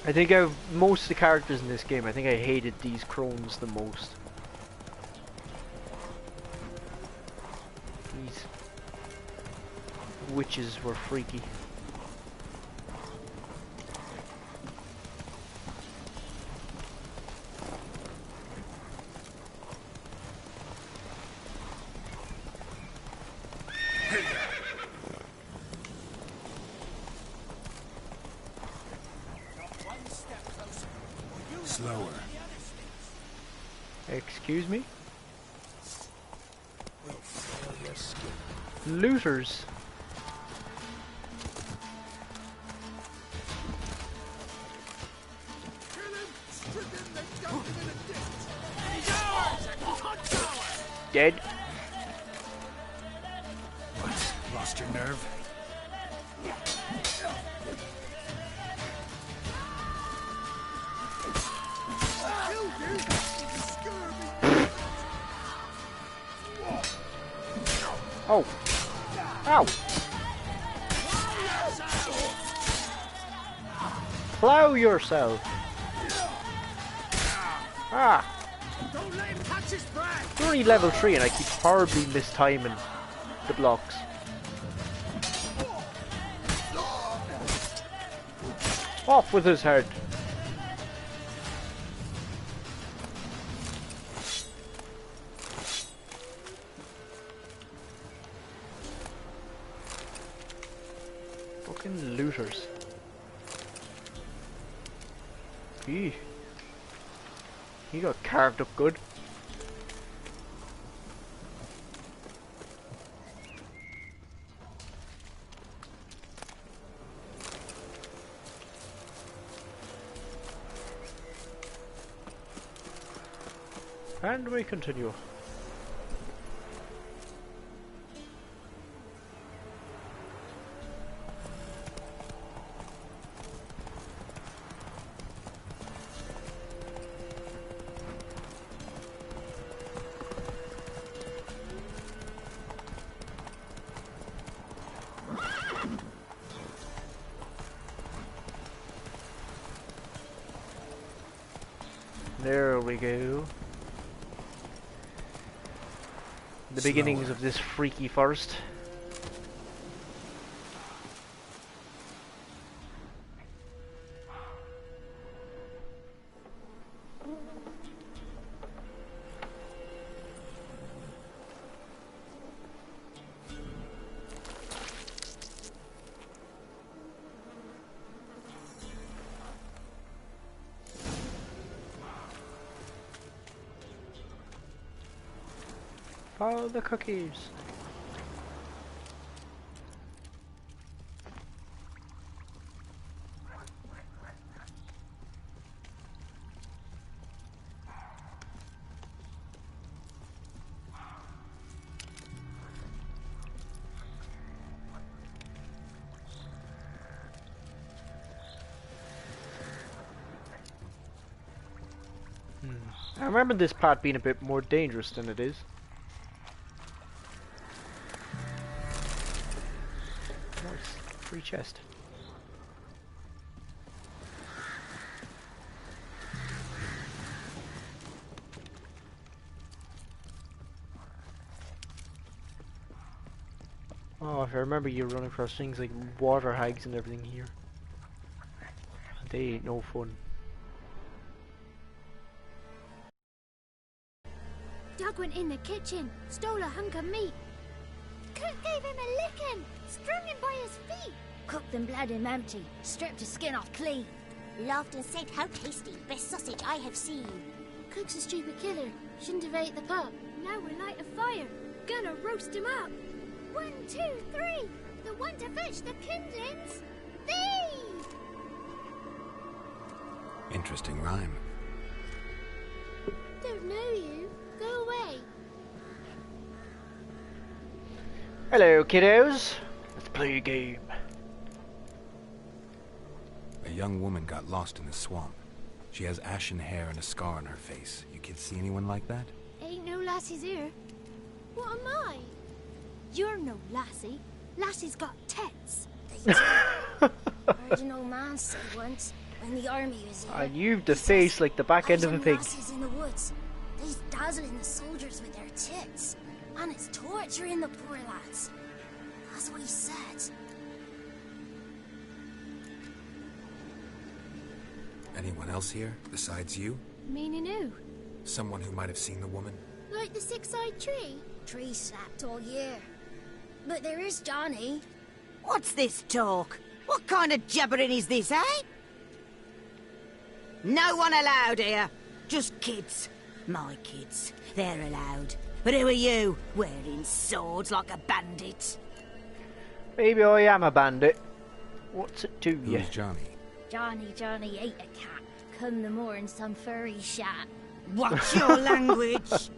I think out of most of the characters in this game, I think I hated these crones the most. These witches were freaky. Slower. Excuse me? Looters. Dead. What? Lost your nerve? Oh. Ow. Plow yourself. Ah. Don't let him catch his breath. We're only level 3 and I keep horribly mistiming the blocks. Off with his head. Fucking looters. Eee. He got carved up good. And we continue. There we go. The beginnings of this freaky forest. Follow the cookies. I remember this part being a bit more dangerous than it is. Nice. Free chest. Oh, if I remember, you run across things like water hags and everything here. They ain't no fun. Doug went in the kitchen, stole a hunk of meat. Cook gave him a licking, strung him by his feet. Cooked and bled him empty, stripped his skin off clean. Laughed and said, "How tasty, best sausage I have seen." Cook's a stupid killer, shouldn't have ate the pup. Now we light a fire, gonna roast him up. 1, 2, 3, the one to fetch the kindlings. Thee! Interesting rhyme. Don't know you. Go away. Hello, kiddos. Let's play a game. A young woman got lost in the swamp. She has ashen hair and a scar on her face. You kids see anyone like that? Ain't no lassies here. What am I? You're no lassie. Lassie's got tits. Heard an old man say once, when the army was here. And you've the face like the back end of a pig. Lasses in the woods. They's dazzling the soldiers with their tits. And it's torturing the poor lads. That's what he said. Anyone else here, besides you? Meaning who? Someone who might have seen the woman? Like the six-eyed tree? Tree slapped all year. But there is Johnny. What's this talk? What kind of jabbering is this, eh? No one allowed here. Just kids. My kids. They're allowed. But who are you, wearing swords like a bandit? Maybe I am a bandit. What's it to you? Who's Johnny? Johnny ate a cat. Come the more in some furry shat. What's your language?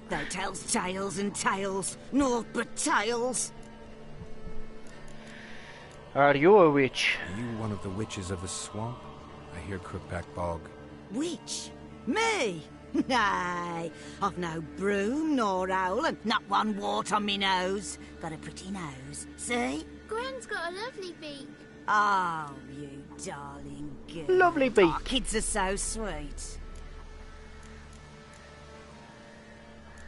They tells tales and tales. Naught but tales. Are you a witch? Are you one of the witches of the swamp? I hear Crookback Bog. Witch? Me? Nay, I've no broom nor owl and not one wart on me nose. Got a pretty nose, see? Gwen's got a lovely beak. Oh, you darling girl. Lovely beak. Oh, kids are so sweet.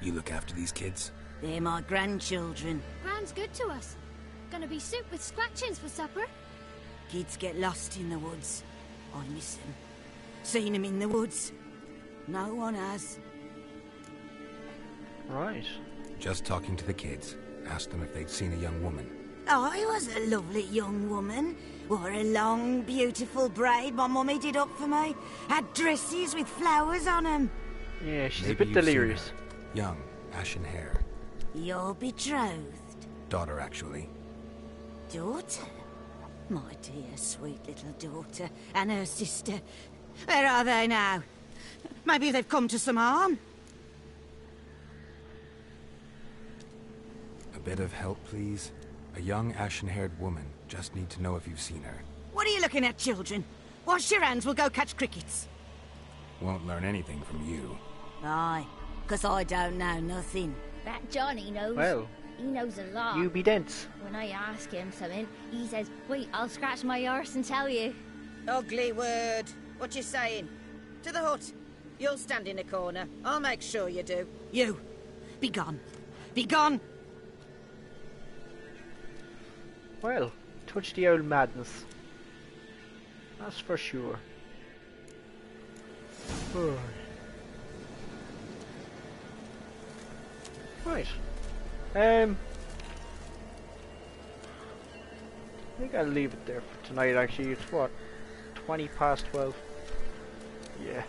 You look after these kids? They're my grandchildren. Gran's good to us. Gonna be soup with scratchings for supper. Kids get lost in the woods. I miss them. Seen them in the woods. No one has. Right. Just talking to the kids. Asked them if they'd seen a young woman. I was a lovely young woman. Wore a long, beautiful braid my mummy did up for me. Had dresses with flowers on them. Yeah, she's Maybe a bit you've seen delirious. her. Young, ashen hair. You're betrothed. Daughter, actually. Daughter? My dear, sweet little daughter. And her sister. Where are they now? Maybe they've come to some harm. A bit of help, please? A young, ashen-haired woman. Just need to know if you've seen her. What are you looking at, children? Wash your hands, we'll go catch crickets. Won't learn anything from you. Aye, 'cause I don't know nothing. That Johnny knows. Well, he knows a lot. you be dense. When I ask him something, he says, "Wait, I'll scratch my arse and tell you." Ugly word. What you saying? To the hut. You'll stand in a corner. I'll make sure you do. You, be gone. Be gone! Well, touch the old madness. That's for sure. Oh. Right. I think I'll leave it there for tonight, actually. It's what? 20 past 12. Yeah.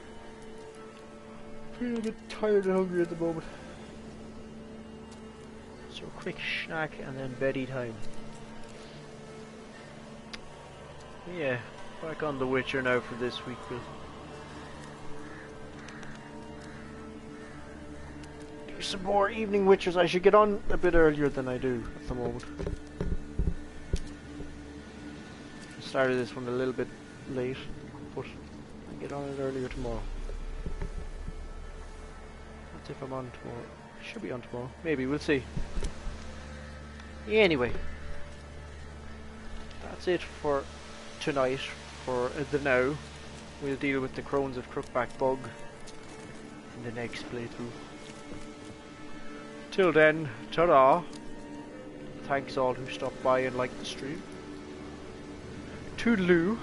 Feeling a bit tired and hungry at the moment. So quick snack and then beddy time. Yeah, back on The Witcher now for this week. We'll do some more evening Witchers. I should get on a bit earlier than I do at the moment. I started this one a little bit late, but I'll get on it earlier tomorrow. That's if I'm on tomorrow. Should be on tomorrow. Maybe, we'll see. Anyway, that's it for tonight. For the now, we'll deal with the Crones of Crookback Bug in the next playthrough. Till then, ta-da! Thanks all who stopped by and liked the stream. Toodaloo!